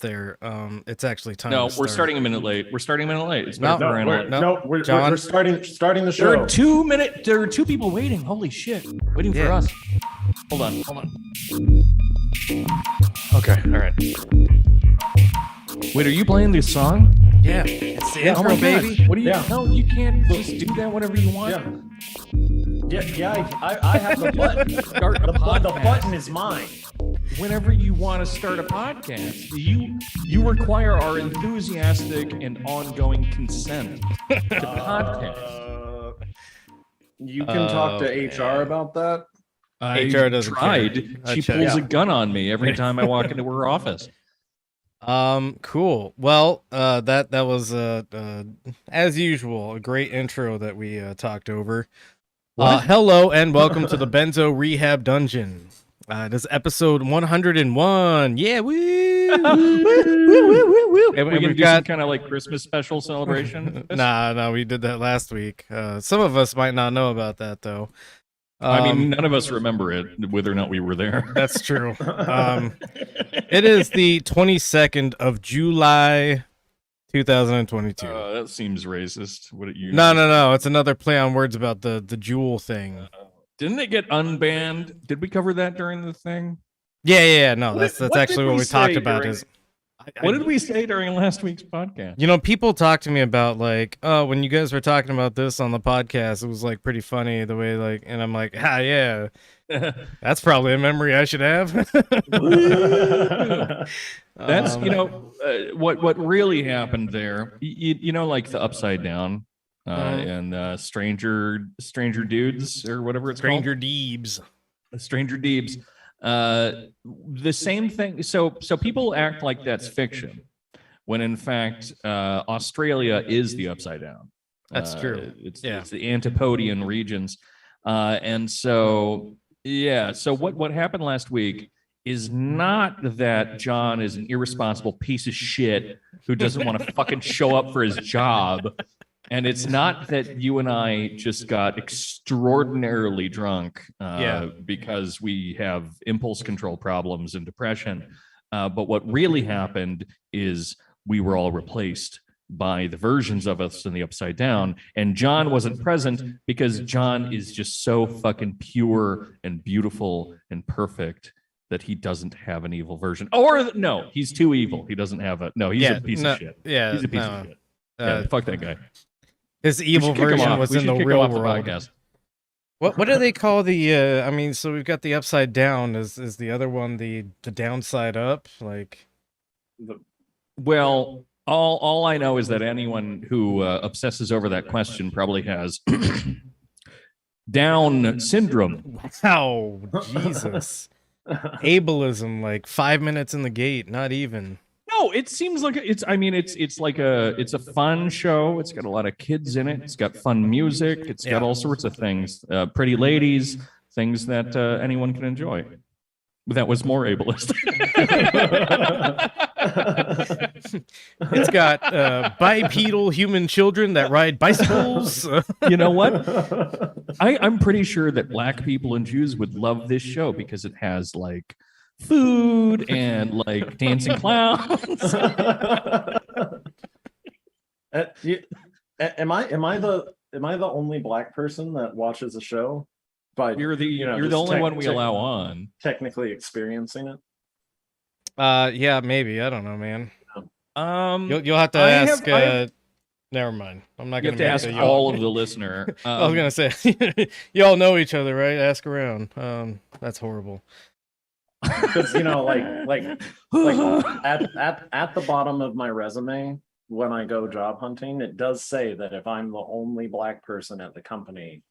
there. It's actually time. No, to we're start. starting a minute late. It's better No, for we're we're starting the show. There are two people waiting. Holy shit. Waiting for us. Hold on. Okay, all right. Wait, are you playing this song? Yeah, it's the intro, baby. What do you? No, you can't just do that whenever you want. I have the button. The button is mine. Whenever you want to start a podcast, you require our enthusiastic and ongoing consent to podcast. You can talk to HR about that. HR doesn't tried. She pulls a gun on me every time I walk into her office. Cool. Well, that was as usual a great intro that we talked over. Hello and welcome to the Benzo Rehab Dungeon. It is episode 101. Yeah, woo! And we got some kind of like Christmas special celebration. Nah, we did that last week. Some of us might not know about that though. I mean, none of us remember it, whether or not we were there. That's true. It is the 22nd of July, 2022. That seems racist. What you? No. It's another play on words about the jewel thing. Didn't it get unbanned? Did we cover that during the thing? Yeah. No, that's actually what we talked about. What did we say during last week's podcast? You know, people talk to me about like, oh, when you guys were talking about this on the podcast, it was like pretty funny the way like, and I'm like, yeah, that's probably a memory I should have. That's what really happened there. You know, like the Upside Down and Stranger Dudes or whatever it's Stranger called. Deebs. Stranger Deebs. The same thing. So people act like that's fiction, when in fact Australia is the Upside Down. That's true. It's the Antipodean regions, and so So what happened last week is not that John is an irresponsible piece of shit who doesn't want to fucking show up for his job. And it's not that you and I just got extraordinarily drunk because we have impulse control problems and depression. But what really happened is we were all replaced by the versions of us in the Upside Down. And John wasn't present because John is just so fucking pure and beautiful and perfect that he doesn't have an evil version. Or no, he's too evil. He doesn't have a... No, he's a piece of shit. Yeah, he's a piece of shit. Fuck that guy. His evil version was in the real world. What do they call the? I mean, so we've got the Upside Down. Is the other one the downside up? Like, well, all I know is that anyone who obsesses over that question probably has Down syndrome. Wow, Jesus, ableism. Like 5 minutes in the gate, not even. No, it seems like it's a fun show. It's got a lot of kids in it. It's got fun music. It's got all sorts of things. Pretty ladies, things that anyone can enjoy. That was more ableist. It's got bipedal human children that ride bicycles. You know what? I'm pretty sure that black people and Jews would love this show because it has like food and like dancing clowns. Am I the only black person that watches the show? But you're the only one we allow on. Technically experiencing it. Yeah, maybe. I don't know, man. You'll have to ask. Never mind. I'm not going to ask all of the listener. I was gonna say, you all know each other, right? Ask around. That's horrible. Because at the bottom of my resume when I go job hunting, it does say that if I'm the only black person at the company,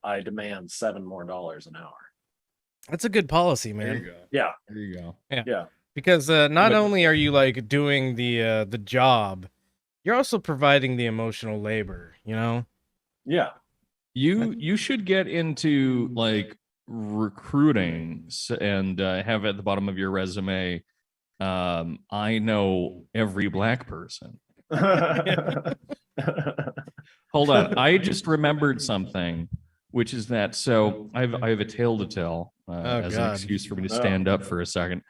I demand $7 more an hour. That's a good policy, man. There you go. Yeah. There you go. Yeah. Because not only are you like doing the job, you're also providing the emotional labor, you know? Yeah. You should get into like recruiting and have at the bottom of your resume, I know every black person. Hold on, I just remembered something, which is that I have a tale to tell as an excuse for me to stand up for a second.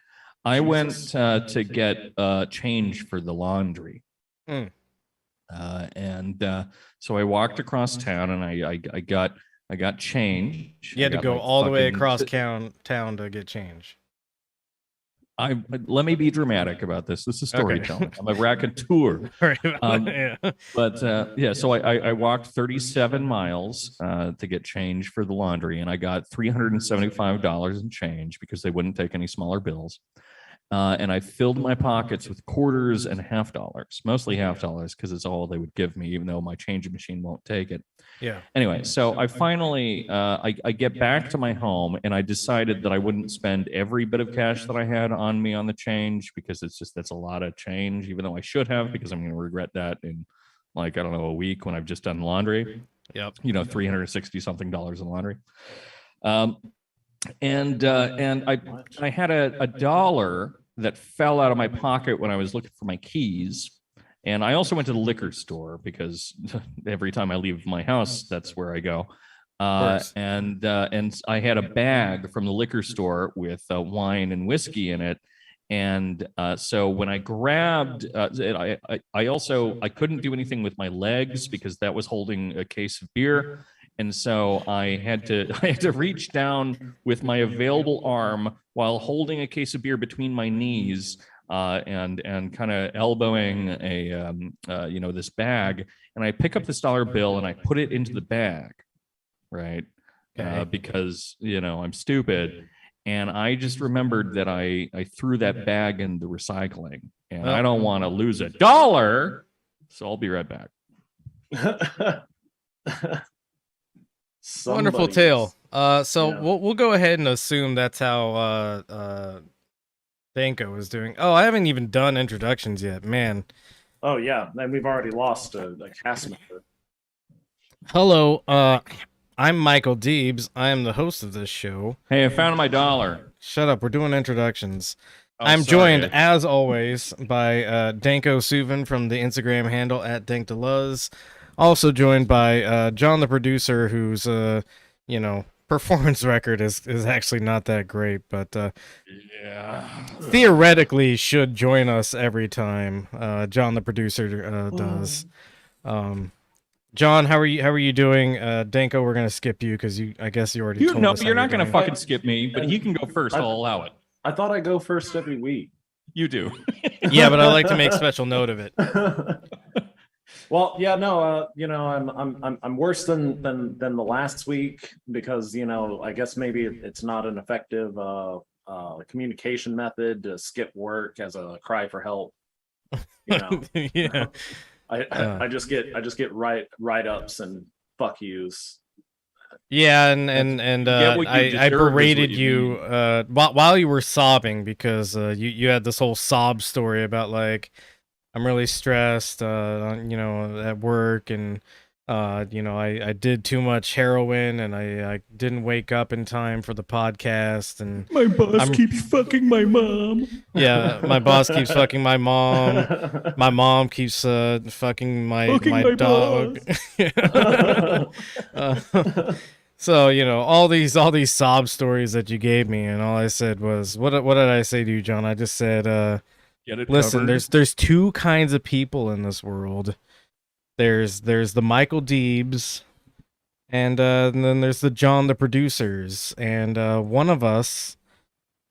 I went Jesus. to get change for the laundry. Hmm. So I walked across town and I got change. You had I to got go like all the way fucking across town to get change. let me be dramatic about this. This is Okay. storytelling. I'm a raconteur. Right. Yeah. So I walked 37 miles to get change for the laundry, and I got $375 in change because they wouldn't take any smaller bills. And I filled my pockets with quarters and $50, mostly $50 because it's all they would give me, even though my change machine won't take it. Yeah. Anyway, so I finally I get back to my home and I decided that I wouldn't spend every bit of cash that I had on me on the change because that's a lot of change, even though I should have, because I'm going to regret that in like, I don't know, a week when I've just done laundry. Yep. 360 something dollars in laundry. And I had a dollar that fell out of my pocket when I was looking for my keys. And I also went to the liquor store because every time I leave my house, that's where I go. And I had a bag from the liquor store with wine and whiskey in it. And so when I grabbed, I couldn't do anything with my legs because that was holding a case of beer. And so I had to reach down with my available arm while holding a case of beer between my knees and kind of elbowing this bag. And I pick up this dollar bill and I put it into the bag, right? Okay. Because I'm stupid. And I just remembered that I threw that bag in the recycling, and I don't want to lose $1. So I'll be right back. Wonderful tale. We'll go ahead and assume that's how Danko is doing. Oh, I haven't even done introductions yet, man. Oh yeah, and we've already lost a cast member. Hello, I'm Michael Deebs. I am the host of this show. Hey, I found my dollar. Shut up, we're doing introductions. Oh, I'm sorry. joined, as always, by Danko Suvin from the Instagram handle at DankDeLuz. Also joined by John, the producer, whose performance record is actually not that great, but theoretically should join us every time John, the producer, does. John, how are you doing? Danko, we're gonna skip you because I guess you already told us. You're not gonna fucking skip me, but he can go first. I'll allow it. I thought I go first every week. You do. Yeah, but I like to make special note of it. Well, yeah, no, I'm worse than the last week because I guess maybe it's not an effective communication method to skip work as a cry for help. Yeah. I just get write-ups and fuck yous. Yeah, and I berated you while you were sobbing because you had this whole sob story about like I'm really stressed at work and I did too much heroin and I didn't wake up in time for the podcast and my boss keeps fucking my mom. Yeah, my boss keeps fucking my mom. My mom keeps fucking my dog. So all these sob stories that you gave me, and all I said was, what did I say to you, John? I just said, listen, there's two kinds of people in this world. There's the Michael Deebs, and then there's the John, the producers, and one of us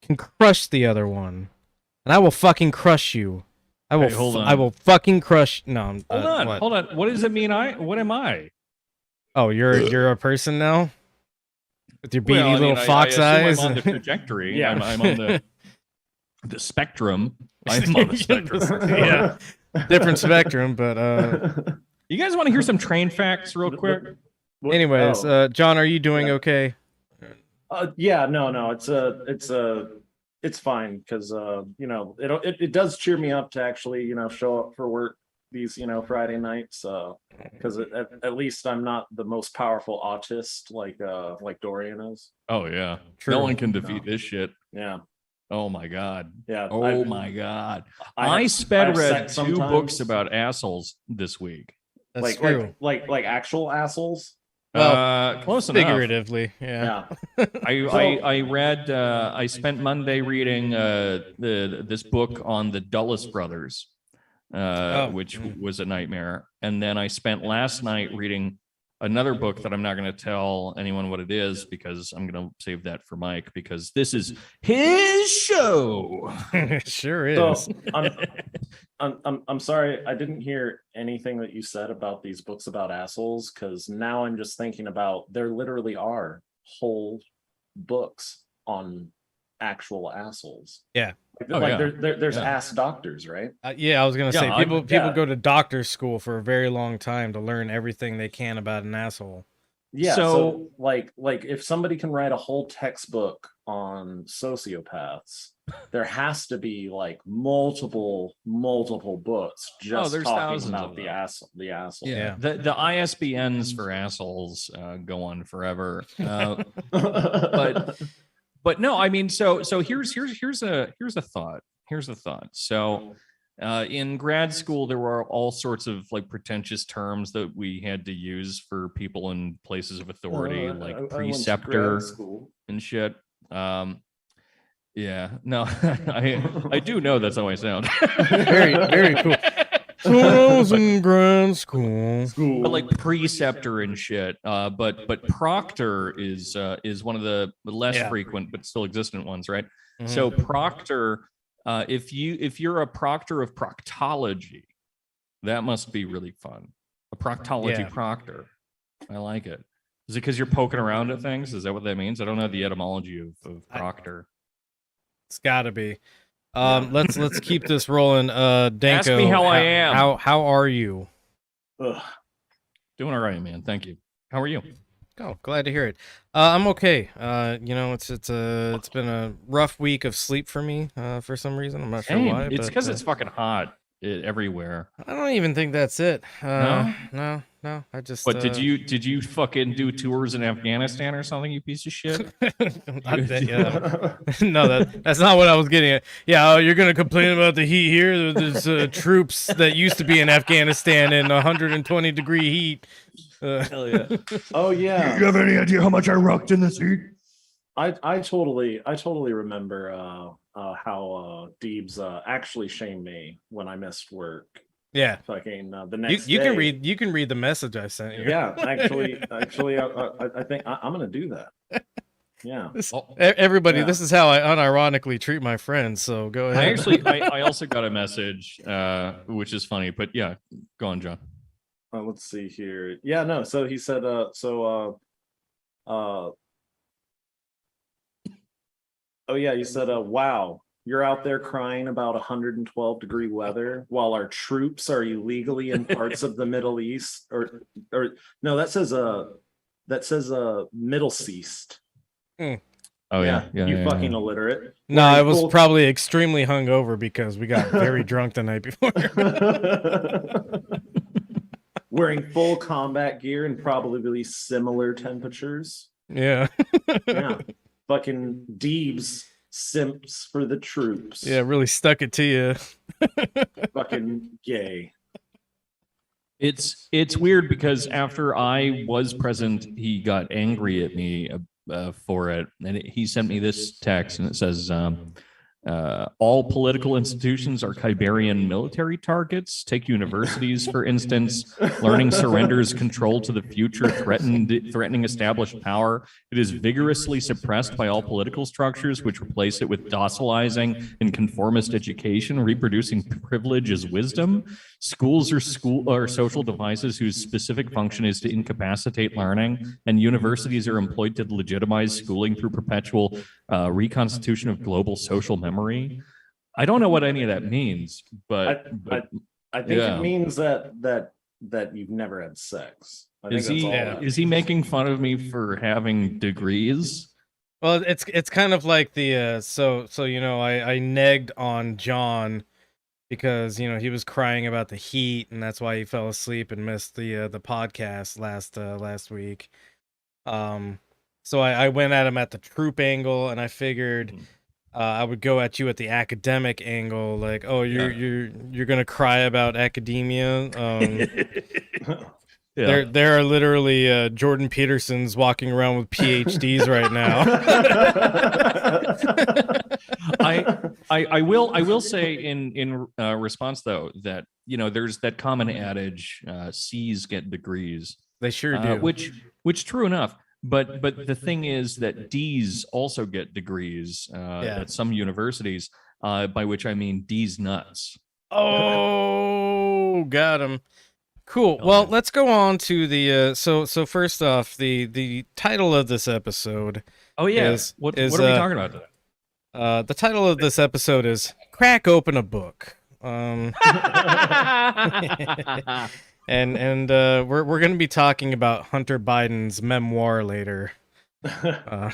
can crush the other one, and I will fucking crush you. I will fucking crush. No, hold on. What does it mean? What am I? Oh, you're a person now with your beady little fox eyes. I'm on the trajectory. Yeah, I'm on the spectrum. I'm on the spectrum. Yeah, different spectrum, but you guys want to hear some train facts real quick? Anyways, John, are you doing okay? Yeah, no, it's fine because it does cheer me up to actually show up for work these Friday nights because at least I'm not the most powerful autist like Dorian is. Oh yeah, true. No one can defeat this shit. Yeah. Oh my god. Yeah. Oh my god. I read 2 books about assholes this week. That's true. Like actual assholes. Well, close enough. figuratively, yeah. I read. I spent Monday reading this book on the Dulles brothers, which was a nightmare, and then I spent last night reading another book that I'm not going to tell anyone what it is because I'm going to save that for Mike because this is his show. It sure is. So I'm sorry, I didn't hear anything that you said about these books about assholes, because now I'm just thinking about there literally are whole books on actual assholes. Yeah. There's ass doctors, right? Yeah, I was gonna say people yeah. go to doctor school for a very long time to learn everything they can about an asshole. Yeah, So- so like if somebody can write a whole textbook on sociopaths, there has to be like multiple books just there's talking thousands about of the them. asshole. Yeah. The ISBNs for assholes go on forever. But no, I mean, so here's a thought. Here's a thought. So in grad school, there were all sorts of like pretentious terms that we had to use for people in places of authority, like I went to preceptor grad school. and shit. Yeah, no, I do know that's how I sound. Very cool. So I was in grad school. But like preceptor and shit. But proctor is one of the less frequent but still existent ones, right? Mhm. So proctor, if you're a proctor of proctology, that must be really fun. A proctology proctor. I like it. Is it because you're poking around at things? Is that what that means? I don't know the etymology of proctor. It's gotta be. Let's keep this rolling. Danko, Ask me how I am. How are you? Ugh. Doing all right, man. Thank you. How are you? Oh, glad to hear it. I'm okay. You know, it's been a rough week of sleep for me. For some reason, I'm not sure why. It's but, because it's fucking hot everywhere. I don't even think that's it. No? No. I just. But did you fucking do tours in Afghanistan or something? You piece of shit. No, that's not what I was getting at. Yeah, you're gonna complain about the heat here. There's troops that used to be in Afghanistan in 120-degree heat. Hell yeah. Oh yeah. You have any idea how much I rocked in this heat? I totally remember how Deebs actually shamed me when I missed work. Yeah. Fucking the next you day. can read the message I sent you. Yeah, actually, I think I'm gonna do that. Yeah. Everybody, Yeah. this is how I unironically treat my friends. So go ahead. I also got a message, which is funny, but yeah, go on, John. Let's see here. Yeah, no. So he said, oh yeah, you said, wow, you're out there crying about 112-degree weather while our troops are illegally in parts of the Middle East, or no, that says Middle East. Oh yeah. You fucking illiterate. No, I was probably extremely hungover because we got very drunk the night before. Wearing full combat gear and probably similar temperatures. Yeah. Yeah. Fucking Deebs simps for the troops. Yeah, really stuck it to you. Fucking gay. It's weird because after I was present, he got angry at me for it, and he sent me this text, and it says, all political institutions are Kyberian military targets. Take universities, for instance. Learning surrenders control to the future, threatening established power. It is vigorously suppressed by all political structures, which replace it with docilizing and conformist education, reproducing privilege as wisdom. Schools are social devices whose specific function is to incapacitate learning, and universities are employed to legitimize schooling through perpetual reconstitution of global social memory. I don't know what any of that means, but I think it means that you've never had sex. Is he making fun of me for having degrees? Well, it's kind of like the so you know, I negged on John because, you know, he was crying about the heat and that's why he fell asleep and missed the podcast last week. So I went at him at the troop angle, and I figured I would go at you at the academic angle, like, oh, you're gonna cry about academia. There are literally Jordan Petersons walking around with PhDs right now. I will say in response though that there's that common adage, C's get degrees. They sure do. Which true enough. But the thing is that D's also get degrees at some universities, by which I mean D's nuts. Oh, got him. Cool. Well, let's go on to the so first off, the title of this episode. Oh yeah. What are we talking about today? The title of this episode is "Crack Open a Book." And we're going to be talking about Hunter Biden's memoir later. Yeah,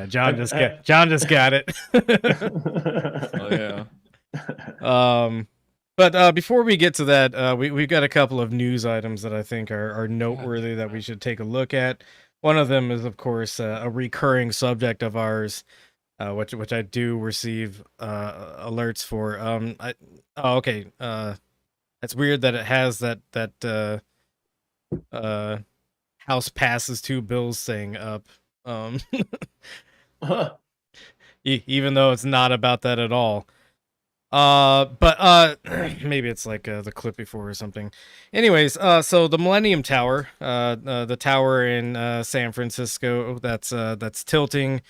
John just got it. Oh yeah. But before we get to that, we've got a couple of news items that I think are noteworthy that we should take a look at. One of them is, of course, a recurring subject of ours, which I do receive alerts for. Okay. It's weird that it has that House passes 2 bills thing up, even though it's not about that at all. But maybe it's like the clip before or something. Anyways, so the Millennium Tower, the tower in San Francisco that's tilting,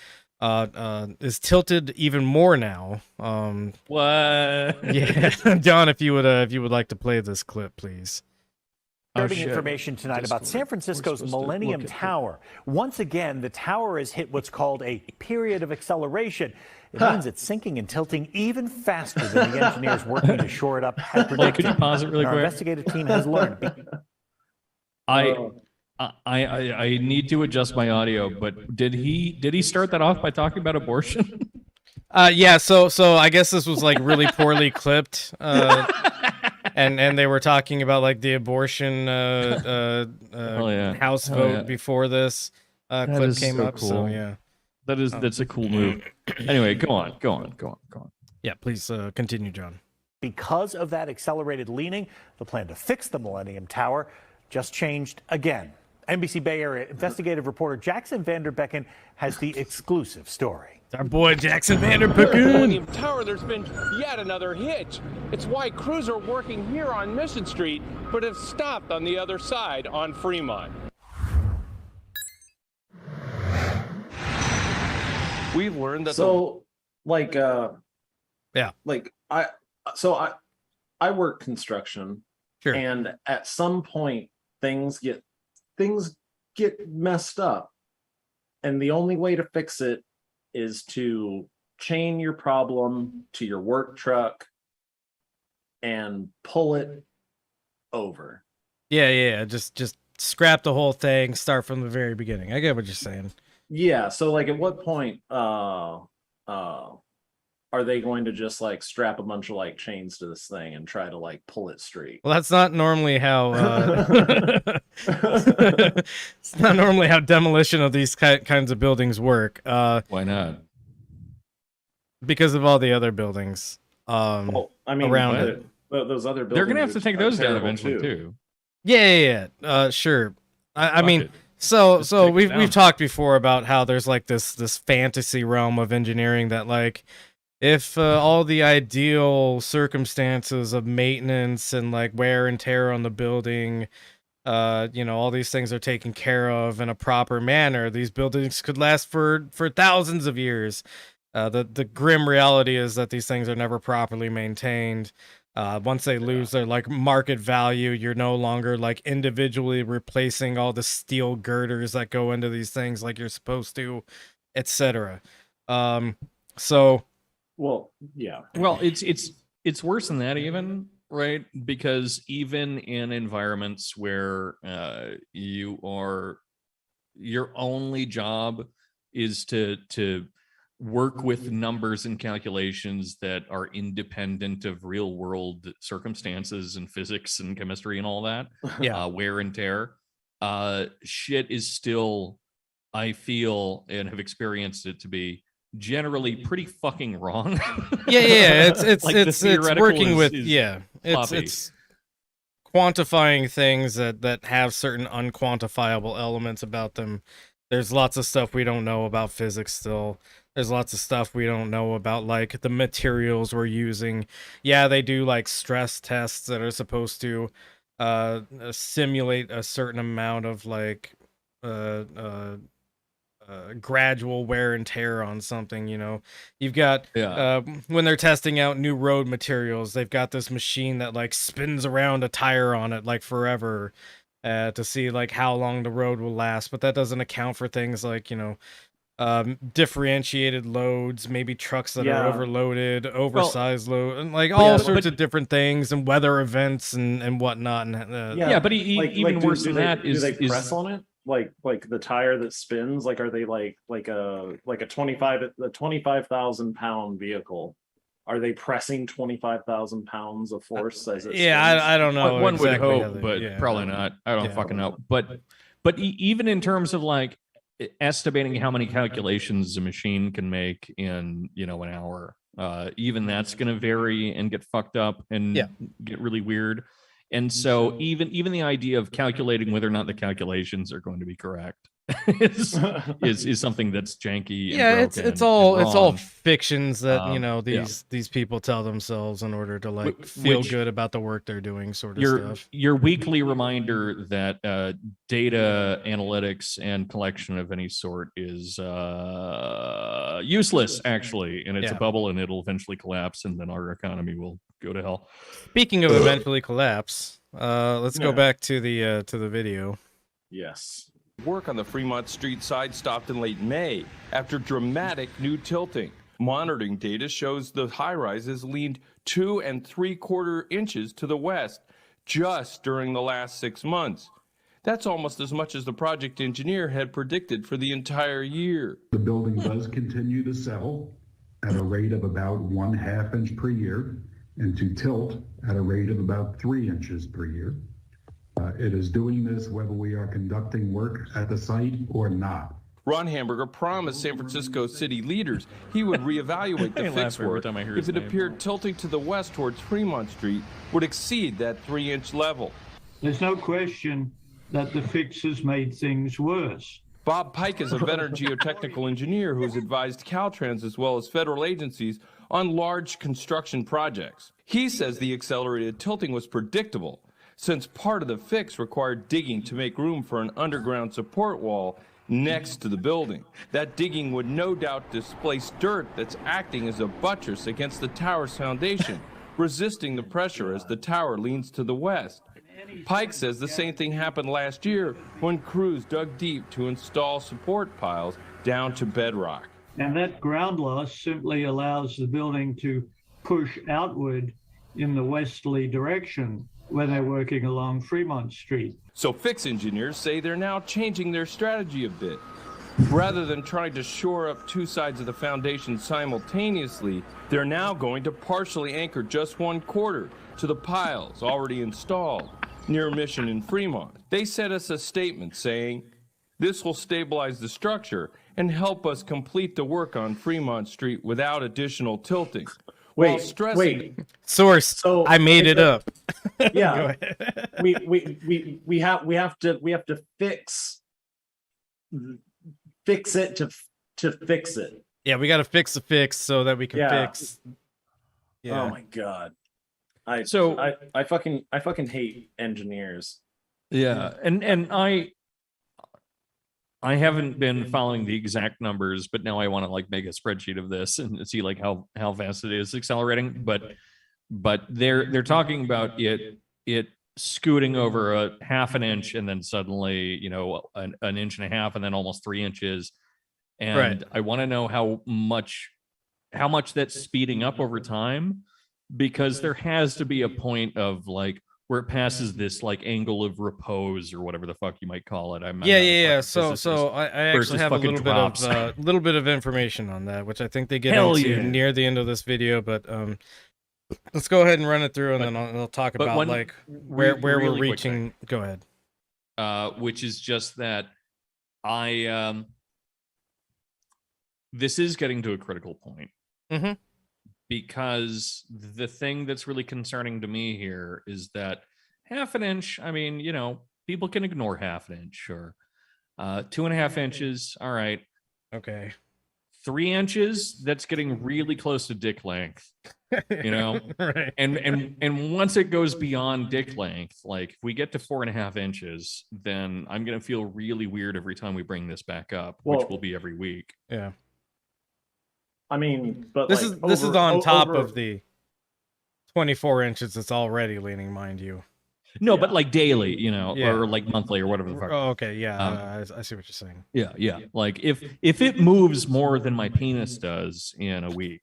is tilted even more now. What? Yeah, John, if you would like to play this clip, please. Information tonight about San Francisco's Millennium Tower. Once again, the tower has hit what's called a period of acceleration. It means it's sinking and tilting even faster than the engineers working to shore it up had predicted. Could you pause it really Our quick? investigative team has learned. I need to adjust my audio, but did he start that off by talking about abortion? Yeah, so I guess this was like really poorly clipped. And they were talking about like the abortion House vote before this clip came up. Cool. So yeah, that's a cool move. Anyway, go on. Yeah, please continue, John. Because of that accelerated leaning, the plan to fix the Millennium Tower just changed again. NBC Bay Area investigative reporter Jackson Vanderbecken has the exclusive story. It's our boy Jackson Vanderbecken. Millennium Tower, there's been yet another hitch. It's why crews are working here on Mission Street, but have stopped on the other side on Fremont. We've learned that I work construction. Sure. And at some point things get messed up. And the only way to fix it is to chain your problem to your work truck and pull it over. Yeah. Just scrap the whole thing, start from the very beginning. I get what you're saying. Yeah, so like at what point are they going to just like strap a bunch of like chains to this thing and try to like pull it straight? Well, that's not normally how it's not normally how demolition of these kinds of buildings work. Why not? Because of all the other buildings around it. Those other buildings. They're gonna have to take those down eventually too. Yeah. Sure. I mean, so we've talked before about how there's like this fantasy realm of engineering that like if all the ideal circumstances of maintenance and like wear and tear on the building, all these things are taken care of in a proper manner, these buildings could last for thousands of years. The grim reality is that these things are never properly maintained. Once they lose their like market value, you're no longer like individually replacing all the steel girders that go into these things like you're supposed to, etc. Well, yeah. Well, it's worse than that even, right? Because even in environments where your only job is to work with numbers and calculations that are independent of real world circumstances and physics and chemistry and all that, wear and tear, shit is still, I feel and have experienced it to be generally pretty fucking wrong. It's like it's working with it's quantifying things that have certain unquantifiable elements about them. There's lots of stuff we don't know about physics still. There's lots of stuff we don't know about, like, the materials we're using. Yeah, they do, like, stress tests that are supposed to simulate a certain amount of, like, gradual wear and tear on something. You've got when they're testing out new road materials, they've got this machine that, like, spins around a tire on it, like, forever, to see, like, how long the road will last. But that doesn't account for things like, differentiated loads, maybe trucks that are overloaded, oversized load, and, like, all sorts of different things, and weather events and whatnot. And but even worse than that is, do they press on it? Like the tire that spins, like, are they like a 25,000 pound vehicle? Are they pressing 25,000 pounds of force as it spins? I don't know. One exactly would hope, but probably not. I don't fucking know. But even in terms of, like, estimating how many calculations a machine can make in an hour, even that's going to vary and get fucked up and get really weird. And so even the idea of calculating whether or not the calculations are going to be correct is something that's janky. And it's all fictions that these people tell themselves in order to, like, feel good about the work they're doing, sort of stuff. Your weekly reminder that data analytics and collection of any sort is useless, actually, and it's a bubble, and it'll eventually collapse, and then our economy will go to hell. Speaking of eventually collapse, let's go back to the video. Yes. Work on the Fremont Street side stopped in late May after dramatic new tilting. Monitoring data shows the high-rises leaned 2 3/4 inches to the west just during the last 6 months. That's almost as much as the project engineer had predicted for the entire year. The building does continue to settle at a rate of about 1/2 inch per year and to tilt at a rate of about 3 inches per year. It is doing this whether we are conducting work at the site or not. Ron Hamburger promised San Francisco city leaders he would reevaluate the fix work if it appeared tilting to the west towards Fremont Street would exceed that 3-inch level. There's no question that the fix has made things worse. Bob Pike is a veteran geotechnical engineer who has advised Caltrans as well as federal agencies on large construction projects. He says the accelerated tilting was predictable, since part of the fix required digging to make room for an underground support wall next to the building. That digging would no doubt displace dirt that's acting as a buttress against the tower's foundation, resisting the pressure as the tower leans to the west. Pike says the same thing happened last year when crews dug deep to install support piles down to bedrock. And that ground loss simply allows the building to push outward in the westerly direction when they're working along Fremont Street. So fix engineers say they're now changing their strategy a bit. Rather than trying to shore up two sides of the foundation simultaneously, they're now going to partially anchor just 1/4 to the piles already installed near Mission in Fremont. They sent us a statement saying, "This will stabilize the structure and help us complete the work on Fremont Street without additional tilting." Wait. Source. So I made it up. Yeah. we have to fix it to fix it. Yeah, we got to fix the fix so that we can fix. Yeah. Oh my god. I fucking hate engineers. Yeah, and I haven't been following the exact numbers, but now I want to, like, make a spreadsheet of this and see, like, how fast it is accelerating. But they're talking about it scooting over a 1/2 inch and then suddenly, an inch and a half and then almost 3 inches. And right. I want to know how much that's speeding up over time, because there has to be a point of, like, where it passes this, like, angle of repose or whatever the fuck you might call it. Yeah. So I actually have a little bit of information on that, which I think they get into near the end of this video. But let's go ahead and run it through, and then I'll talk about where we're reaching. Quick. Go ahead. Which is just that this is getting to a critical point. Mm-hmm. Because the thing that's really concerning to me here is that half an inch. I mean, you know, people can ignore half an inch, sure. 2.5 inches, all right. Okay. 3 inches, that's getting really close to dick length, you know. Right. And once it goes beyond dick length, like if we get to 4.5 inches, then I'm gonna feel really weird every time we bring this back up, which will be every week. Yeah. I mean, but This like, is on top of the 24 inches that's already leaning, mind you. No, but like daily, you know, Yeah. or like monthly or whatever the fuck. Oh, okay, yeah, I see what you're saying. Yeah. Like if it moves more than my penis does in a week,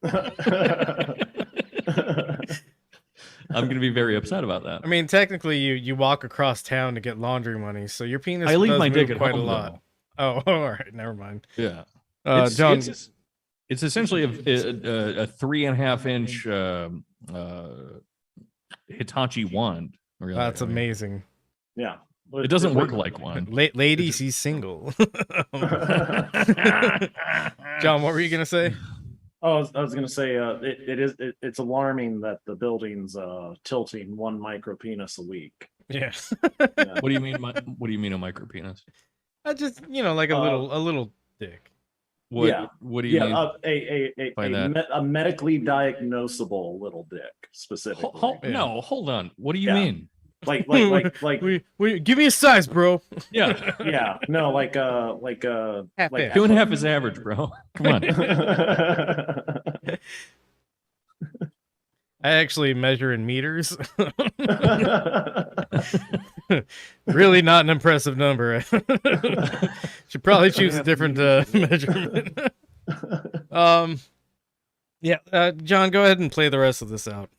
I'm gonna be very upset about that. I mean, technically, you walk across town to get laundry money, so your penis I leave does my move dick at quite home, a lot. though. Oh, all right, never mind. Yeah. John, It's essentially a 3.5 inch Hitachi wand. Really. that's amazing. Yeah. It doesn't work like one. Ladies, he's single. John, what were you gonna say? Oh, I was gonna say, it's alarming that the building's tilting 1 micro penis a week. Yeah. What do you mean? What do you mean a micro penis? I just, you know, like a little dick. What? Yeah. What do you mean? A medically diagnosable little dick specifically. No, hold on. What do you Yeah. mean? Like we give me a size, bro. Yeah. yeah, no, like 2.5 is average, bro. Come on. I actually measure in meters. Really not an impressive number. Should probably choose a different measurement. John, go ahead and play the rest of this out.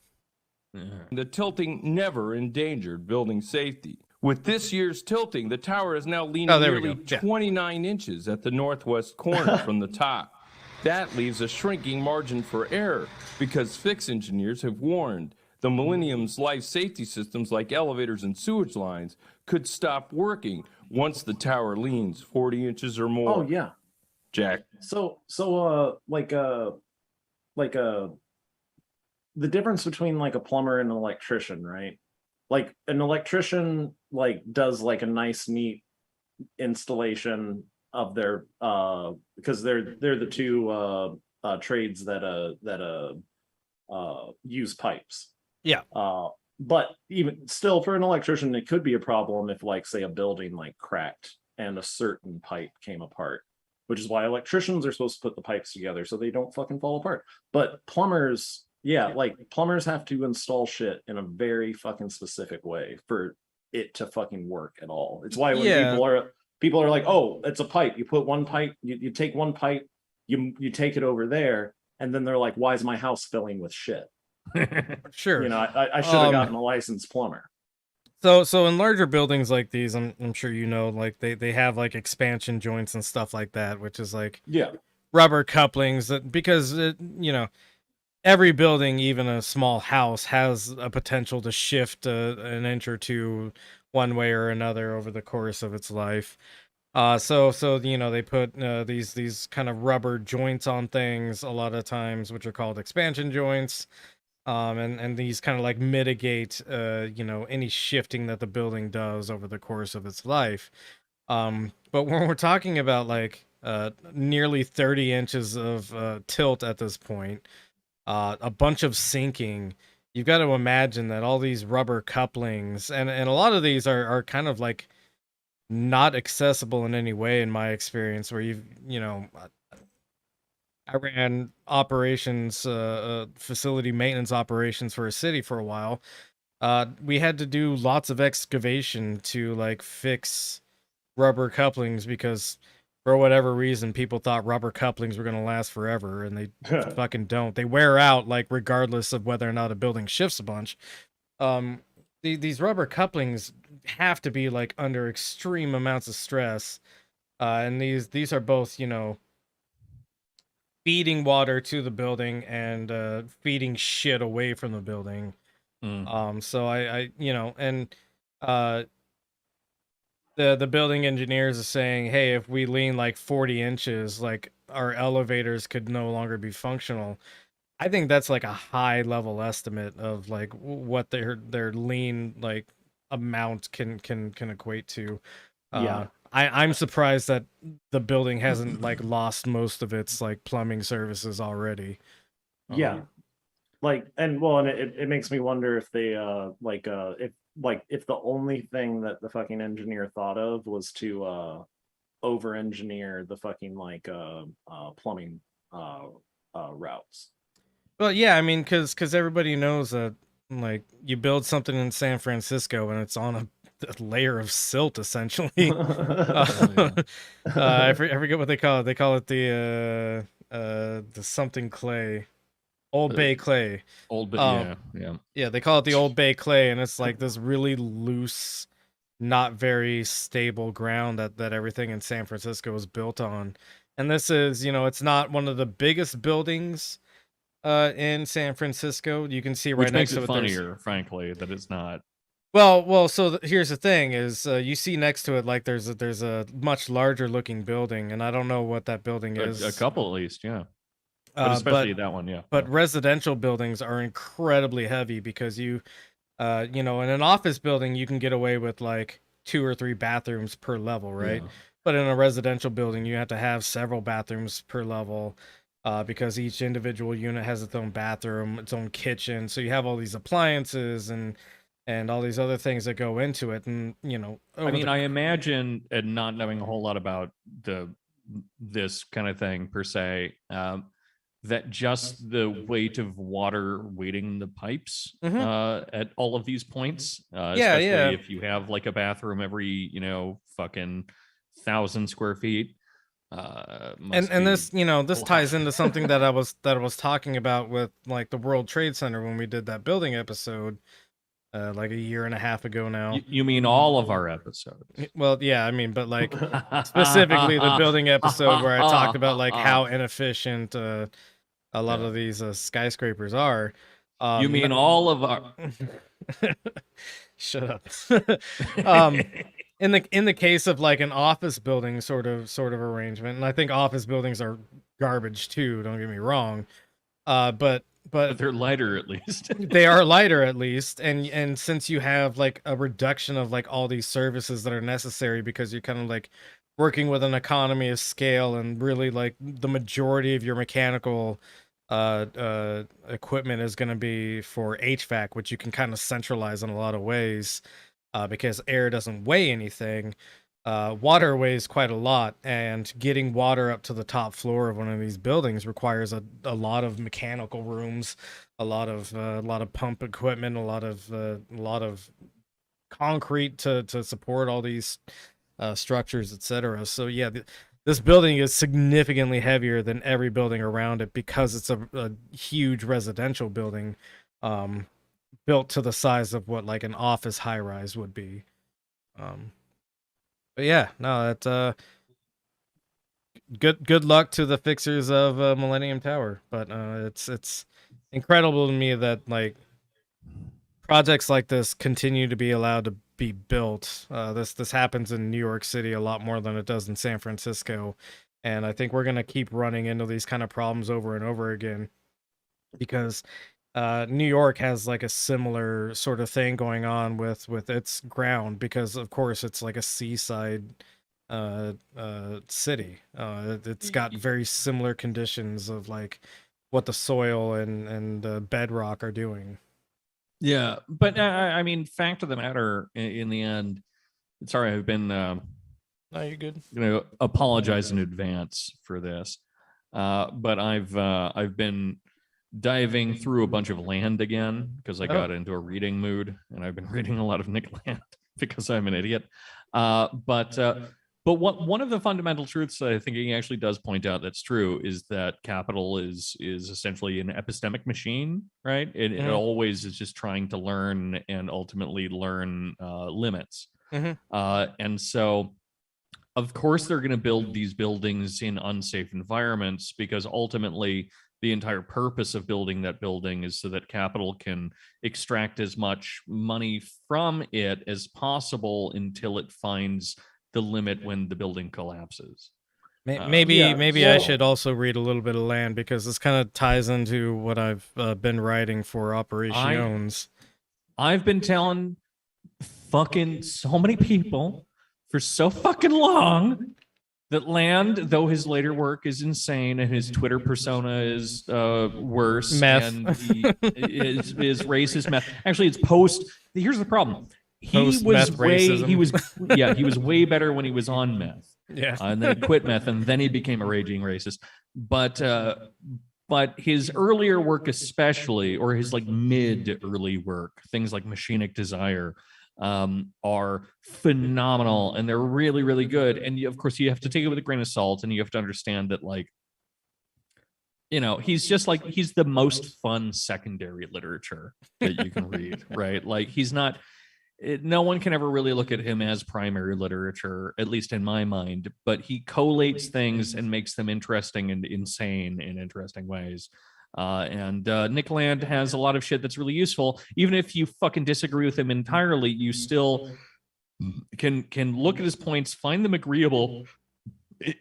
The tilting never endangered building safety. With this year's tilting, the tower is now leaning nearly 29 inches at the northwest corner from the top. That leaves a shrinking margin for error because fix engineers have warned the Millennium's life safety systems like elevators and sewage lines could stop working once the tower leans 40 inches or more. Oh yeah. Jack. So the difference between like a plumber and an electrician, right? Like an electrician like does like a nice neat installation of their because they're the two trades that use pipes. Yeah. But even still, for an electrician, it could be a problem if, like, say, a building like cracked and a certain pipe came apart, which is why electricians are supposed to put the pipes together so they don't fucking fall apart. But plumbers, yeah, like plumbers have to install shit in a very fucking specific way for it to fucking work at all. It's why when people are like, oh, it's a pipe. You put one pipe, you take one pipe, you take it over there, and then they're like, why is my house filling with shit? Sure. You know, I should have gotten a licensed plumber. So in larger buildings like these, I'm sure you know, like they have like expansion joints and stuff like that, which is like rubber couplings that, because you know, every building, even a small house, has a potential to shift an inch or two one way or another over the course of its life. So you know, they put these kind of rubber joints on things a lot of times, which are called expansion joints. And these kind of like mitigate, you know, any shifting that the building does over the course of its life. But when we're talking about like nearly 30 inches of tilt at this point, a bunch of sinking, you've got to imagine that all these rubber couplings, and a lot of these are kind of like not accessible in any way, in my experience, where you know, I ran operations, facility maintenance operations for a city for a while. We had to do lots of excavation to like fix rubber couplings because for whatever reason, people thought rubber couplings were going to last forever, and they fucking don't. They wear out, like, regardless of whether or not a building shifts a bunch. These rubber couplings have to be like under extreme amounts of stress. And these are both, you know, feeding water to the building and feeding shit away from the building. So I you know, and the building engineers are saying, hey, if we lean like 40 inches, like our elevators could no longer be functional. I think that's like a high level estimate of like what their lean like amount can equate to. Yeah. I'm surprised that the building hasn't like lost most of its like plumbing services already. Yeah. Like, and well, and it makes me wonder if they if the only thing that the fucking engineer thought of was to over engineer the fucking plumbing routes. Well, yeah, I mean, because everybody knows that like you build something in San Francisco and it's on a layer of silt essentially. I forget what they call it. They call it the something clay, Old Bay clay. Old Bay, Yeah, they call it the Old Bay clay, and it's like this really loose, not very stable ground that everything in San Francisco is built on. And this is, it's not one of the biggest buildings in San Francisco. You can see right which next makes to it it. funnier, frankly, that it's not. Well. So here's the thing: is you see next to it like there's a much larger looking building, and I don't know what that building is. A couple at least, yeah. But especially that one, yeah. But residential buildings are incredibly heavy because in an office building you can get away with like 2 or 3 bathrooms per level, right? Yeah. But in a residential building, you have to have several bathrooms per level. Because each individual unit has its own bathroom, its own kitchen. So you have all these appliances and all these other things that go into it. And, I imagine, and not knowing a whole lot about this kind of thing per se, that just the weight of water weighting the pipes at all of these points, especially if you have like a bathroom every, fucking 1,000 square feet. And this this ties into something that I was talking about with like the World Trade Center when we did that building episode like a year and a half ago now. You mean all of our episodes? Well, yeah, I mean, but like specifically the building episode where I talked about like how inefficient a lot of these skyscrapers are. You mean all of our Shut up. In the case of like an office building sort of arrangement, and I think office buildings are garbage too, don't get me wrong. But they're lighter at least. They are lighter at least, and since you have like a reduction of like all these services that are necessary because you're kind of like working with an economy of scale, and really like the majority of your mechanical equipment is going to be for HVAC, which you can kind of centralize in a lot of ways. Because air doesn't weigh anything. Water weighs quite a lot, and getting water up to the top floor of one of these buildings requires a lot of mechanical rooms, a lot of pump equipment, a lot of concrete to support all these structures, etc. So yeah, this building is significantly heavier than every building around it because it's a huge residential building. Built to the size of what like an office high rise would be. But yeah, no, that's good luck to the fixers of Millennium Tower. But it's incredible to me that like projects like this continue to be allowed to be built. This happens in New York City a lot more than it does in San Francisco, and I think we're gonna keep running into these kind of problems over and over again because New York has like a similar sort of thing going on with its ground because of course it's like a seaside city. It's got very similar conditions of like what the soil and bedrock are doing. Yeah, but I mean, fact of the matter, in the end, sorry, I've been no, you're good. Apologize in advance for this, but I've been diving through a bunch of Land again because I got into a reading mood, and I've been reading a lot of Nick Land because I'm an idiot. But one of the fundamental truths that I think he actually does point out that's true is that capital is essentially an epistemic machine, right? It always is just trying to learn and ultimately learn limits. And so, of course, they're going to build these buildings in unsafe environments because ultimately the entire purpose of building that building is so that capital can extract as much money from it as possible until it finds the limit when the building collapses. Maybe I well- should also read a little bit of Land, because this kind of ties into what I've been writing for Operations. I've been telling fucking so many people for so fucking long that Land, though his later work is insane and his Twitter persona is worse, Meth. and he is racist meth. Actually, it's post. Here's the problem. He was Post-meth way racism. he was way better when he was on meth. Yeah. And then he quit meth, and then he became a raging racist. But his earlier work, especially, or his like mid early work, things like Machinic Desire, are phenomenal, and they're really, really good. And of course, you have to take it with a grain of salt, and you have to understand that, like, he's just like, he's the most fun secondary literature that you can read, right? Like, he's not. No one can ever really look at him as primary literature, at least in my mind, but he collates things and makes them interesting and insane in interesting ways. And Nick Land has a lot of shit that's really useful. Even if you fucking disagree with him entirely, you still can look at his points, find them agreeable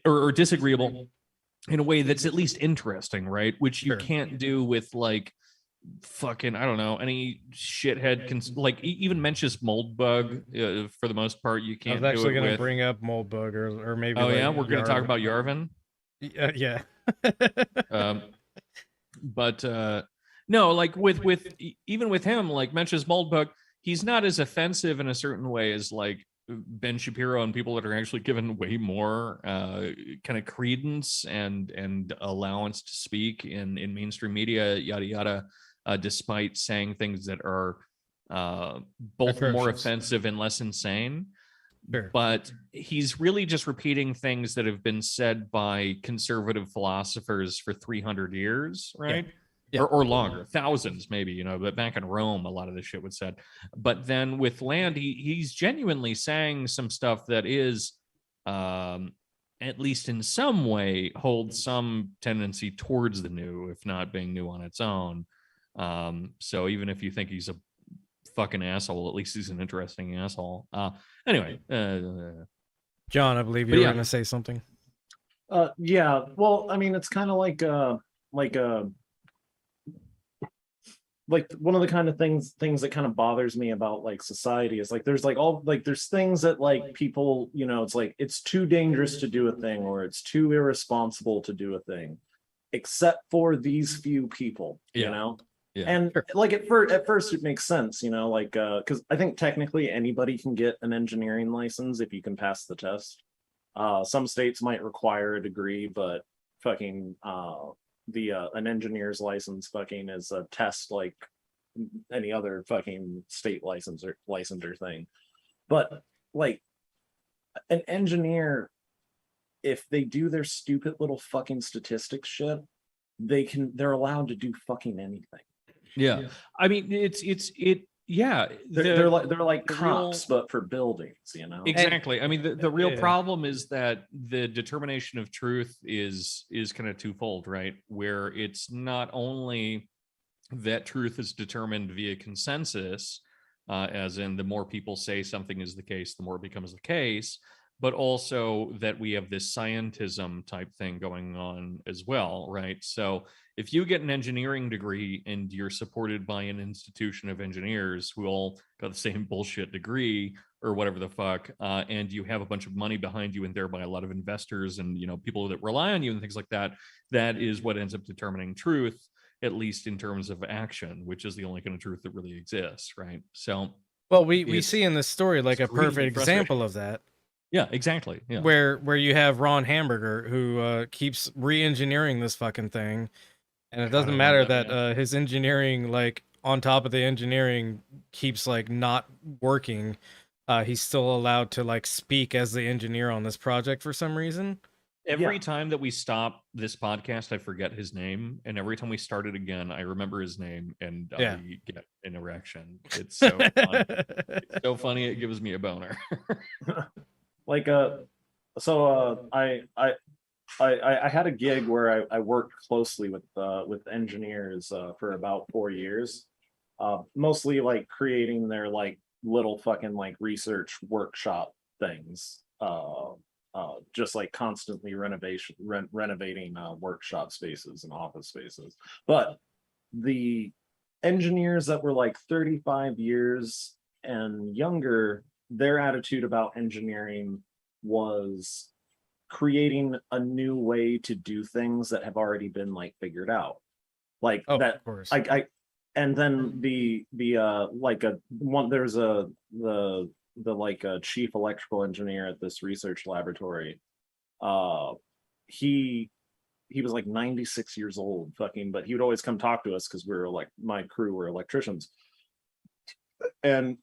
or disagreeable in a way that's at least interesting, right? Which you can't do with, like, fucking, I don't know, any shithead like even Mencius Moldbug. For the most part, you can't. I was actually going to bring up Moldbug, or maybe. Oh, like, yeah, we're going to talk Yarvin. about Yarvin. Yeah. But no, like with even with him, like Mencius Moldbug, he's not as offensive in a certain way as like Ben Shapiro and people that are actually given way more kind of credence and allowance to speak in mainstream media, yada yada. Despite saying things that are both more offensive and less insane. Sure. But he's really just repeating things that have been said by conservative philosophers for 300 years, right? Yeah. Or longer, thousands maybe, but back in Rome, a lot of this shit was said. But then with Land, he's genuinely saying some stuff that is, at least in some way, holds some tendency towards the new, if not being new on its own. So even if you think he's a fucking asshole, at least he's an interesting asshole. Anyway, John, I believe you were going to say something. Yeah. Well, I mean, it's kind of like one of the kind of things that kind of bothers me about like society is like there's things that like people, it's like it's too dangerous to do a thing, or it's too irresponsible to do a thing, except for these few people, Yeah. And like at first it makes sense, like because I think technically anybody can get an engineering license if you can pass the test. Some states might require a degree, but fucking an engineer's license fucking is a test like any other fucking state licensor thing. But like an engineer, if they do their stupid little fucking statistics shit, they're allowed to do fucking anything. Yeah. I mean, They're like cops, but for buildings, Exactly. I mean, the real problem is that the determination of truth is kind of twofold, right? Where it's not only that truth is determined via consensus, as in the more people say something is the case, the more it becomes the case, but also that we have this scientism type thing going on as well, right? So if you get an engineering degree and you're supported by an institution of engineers who all got the same bullshit degree or whatever the fuck, and you have a bunch of money behind you and thereby a lot of investors and people that rely on you and things like that, that is what ends up determining truth, at least in terms of action, which is the only kind of truth that really exists, right? So, well, we see in this story like a perfect example of that. Yeah, exactly. Yeah. Where you have Ron Hamburger who keeps re-engineering this fucking thing, and it doesn't matter that his engineering, like on top of the engineering, keeps like not working. He's still allowed to like speak as the engineer on this project for some reason. Every time that we stop this podcast, I forget his name, and every time we start it again, I remember his name, and I get an erection. It's so funny. It's so funny. It gives me a boner. Like so I had a gig where I worked closely with engineers for about 4 years, mostly like creating their like little fucking like research workshop things, just like constantly renovating workshop spaces and office spaces. But the engineers that were like 35 years and younger, their attitude about engineering was creating a new way to do things that have already been like figured out. Like that, of course. And then the like a one, there's the like a chief electrical engineer at this research laboratory. He was like 96 years old, fucking, but he would always come talk to us because we were like, my crew were electricians. And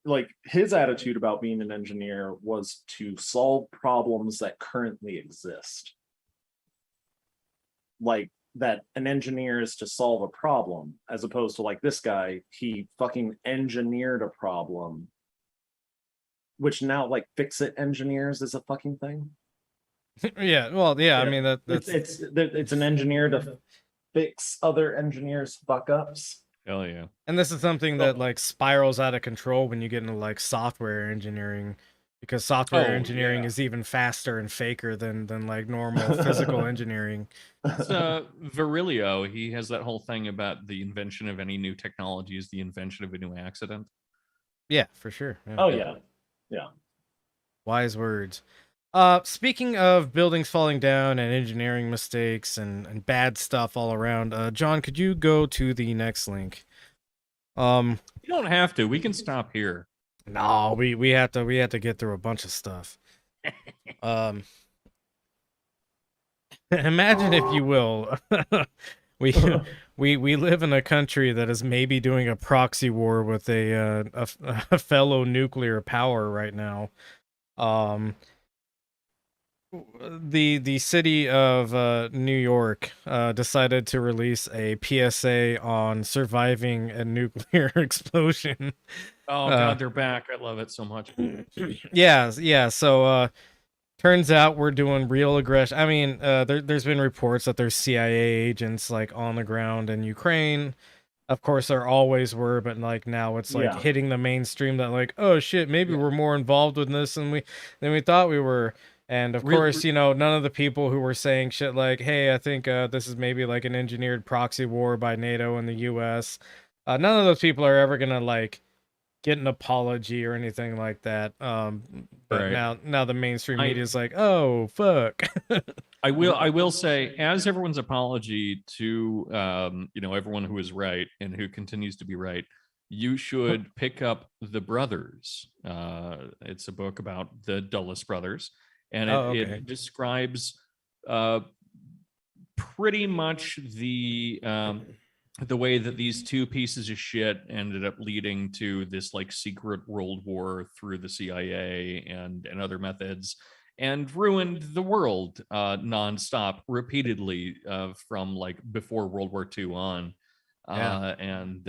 like his attitude about being an engineer was to solve problems that currently exist. Like that an engineer is to solve a problem, as opposed to like this guy, he fucking engineered a problem, which now like fix it engineers is a fucking thing. Yeah, well, yeah, I mean that's it's an engineer to fix other engineers' fuck ups. Hell yeah. and this is something that like spirals out of control when you get into like software engineering, because software engineering is even faster and faker than like normal physical engineering. It's Virilio, he has that whole thing about the invention of any new technology is the invention of a new accident. Yeah, for sure. Yeah. Oh yeah. Wise words. Speaking of buildings falling down and engineering mistakes and bad stuff all around, John, could you go to the next link? You don't have to. We can stop here. No, we have to get through a bunch of stuff. Imagine, if you will, we live in a country that is maybe doing a proxy war with a fellow nuclear power right now. The city of New York decided to release a PSA on surviving a nuclear explosion. Oh god, they're back. I love it so much. Yeah. So turns out we're doing real aggression. I mean, there's been reports that there's CIA agents like on the ground in Ukraine. Of course, there always were, but like now it's like hitting the mainstream that like, oh shit, maybe we're more involved with this than we thought we were. And of course, you know, none of the people who were saying shit like, hey, I think this is maybe like an engineered proxy war by NATO and the US. None of those people are ever gonna like get an apology or anything like that. But now the mainstream media is like, oh fuck. I will say, as everyone's apology to you know, everyone who is right and who continues to be right, you should pick up The Brothers. It's a book about the Dulles brothers, and it describes pretty much the way that these two pieces of shit ended up leading to this like secret world war through the CIA and other methods, and ruined the world nonstop repeatedly from like before World War II on. And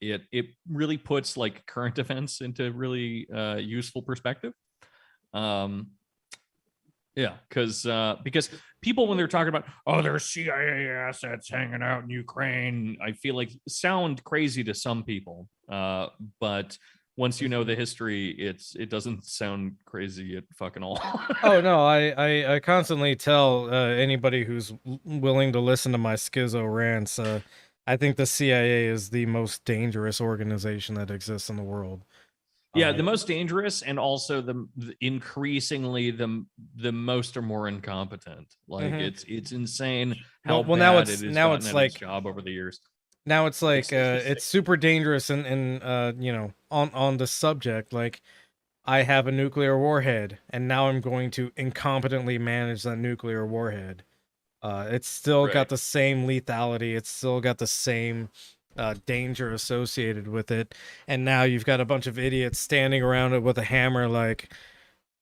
it really puts like current events into really useful perspective. Yeah, because people, when they're talking about, oh, there's CIA assets hanging out in Ukraine, I feel like sound crazy to some people. But once you know the history, it doesn't sound crazy at fucking all. Oh no, I constantly tell anybody who's willing to listen to my schizo rants, I think the CIA is the most dangerous organization that exists in the world. Yeah, the most dangerous, and also the increasingly the most or more incompetent. Like it's insane how bad now it is like its job over the years. Now it's like it's super dangerous and you know, on the subject, like I have a nuclear warhead and now I'm going to incompetently manage that nuclear warhead. It's still got the same lethality, it's still got the same danger associated with it, and now you've got a bunch of idiots standing around it with a hammer like,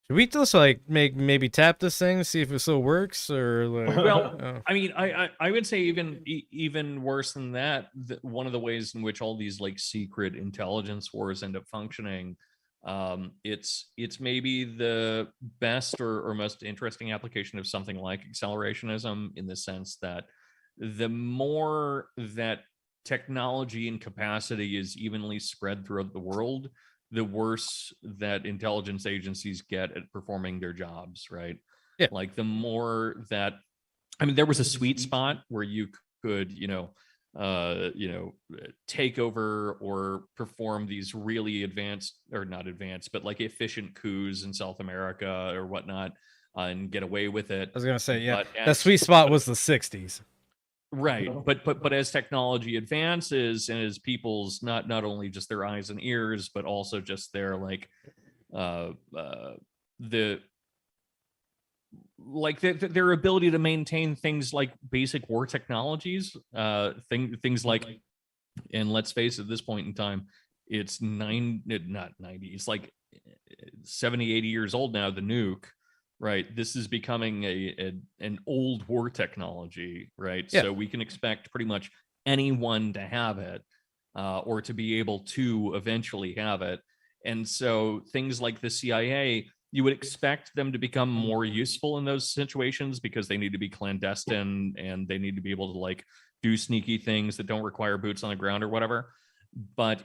should we just like maybe tap this thing, see if it still works, or like, well, I mean, I would say even worse than that, one of the ways in which all these like secret intelligence wars end up functioning, it's maybe the best or most interesting application of something like accelerationism, in the sense that the more that technology and capacity is evenly spread throughout the world, the worse that intelligence agencies get at performing their jobs, right? Yeah. Like the more that, I mean, there was a sweet spot where you could, take over or perform these really advanced, or not advanced, but like efficient coups in South America or whatnot, and get away with it. I was gonna say, yeah, But that sweet spot was the 60s. Right, but as technology advances and as people's not only just their eyes and ears, but also just their their ability to maintain things like basic war technologies, things like, and let's face it, at this point in time, it's not 90, it's like 70, 80 years old now, the nuke. Right. This is becoming an old war technology, right? Yeah. So we can expect pretty much anyone to have it, or to be able to eventually have it. And so things like the CIA, you would expect them to become more useful in those situations because they need to be clandestine and they need to be able to like do sneaky things that don't require boots on the ground or whatever. But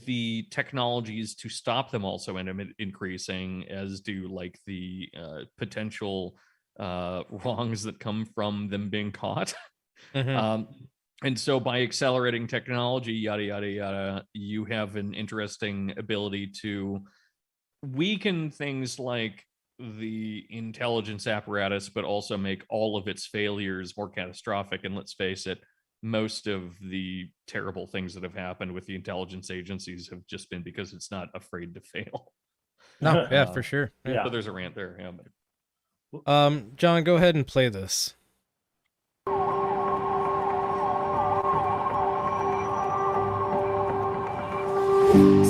the technologies to stop them also end up increasing, as do like the potential wrongs that come from them being caught. Mm-hmm. And so by accelerating technology, yada, yada, yada, you have an interesting ability to weaken things like the intelligence apparatus, but also make all of its failures more catastrophic. And let's face it, most of the terrible things that have happened with the intelligence agencies have just been because it's not afraid to fail. No, yeah, for sure. Yeah. So there's a rant there. Yeah, but... John, go ahead and play this.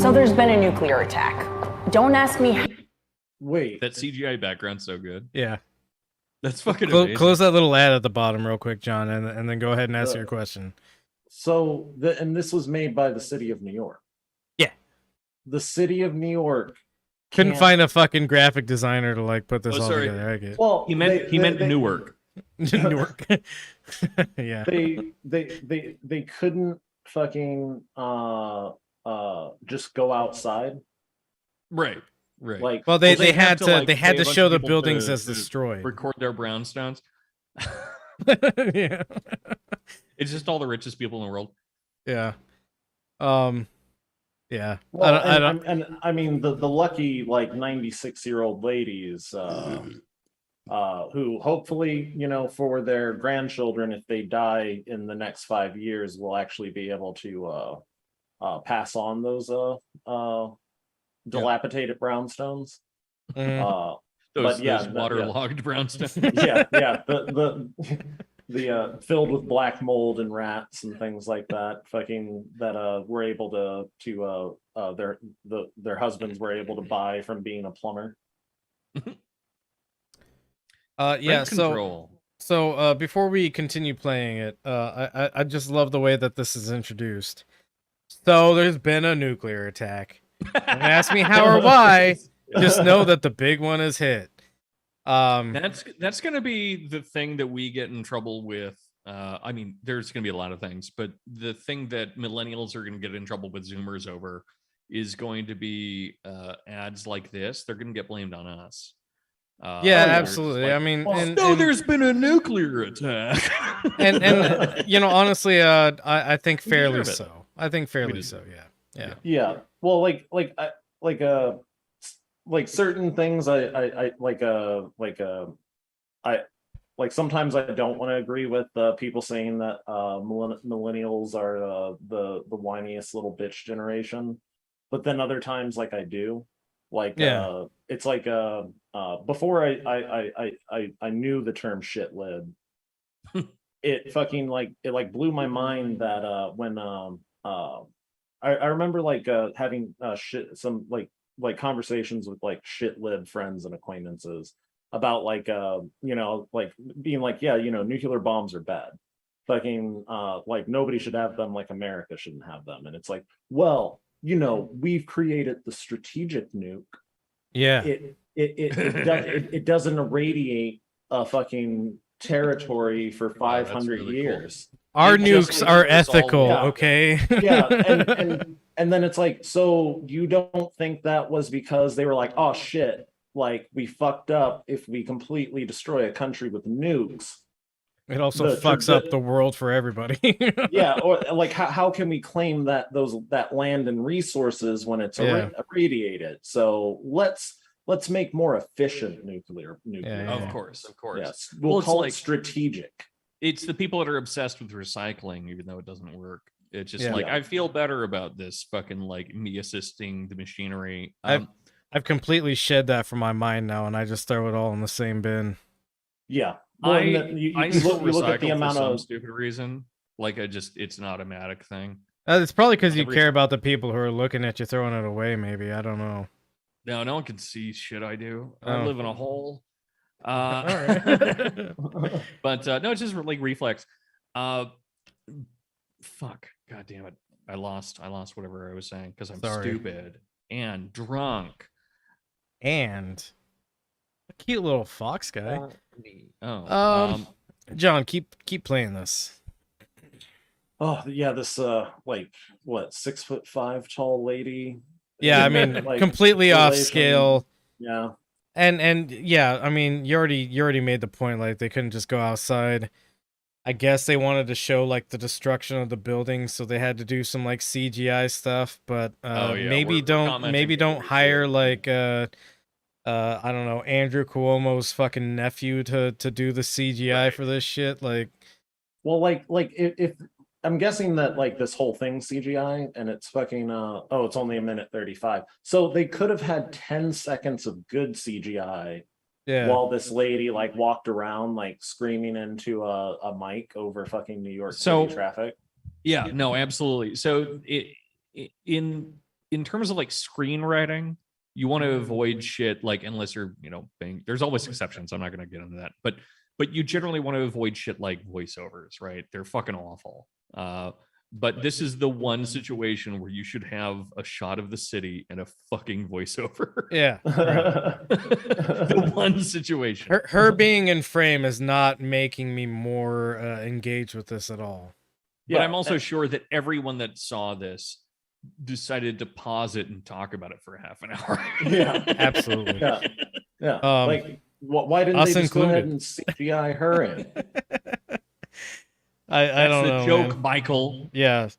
So there's been a nuclear attack. Don't ask me. Wait. that CGI background's so good. Yeah. That's fucking amazing. Close that little ad at the bottom real quick, John, and then go ahead and ask your question. So, and this was made by the city of New York. Yeah. The city of New York couldn't find a fucking graphic designer to like put this all together. I get. Well, he meant Newark. Newark. Yeah. They couldn't fucking just go outside. Right. Like, well, they have had to pay a bunch show of the people buildings to as destroyed. record their brownstones. Yeah. It's just all the richest people in the world. Yeah. Yeah. Well, I mean the lucky like 96-year-old ladies who hopefully, for their grandchildren, if they die in the next 5 years, will actually be able to pass on those dilapidated brownstones. Those waterlogged brownstones. Yeah. The filled with black mold and rats and things like that, that were able to their husbands were able to buy from being a plumber. Yeah. So before we continue playing it, I just love the way that this is introduced. So there's been a nuclear attack. Don't ask me how or why. Just know that the big one is hit. That's going to be the thing that we get in trouble with. I mean, there's going to be a lot of things, but the thing that millennials are going to get in trouble with Zoomers over is going to be ads like this. They're going to get blamed on us. Yeah, absolutely. Like, I mean, there's been a nuclear attack, and honestly, I think fairly so. I think fairly so. Yeah. Yeah. Well, like certain things I sometimes I don't want to agree with people saying that millennials are the whiniest little bitch generation, but then other times like I do. It's like before I knew the term shit lid. It fucking it blew my mind that when I remember having some conversations with shit-lived friends and acquaintances about being nuclear bombs are bad. Nobody should have them, America shouldn't have them. And it's like, well, we've created the strategic nuke. Yeah. It doesn't irradiate a fucking territory for 500 really years. Cool. Our nukes are ethical, okay? Yeah, And then it's like, so you don't think that was because they were like, oh shit, like we fucked up if we completely destroy a country with nukes. It also fucks up the world for everybody. Yeah, or like how can we claim that that land and resources when it's irradiated? So let's make more efficient nuclear. Yeah. Of course. Yes, we'll call it strategic. It's the people that are obsessed with recycling, even though it doesn't work. It's just I feel better about this fucking like me assisting the machinery. I've completely shed that from my mind now, and I just throw it all in the same bin. Yeah. Well, you look at the amount for some of stupid reason. Like it's an automatic thing. It's probably because you care about the people who are looking at you throwing it away. Maybe, I don't know. No one can see shit I do. I live in a hole. Right. But no, it's just like reflex. Fuck. God damn it. I lost whatever I was saying because I'm stupid and drunk. And a cute little fox guy. Oh. John, keep playing this. Oh yeah, this like what 6'5" tall lady. Yeah, I mean, like, completely off scale. Yeah. And yeah, I mean, you already made the point, like they couldn't just go outside. I guess they wanted to show like the destruction of the building, so they had to do some like CGI stuff, but maybe don't hire like I don't know, Andrew Cuomo's fucking nephew to do the CGI for this shit. Like, well, like if I'm guessing that like this whole thing CGI and it's fucking it's only 1:35. So they could have had 10 seconds of good CGI while this lady like walked around like screaming into a mic over fucking New York City traffic. Yeah, no, absolutely. So in terms of like screenwriting, you want to avoid shit like unless you're, there's always exceptions. I'm not going to get into that, but you generally want to avoid shit like voiceovers, right? They're fucking awful. But this is the one situation where you should have a shot of the city and a fucking voiceover. Yeah. Right. The one situation. Her being in frame is not making me more engaged with this at all. But I'm also sure that everyone that saw this decided to pause it and talk about it for half an hour. Yeah, absolutely. Yeah. Like, why didn't they just go ahead and CGI her in? I don't know. That's the joke, man. Michael. Yeah.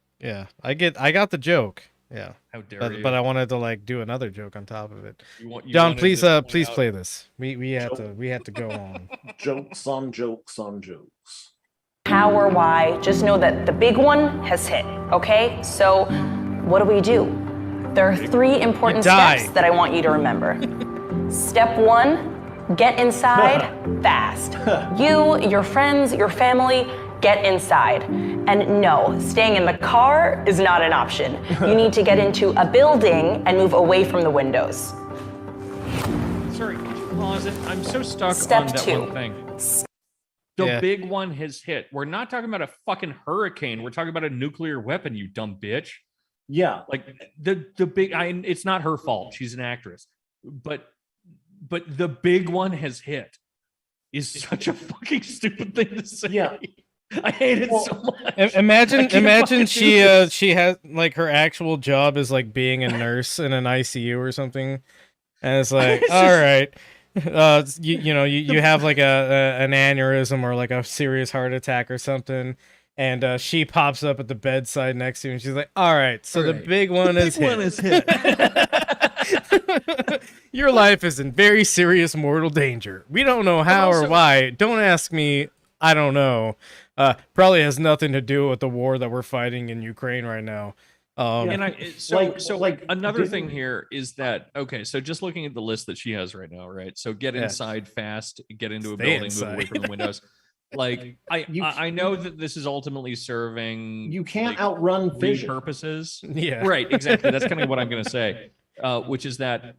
I got the joke. Yeah. How dare you? But I wanted to like do another joke on top of it. John, please play this. We had to go on. Jokes on jokes on jokes. How or why, just know that the big one has hit, okay? So what do? There are 3 important steps that I want you to remember. Step 1, get inside fast. You, your friends, your family, get inside. And no, staying in the car is not an option. You need to get into a building and move away from the windows. Sorry, could you pause it? I'm so stuck Step on that 2. one thing. The big one has hit. We're not talking about a fucking hurricane. We're talking about a nuclear weapon, you dumb bitch. Yeah. Like the big, it's not her fault. She's an actress. But the big one has hit is such a fucking stupid thing to say. Yeah. I hate it so much. Imagine she has like her actual job is like being a nurse in an ICU or something, and it's like, all right, you have like an aneurysm or like a serious heart attack or something, and she pops up at the bedside next to you, and she's like, all right, so the big one is hit. Your life is in very serious mortal danger. We don't know how or why. Don't ask me. I don't know. Probably has nothing to do with the war that we're fighting in Ukraine right now. Another thing here is that, okay, so just looking at the list that she has right now, right? So get inside fast, get into a building, move away from the windows. Like, I know that this is ultimately serving... You can't outrun vision. Purposes. Yeah. Right, exactly. That's kind of what I'm going to say. Which is that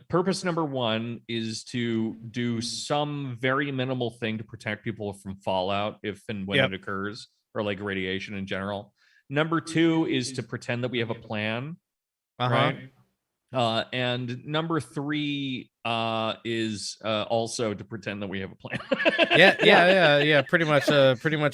purpose number 1 is to do some very minimal thing to protect people from fallout if and when it occurs, or like radiation in general. Number 2 is to pretend that we have a plan, right? And number 3 is also to pretend that we have a plan. yeah. Pretty much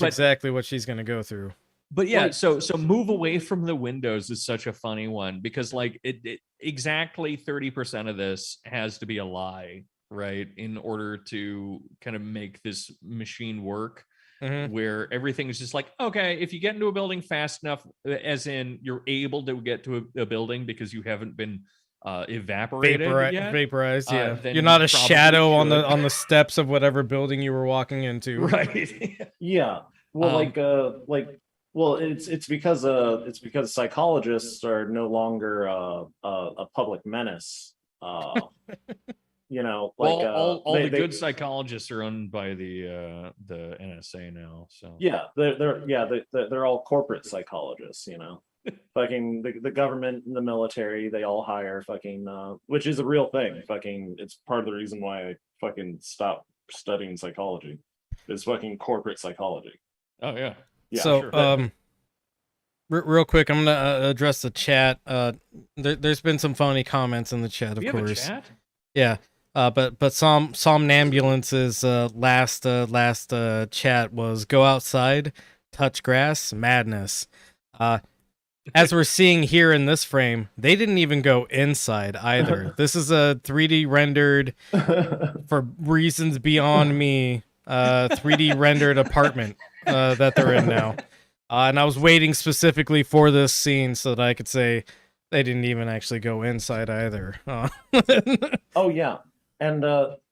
exactly what she's gonna go through. But yeah, so move away from the windows is such a funny one because like it exactly 30% of this has to be a lie, right? In order to kind of make this machine work. Where everything is just like, okay, if you get into a building fast enough, as in you're able to get to a building because you haven't been evaporated yet, vaporized, yeah. You're not a shadow on the steps of whatever building you were walking into. Right. Yeah. Well, well, it's because psychologists are no longer a public menace. You know, like all the good psychologists are owned by the NSA now. So yeah, they're all corporate psychologists. You know, fucking the government and the military, they all hire fucking, which is a real thing. Fucking, it's part of the reason why I fucking stopped studying psychology. Is fucking corporate psychology. Oh yeah. Yeah. So sure. real quick, I'm gonna address the chat. There's been some funny comments in the chat, of course. Have a chat? Yeah. But Somnambulance's last chat was go outside, touch grass, madness. As we're seeing here in this frame, they didn't even go inside either. This is a 3D rendered, for reasons beyond me, 3D rendered apartment that they're in now. And I was waiting specifically for this scene so that I could say they didn't even actually go inside either. Oh yeah. And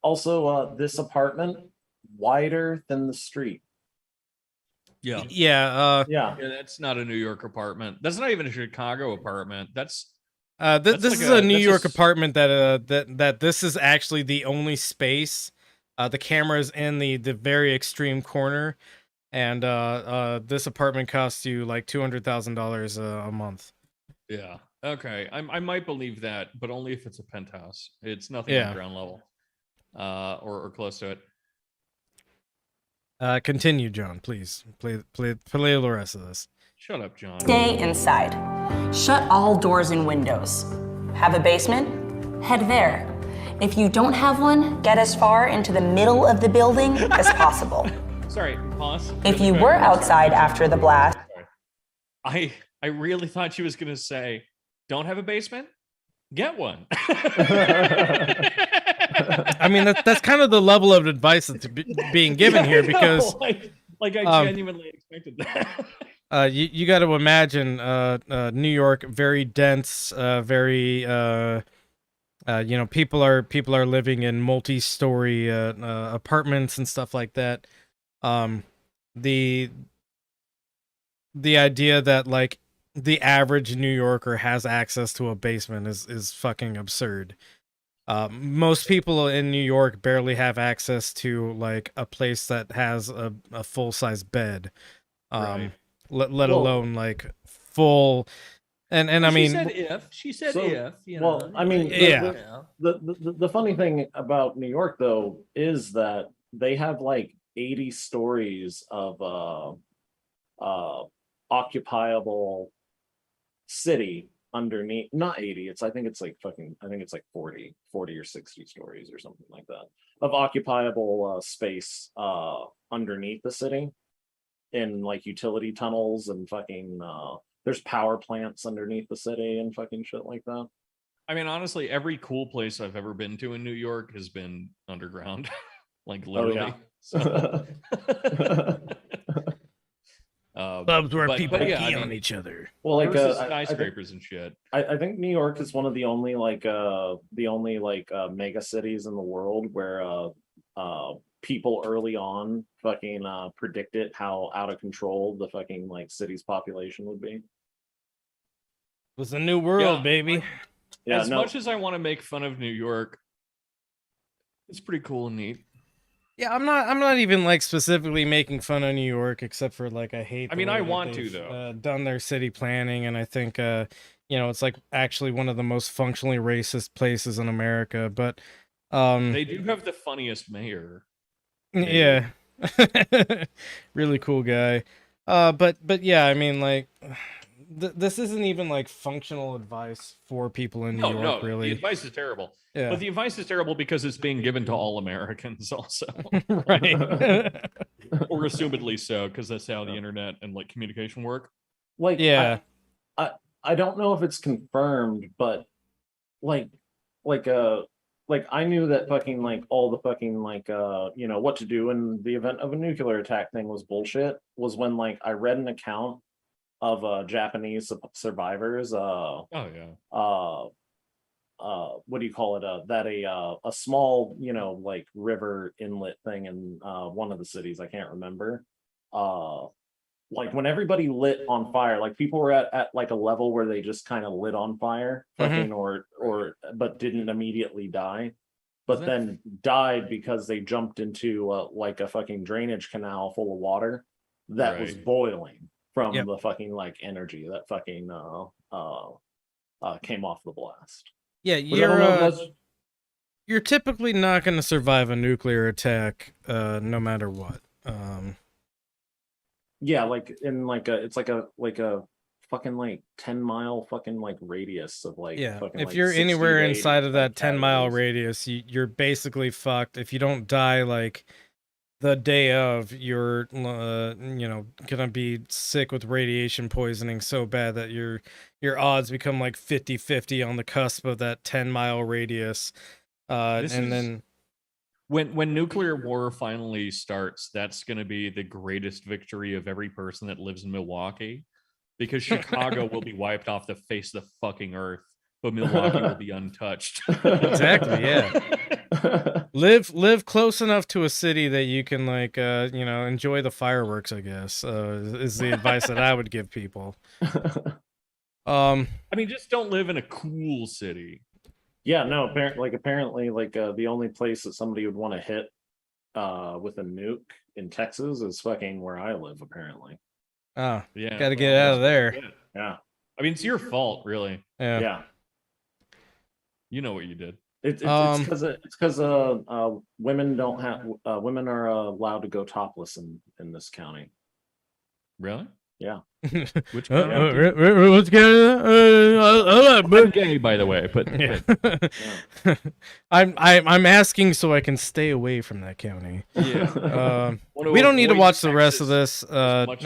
also, this apartment wider than the street. Yeah. Yeah. Yeah. That's not a New York apartment. That's not even a Chicago apartment. That's this like is a New York apartment that this is actually the only space. The camera is in the very extreme corner, and this apartment costs you like $200,000 a month. Yeah. Okay, I might believe that, but only if it's a penthouse. It's nothing on ground level, or close to it. Continue, John. Please, play the rest of this. Shut up, John. Stay inside. Shut all doors and windows. Have a basement? Head there. If you don't have one, get as far into the middle of the building as possible. Sorry, pause. If you were outside after the blast, I really thought she was gonna say, don't have a basement? Get one. I mean, that's kind of the level of advice that's being given here, because like I genuinely expected that. You got to imagine New York, very dense, very people are living in multi-story apartments and stuff like that. The idea that like the average New Yorker has access to a basement is fucking absurd. Most people in New York barely have access to like a place that has a full-size bed, Right. let alone like full. And I mean, she said So- if. You know, well, I mean, yeah. the funny thing about New York though is that they have like 80 stories of occupiable city underneath. Not 80, I think it's like 40 or 60 stories or something like that of occupiable space underneath the city, in like utility tunnels and fucking there's power plants underneath the city and fucking shit like that. I mean, honestly, every cool place I've ever been to in New York has been underground. Like literally. Oh, clubs where people yeah, pee on each other. Well, like skyscrapers and shit. I think New York is one of the only mega cities in the world where people early on fucking predicted how out of control the fucking like city's population would be. It was a new world, Yeah. baby. Yeah, As no, much as I want to make fun of New York, it's pretty cool and neat. Yeah, I'm not even like specifically making fun of New York, except for like I hate. I mean, the way I that want to, they've, though. done their city planning, and I think it's like actually one of the most functionally racist places in America. But They do have the funniest mayor. yeah, really cool guy. But yeah, I mean like. This isn't even like functional advice for people in New York, really. The advice is terrible. Yeah. But the advice is terrible because it's being given to all Americans also. Right. or assumedly so, because that's how the internet and like communication work. Like, Yeah. I don't know if it's confirmed, but like I knew that fucking like all the fucking like you know what to do in the event of a nuclear attack thing was bullshit. Was when like I read an account of Japanese survivors. Oh yeah. What do you call it? That a small, you know, like river inlet thing in one of the cities, I can't remember. Like when everybody lit on fire, like people were at like a level where they just kind of lit on fire, fucking or but didn't immediately die, but then died because they jumped into like a fucking drainage canal full of water that was boiling from the fucking like energy that fucking came off the blast. Yeah, you're typically not going to survive a nuclear attack, no matter what. Yeah, like in like it's like a fucking like 10-mile fucking like radius of like fucking, if like you're 60 anywhere to 80 inside of that like 10-mile categories. radius, you're basically fucked. If you don't die like the day of, you're you know, gonna be sick with radiation poisoning so bad that your odds become like 50-50 on the cusp of that 10-mile radius. Then when nuclear war finally starts, that's going to be the greatest victory of every person that lives in Milwaukee, because Chicago will be wiped off the face of the fucking earth, but Milwaukee will be untouched. Exactly, yeah. Live close enough to a city that you can like you know, enjoy the fireworks, I guess, is the advice that I would give people. I mean, just don't live in a cool city. Yeah, no, apparently like the only place that somebody would want to hit with a nuke in Texas is fucking where I live, apparently. Oh, yeah, gotta get out of there. Yeah. I mean, it's your fault, really. Yeah. You know what you did. It's because women don't have women are allowed to go topless in this county. Really? Yeah. Which what's I'm gay, by the way, but I'm asking so I can stay away from that county. Yeah. We don't need to watch the rest of this. Let's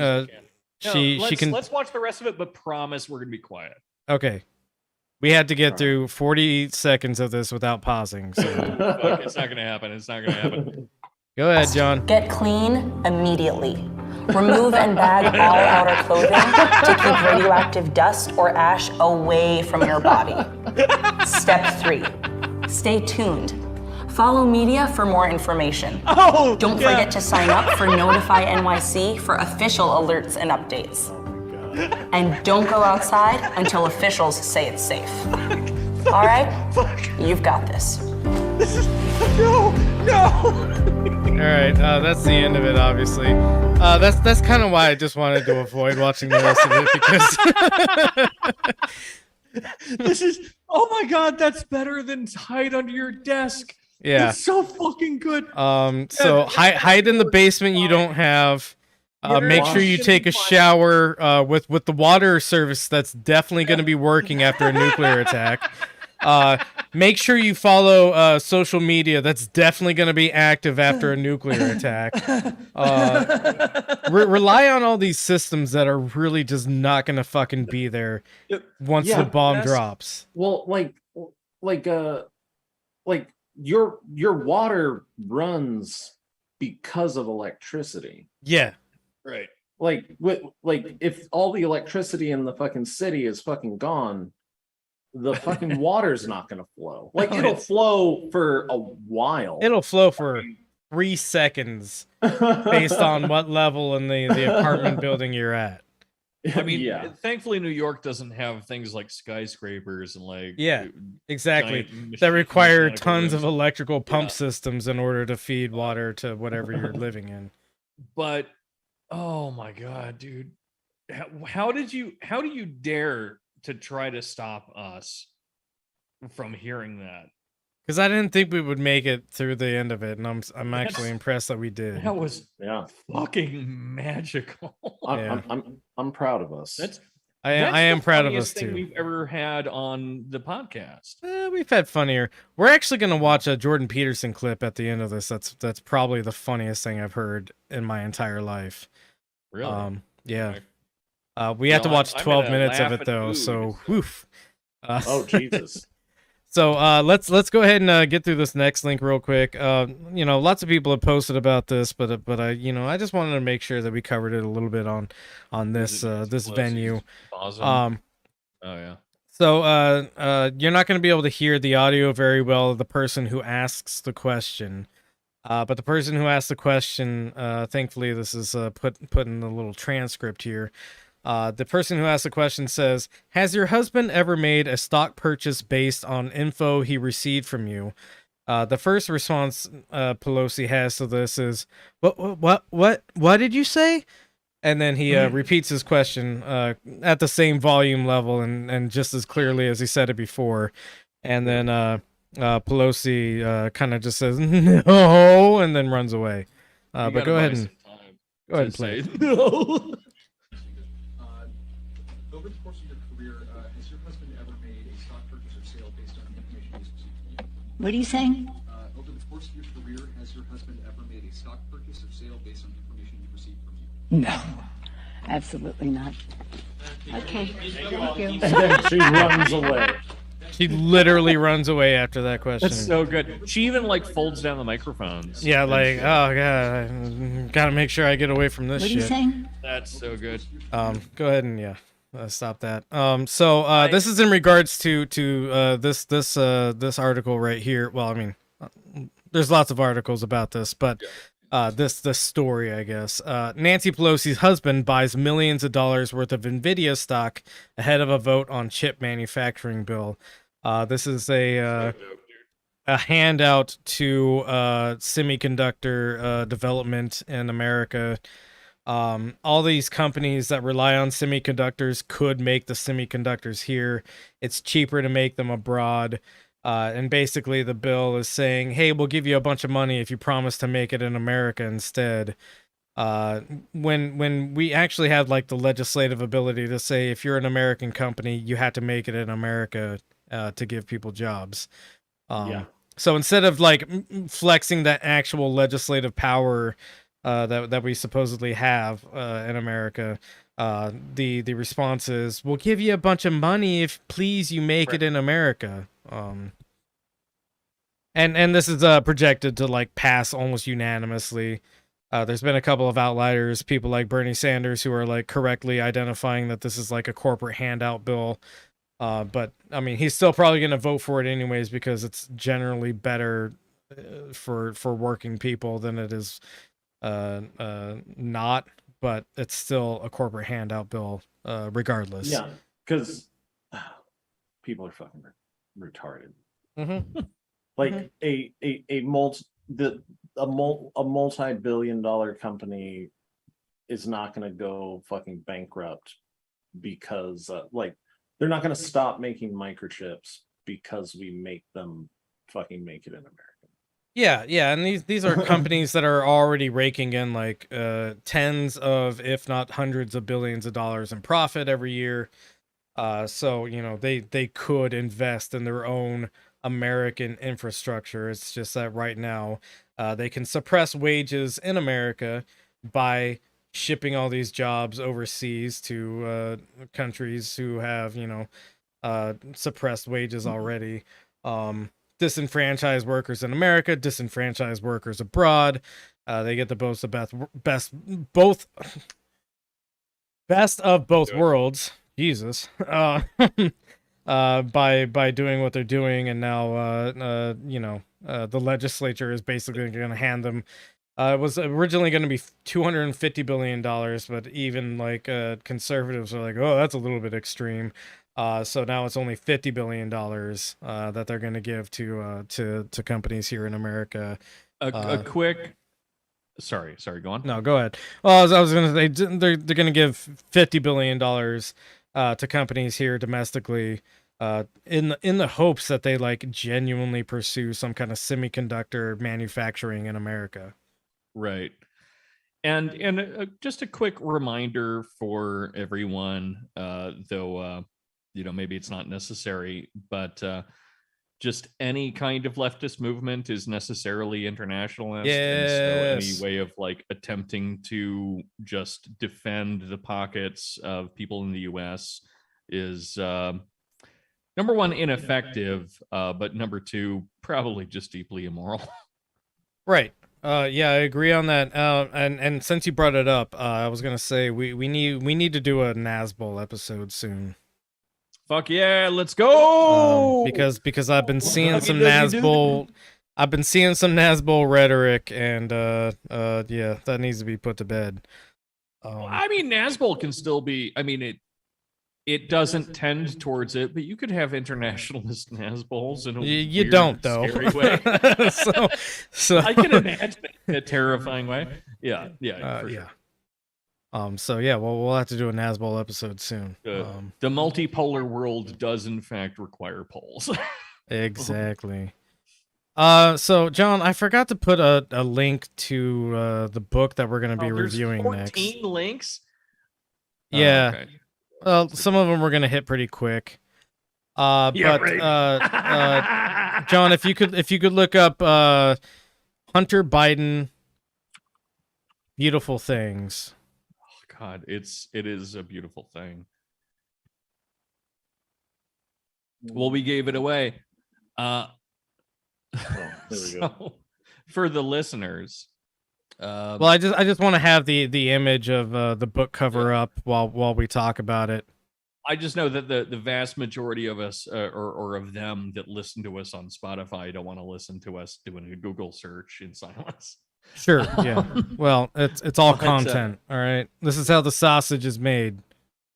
watch the rest of it, but promise we're gonna be quiet. Okay. We had to get through 40 seconds of this without pausing. So Fuck, it's not gonna happen. It's not gonna happen. Go ahead, John. Get clean immediately. Remove and bag all outer clothing to keep radioactive dust or ash away from your body. Step 3. Stay tuned. Follow media for more information. Don't forget to sign up for Notify NYC for official alerts and updates. And don't go outside until officials say it's safe. All right? You've got this. No. All right, that's the end of it. Obviously, that's kind of why I just wanted to avoid watching the rest of it, because this is, oh my god, that's better than hide under your desk. Yeah, it's so fucking good. So hide in the basement you don't have. Make sure you take a shower with the water service that's definitely going to be working after a nuclear attack. Make sure you follow social media that's definitely going to be active after a nuclear attack. Rely on all these systems that are really just not going to fucking be there once the bomb drops. Well, like your water runs because of electricity. Yeah. Right. Like if all the electricity in the fucking city is fucking gone, the fucking water's not going to flow. Like it'll flow for a while. It'll flow for 3 seconds based on what level in the apartment building you're at. I mean, thankfully New York doesn't have things like skyscrapers and like exactly that require tons of electrical pump systems in order to feed water to whatever you're living in. But oh my god, dude, how do you dare to try to stop us from hearing that? Because I didn't think we would make it through the end of it, and I'm actually impressed that we did. That was fucking magical. I'm proud of us. I am proud of us thing too. We've ever had on the podcast. We've had funnier. We're actually going to watch a Jordan Peterson clip at the end of this. That's probably the funniest thing I've heard in my entire life. Really? Yeah. Okay. We have to watch I'm 12 gonna minutes of laugh it and though. ooh, So, it's- woof. Oh Jesus. So let's go ahead and get through this next link real quick. Lots of people have posted about this, but I just wanted to make sure that we covered it a little bit on this this venue. Awesome. Oh yeah. So you're not going to be able to hear the audio very well of the person who asks the question. But the person who asked the question, thankfully this is put in the little transcript here. The person who asked the question says, "Has your husband ever made a stock purchase based on info he received from you?" The first response Pelosi has to this is, "What did you say?" And then he repeats his question at the same volume level and just as clearly as he said it before. And then Pelosi kind of just says, "No," and then runs away. But go ahead and play. No. Over the course of your career, has your husband ever made a stock purchase or sale based on information he's received from you? What are you saying? Over the course of your career, has your husband ever made a stock purchase or sale based on information you've received from you? No, absolutely not. Okay, thank you. And then she runs away. She literally runs away after that question. That's so good. She even like folds down the microphones. Yeah, like, oh god, I gotta make sure I get away from this What are shit. you saying? That's so good. Go ahead and stop that. So this is in regards to this article right here. Well, I mean, there's lots of articles about this, but this story, I guess. Nancy Pelosi's husband buys millions of dollars worth of Nvidia stock ahead of a vote on chip manufacturing bill. This is a handout to semiconductor development in America. All these companies that rely on semiconductors could make the semiconductors here. It's cheaper to make them abroad. And basically the bill is saying, hey, we'll give you a bunch of money if you promise to make it in America instead. When we actually have like the legislative ability to say, if you're an American company, you have to make it in America to give people jobs. So instead of like flexing that actual legislative power that we supposedly have in America, the response is, we'll give you a bunch of money if please you make it in America. And this is projected to like pass almost unanimously. There's been a couple of outliers, people like Bernie Sanders, who are like correctly identifying that this is like a corporate handout bill. But I mean, he's still probably going to vote for it anyways because it's generally better for working people than it is not. But it's still a corporate handout bill, regardless. Yeah, because people are fucking retarded. Mm-hmm. Like a multi-billion-dollar company is not going to go fucking bankrupt because like they're not going to stop making microchips because we make them fucking make it in America. Yeah, and these are companies that are already raking in like tens of, if not hundreds of billions of dollars in profit every year. So they could invest in their own American infrastructure. It's just that right now they can suppress wages in America by shipping all these jobs overseas to countries who have suppressed wages already. Disenfranchised workers in America, disenfranchised workers abroad. They get the best of both worlds. Jesus. By doing what they're doing, and now the legislature is basically going to hand them. It was originally going to be $250 billion, but even like conservatives are like, oh, that's a little bit extreme. So now it's only $50 billion that they're going to give to companies here in America. A quick. Sorry, go on. No, go ahead. Well, I was going to say they're going to give $50 billion to companies here domestically, in the hopes that they like genuinely pursue some kind of semiconductor manufacturing in America. Right. And just a quick reminder for everyone, though, maybe it's not necessary, but just any kind of leftist movement is necessarily internationalist. And so any way of like attempting to just defend the pockets of people in the US is number one, ineffective, but number two, probably just deeply immoral. Right. Yeah, I agree on that. And since you brought it up, I was gonna say we need to do a Nazbol episode soon. Fuck yeah, let's go. Because I've been seeing some Nazbol. I've been seeing some Nazbol rhetoric, and yeah, that needs to be put to bed. I mean, Nazbol can still be. I mean, it doesn't tend towards it, but you could have internationalist Nazbols in a you weird, don't though. scary way. so I can imagine it in a terrifying way. Yeah, yeah. Sure. So yeah, well, we'll have to do a Nazbol episode soon. The multipolar world does in fact require poles. Exactly. So John, I forgot to put a link to the book that we're going to be reviewing next. 14 links. Yeah. Okay. Well, some of them we're going to hit pretty quick. John, if you could look up Hunter Biden, Beautiful Things. Oh God, it is a beautiful thing. Well, we gave it away. There we go. For the listeners, well, I just want to have the image of the book cover up while we talk about it. I just know that the vast majority of us or of them that listen to us on Spotify don't want to listen to us doing a Google search in silence. Sure, yeah. Well, it's all content, all right? This is how the sausage is made.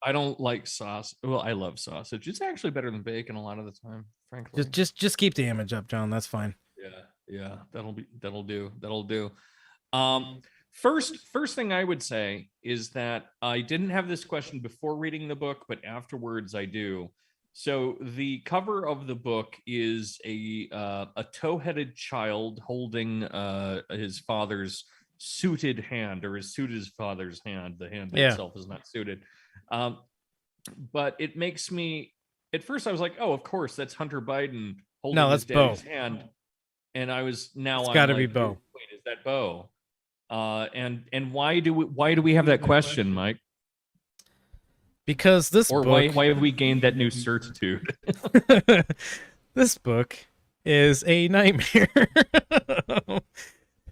I don't like sauce. Well, I love sausage. It's actually better than bacon a lot of the time, frankly. Just keep the image up, John. That's fine. Yeah, that'll do. First thing I would say is that I didn't have this question before reading the book, but afterwards I do. So the cover of the book is a tow-headed child holding his father's suited hand, or his suited father's hand. The hand itself is not suited. But it makes me, at first I was like, oh, of course, that's Hunter Biden holding his dad's hand. And I was it's got to be Bo. Wait, is that Bo? And why do we have that question, Mike? Because this book, why have we gained that new certitude? This book is a nightmare.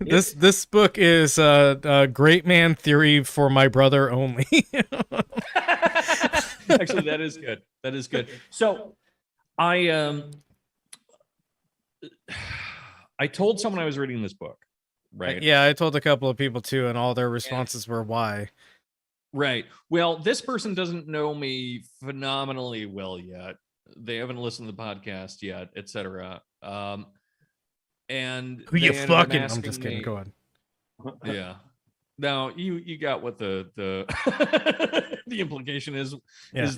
This book is a great man theory for my brother only. Actually, that is good. That is good. So I told someone I was reading this book, right? Yeah, I told a couple of people too, and all their responses were why. Right. Well, this person doesn't know me phenomenally well yet. They haven't listened to the podcast yet, etc. And who you fucking? I'm just kidding. Go on. Yeah. Now you got what the the implication is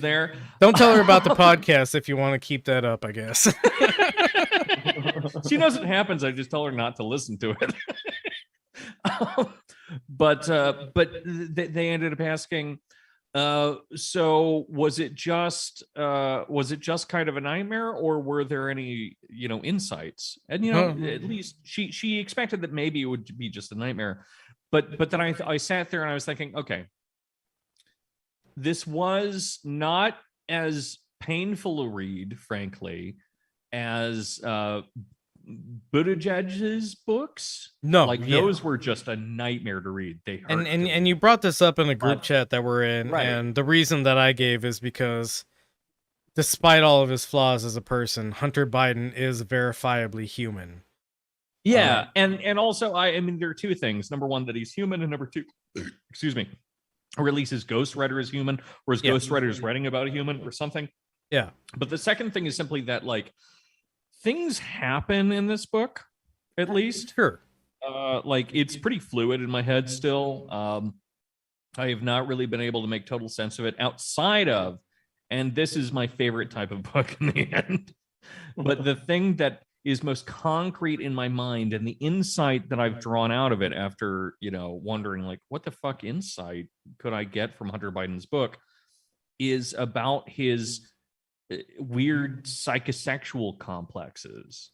there. Don't tell her about the podcast if you want to keep that up, I guess. She knows it happens. I just tell her not to listen to it. But they ended up asking, so was it just kind of a nightmare, or were there any insights? And at least she expected that maybe it would be just a nightmare. But then I sat there and I was thinking, okay, this was not as painful a read, frankly, as Buttigieg's books. No, those were just a nightmare to read. They hurt. And you brought this up in a group chat that we're in, right. And the reason that I gave is because despite all of his flaws as a person, Hunter Biden is verifiably human. Yeah, and also I mean there are two things. Number one, that he's human, and number two, excuse me, or at least his ghostwriter is human, or his ghostwriter is writing about a human or something. Yeah. But the second thing is simply that things happen in this book, at least. Sure. It's pretty fluid in my head still. I have not really been able to make total sense of it outside of, and this is my favorite type of book in the end. But the thing that is most concrete in my mind, and the insight that I've drawn out of it after, wondering like, what the fuck insight could I get from Hunter Biden's book, is about his weird psychosexual complexes.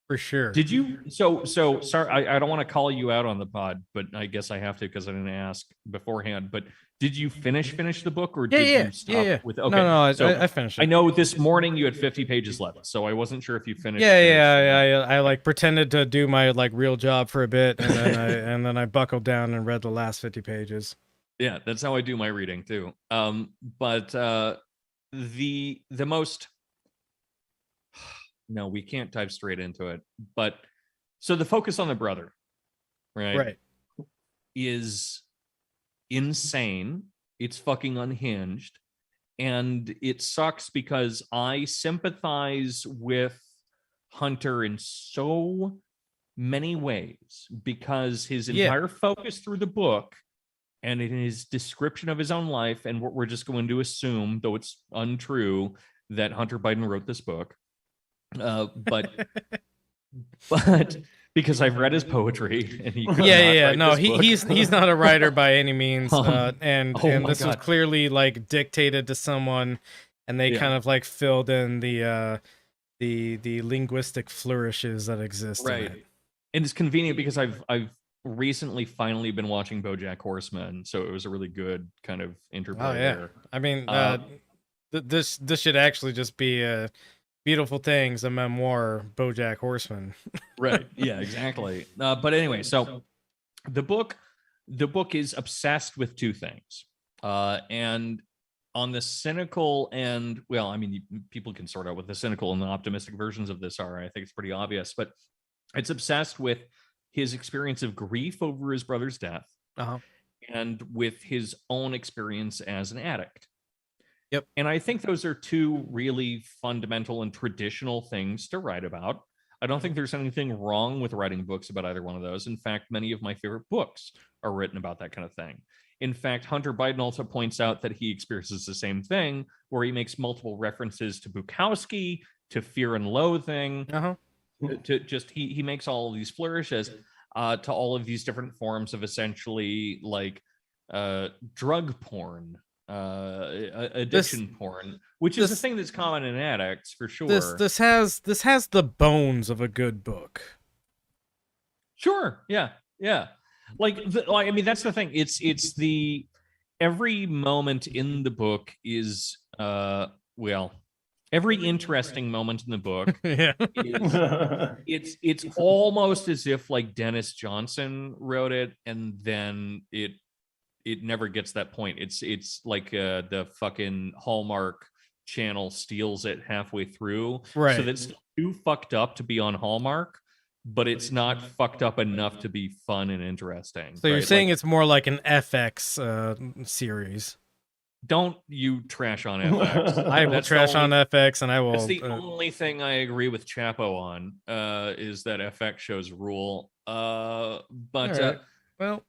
For sure. Did you? So sorry, I don't want to call you out on the pod, but I guess I have to because I didn't ask beforehand. But did you finish the book, or did you stop with? Okay, no, I finished it. I know this morning you had 50 pages left, so I wasn't sure if you finished. I like pretended to do my like real job for a bit, and then I buckled down and read the last 50 pages. Yeah, that's how I do my reading too. But the most. No, we can't dive straight into it. But so the focus on the brother, right, is insane. It's fucking unhinged. And it sucks because I sympathize with Hunter in so many ways, because his entire focus through the book and in his description of his own life, and we're just going to assume, though it's untrue, that Hunter Biden wrote this book. But because I've read his poetry, and he's not a writer by any means, and this was clearly like dictated to someone, and they kind of like filled in the linguistic flourishes that exist. Right, in it. And it's convenient because I've recently finally been watching BoJack Horseman, so it was a really good kind of interplay there. I mean, this should actually just be Beautiful Things, a memoir, BoJack Horseman. Right. Yeah, exactly. But anyway, so the book is obsessed with two things. And on the cynical end, well, I mean, people can sort out what the cynical and the optimistic versions of this are. I think it's pretty obvious, but it's obsessed with his experience of grief over his brother's death, and with his own experience as an addict. Yep. And I think those are two really fundamental and traditional things to write about. I don't think there's anything wrong with writing books about either one of those. In fact, many of my favorite books are written about that kind of thing. In fact, Hunter Biden also points out that he experiences the same thing, where he makes multiple references to Bukowski, to Fear and Loathing, to just he makes all of these flourishes to all of these different forms of essentially like drug porn. Addiction porn, which is a thing that's common in addicts for sure. This has the bones of a good book. Sure, yeah. I mean, that's the thing. It's the every moment in the book is every interesting moment in the book. It's almost as if like Dennis Johnson wrote it, and then it never gets that point. It's like the fucking Hallmark channel steals it halfway through, right? So that's too fucked up to be on Hallmark, but it's not fucked up enough to be fun and interesting. So you're saying it's more like an FX series? Don't you trash on FX? I will trash on FX, and I will. That's the only thing I agree with Chapo on. Is that FX shows rule? But. Well,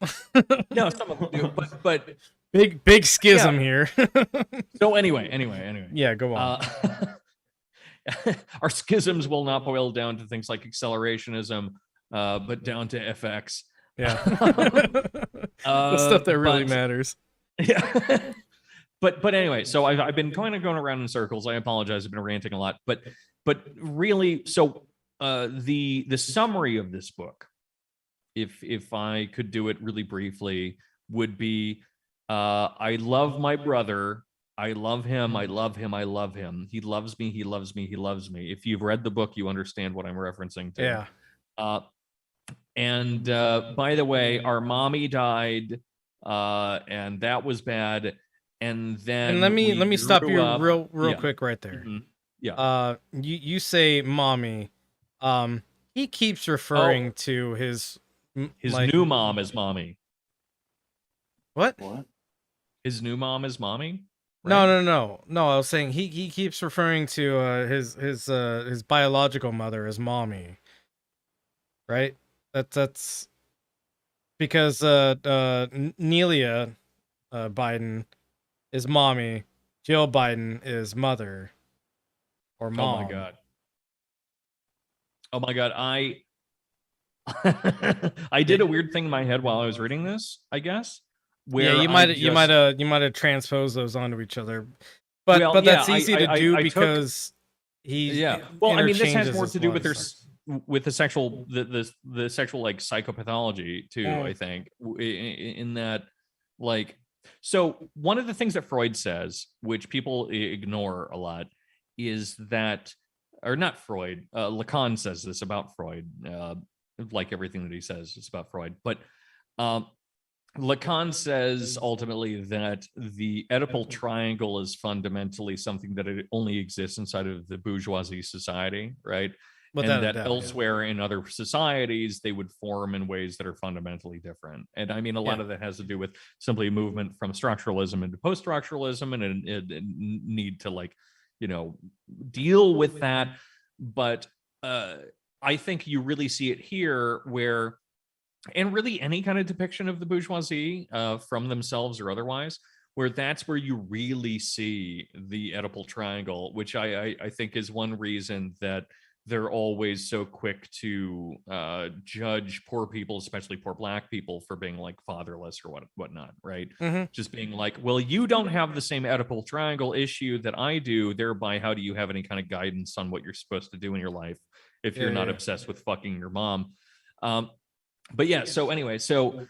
no, some of them do, but big schism here. So anyway. Yeah, go on. Our schisms will not boil down to things like accelerationism, but down to FX. Yeah, the stuff that really matters. Yeah. But anyway, so I've been kind of going around in circles. I apologize. I've been ranting a lot, but really, so the summary of this book, if I could do it really briefly, would be I love my brother. I love him. I love him. I love him. He loves me. He loves me. He loves me. If you've read the book, you understand what I'm referencing to. Yeah. And by the way, our mommy died, and that was bad. And then let me stop you real quick right there. Mm-hmm. Yeah. You say mommy. He keeps referring to his new mom as mommy. What? His new mom is mommy? Right? No. I was saying he keeps referring to his biological mother as mommy. Right? That's because Nelia Biden is mommy, Jill Biden is mother or mom. Oh my god. Oh my God. I did a weird thing in my head while I was reading this, I guess. Where you might have transposed those onto each other, but Well, that's yeah, easy to do because he Well, I mean, this has interchanges more his to do with blood with the sexual the sexual like psychopathology too. I think in that like so one of the things that Freud says, which people ignore a lot, is that or not Freud. Lacan says this about Freud. Like everything that he says, it's about Freud, but. Lacan says ultimately that the Oedipal triangle is fundamentally something that it only exists inside of the bourgeoisie society, right? And that elsewhere in other societies, they would form in ways that are fundamentally different. And I mean, a lot of that has to do with simply movement from structuralism into post-structuralism and a need to like, you know, deal with that. But I think you really see it here where and really any kind of depiction of the bourgeoisie from themselves or otherwise, where that's where you really see the Oedipal triangle, which I think is one reason that they're always so quick to judge poor people, especially poor Black people, for being like fatherless or whatnot, right? Just being like, well, you don't have the same Oedipal triangle issue that I do, thereby how do you have any kind of guidance on what you're supposed to do in your life if you're not obsessed with fucking your mom? But yeah, so anyway, so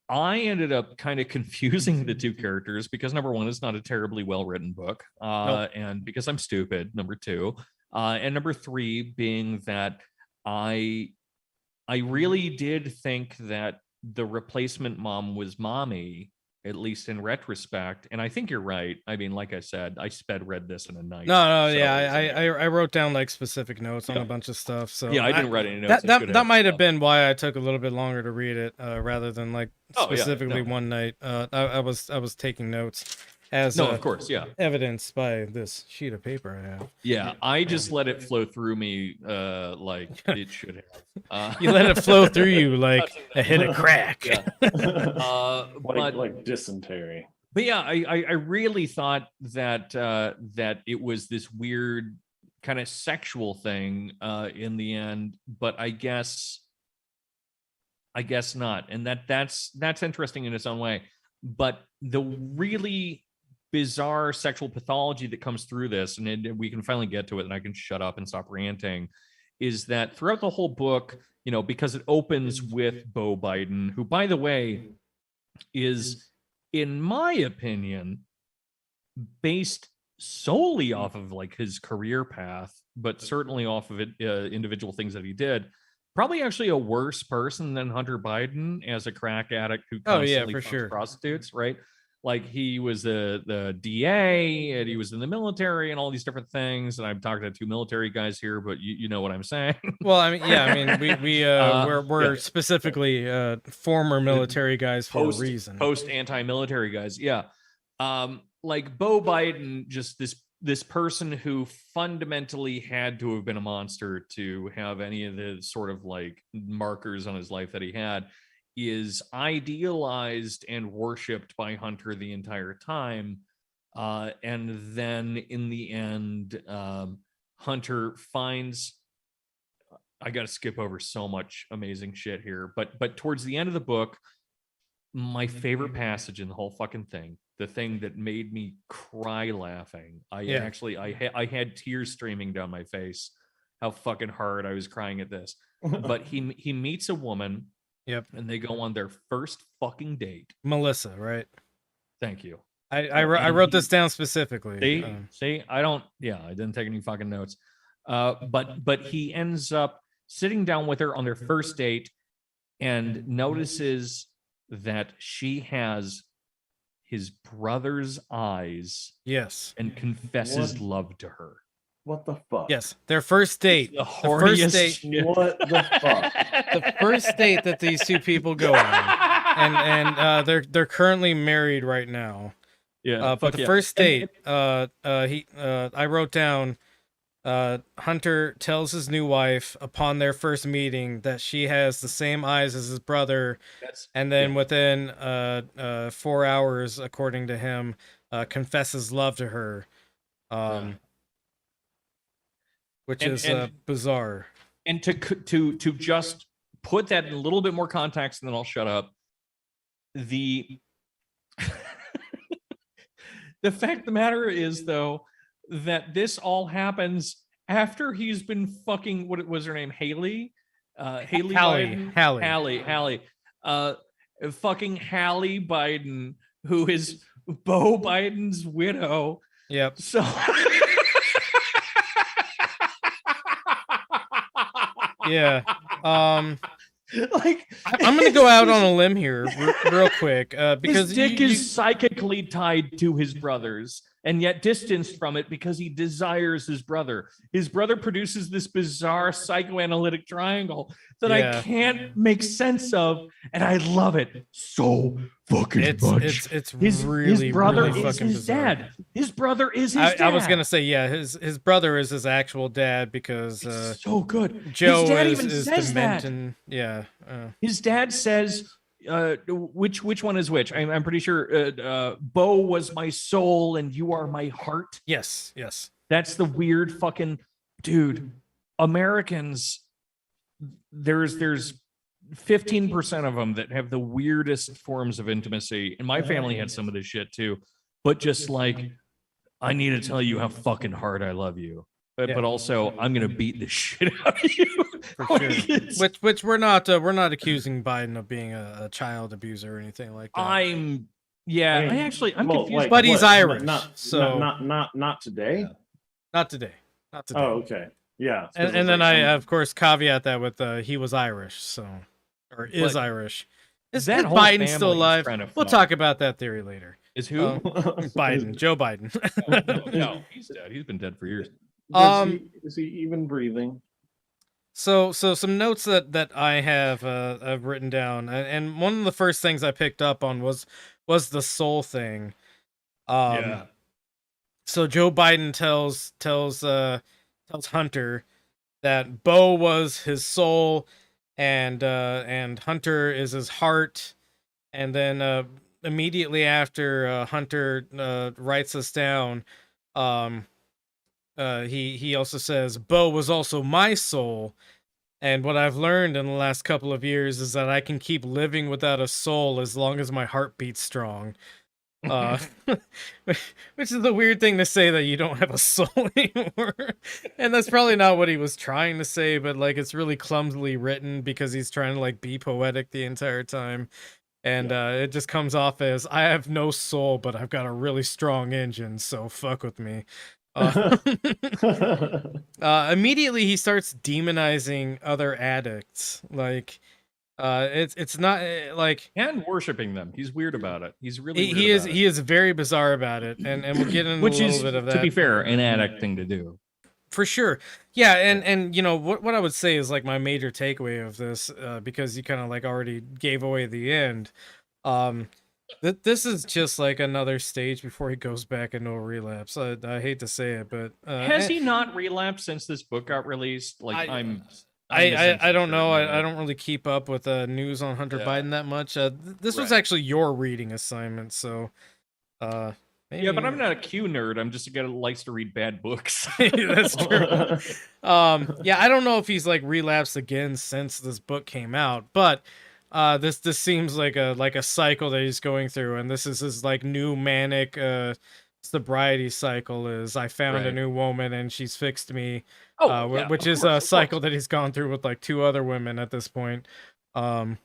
I ended up kind of confusing the two characters because number one, it's not a terribly well written book, and because I'm stupid. Number two, and number three being that I really did think that the replacement mom was mommy, at least in retrospect. And I think you're right. I mean, like I said, I sped read this in a night. I wrote down like specific notes on a bunch of stuff. So yeah, I didn't write any notes. That might have been why I took a little bit longer to read it, rather than like specifically one night. I was taking notes as of course, evidenced by this sheet of paper I have. Yeah, I just let it flow through me like it should have. You let it flow through you like a hit of crack. Like dysentery. But yeah, I really thought that that it was this weird kind of sexual thing in the end, but I guess not, and that's interesting in its own way. But the really bizarre sexual pathology that comes through this, and we can finally get to it and I can shut up and stop ranting, is that throughout the whole book, you know, because it opens with Beau Biden, who, by the way, is, in my opinion, based solely off of like his career path, but certainly off of it, individual things that he did, probably actually a worse person than Hunter Biden as a crack addict who constantly fucks prostitutes, right? Like he was the DA and he was in the military and all these different things. And I'm talking to two military guys here, but you know what I'm saying. Well, I mean, we're specifically former military guys for a reason. Post anti-military guys, yeah. Like Beau Biden, just this person who fundamentally had to have been a monster to have any of the sort of like markers on his life that he had, is idealized and worshipped by Hunter the entire time. And then in the end, Hunter finds, I got to skip over so much amazing shit here, but towards the end of the book, my favorite passage in the whole fucking thing, the thing that made me cry laughing. I had tears streaming down my face, how fucking hard I was crying at this. But he meets a woman. Yep. And they go on their first fucking date. Melissa, right? Thank you. I wrote this down specifically. See, I didn't take any fucking notes. But he ends up sitting down with her on their first date and notices that she has his brother's eyes. Yes. And confesses love to her. What the fuck? Yes, their first date. The first date. What the fuck? The first date that these two people go on, and they're currently married right now. Yeah, but the first date, I wrote down. Hunter tells his new wife upon their first meeting that she has the same eyes as his brother, and then within 4 hours, according to him, confesses love to her. Which is bizarre. And to just put that in a little bit more context, and then I'll shut up. The fact of the matter is, though, that this all happens after he's been fucking, what was her name? Hallie Biden? Fucking Hallie Biden, who is Beau Biden's widow. Yep. So yeah. Like, I'm gonna go out on a limb here real quick because his dick is psychically tied to his brother's and yet distanced from it because he desires his brother. His brother produces this bizarre psychoanalytic triangle that I can't make sense of, and I love it so fucking much. It's really, his brother really is fucking his bizarre. dad. His brother is his dad. I was gonna say, yeah, his brother is his actual dad because so good. Joe his dad is even is says that. demented. Yeah. His dad says, which one is which? I'm pretty sure Beau was my soul and you are my heart. Yes. That's the weird fucking dude. Americans, there's 15% of them that have the weirdest forms of intimacy, and my family had some of this shit too. But just like, I need to tell you how fucking hard I love you, but also I'm gonna beat the shit out of you. For sure. Which we're not accusing Biden of being a child abuser or anything like that. I'm confused. But he's Irish, not today. Not today. Oh, okay. Yeah. And then I of course caveat that with he was Irish, so or is Irish. Is Biden still alive? We'll talk about that theory later. Is who? Biden, Joe Biden. No, he's dead. He's been dead for years. Is he even breathing? So some notes that I have written down, and one of the first things I picked up on was the soul thing. So Joe Biden tells Hunter that Beau was his soul, and Hunter is his heart, and then immediately after Hunter writes this down, he also says Beau was also my soul, and what I've learned in the last couple of years is that I can keep living without a soul as long as my heart beats strong. Which is the weird thing to say, that you don't have a soul anymore. And that's probably not what he was trying to say, but like it's really clumsily written because he's trying to like be poetic the entire time. And it just comes off as, I have no soul, but I've got a really strong engine, so fuck with me. Immediately he starts demonizing other addicts. Like it's not like, and worshiping them. He's weird about it. He's really he is very bizarre about it, and we'll get into which a little is, bit of that. to be fair, an addict thing to do. For sure. Yeah, and you know what I would say is like my major takeaway of this, because you kind of like already gave away the end. This is just like another stage before he goes back into a relapse. I hate to say it, but has he not relapsed since this book got released? Like I don't know. I don't really keep up with news on Hunter Biden that much. This was actually your reading assignment, so maybe. Yeah, but I'm not a Q nerd. I'm just a guy that likes to read bad books. That's true. Yeah, I don't know if he's like relapsed again since this book came out, but this seems like a cycle that he's going through, and this is his like new manic sobriety cycle. Is I found a new woman and she's fixed me, which is a cycle that he's gone through with like 2 other women at this point. Well,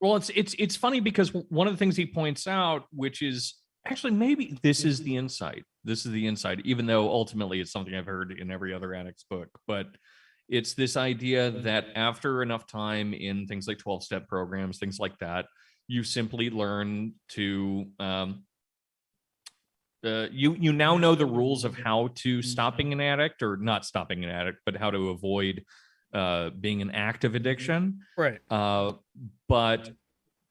it's funny because one of the things he points out, which is actually maybe this is the insight. This is the insight, even though ultimately it's something I've heard in every other addict's book, but it's this idea that after enough time in things like 12-step programs, things like that, you simply learn to you now know the rules of how to stopping an addict, or not stopping an addict, but how to avoid being an active addiction. Right. But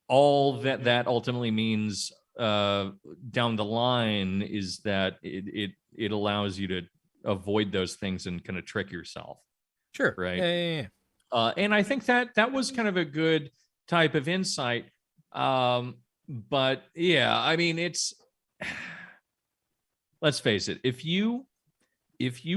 all that ultimately means down the line is that it allows you to avoid those things and kind of trick yourself. Sure. Right. Yeah. And I think that was kind of a good type of insight. But yeah, I mean, it's, let's face it, if you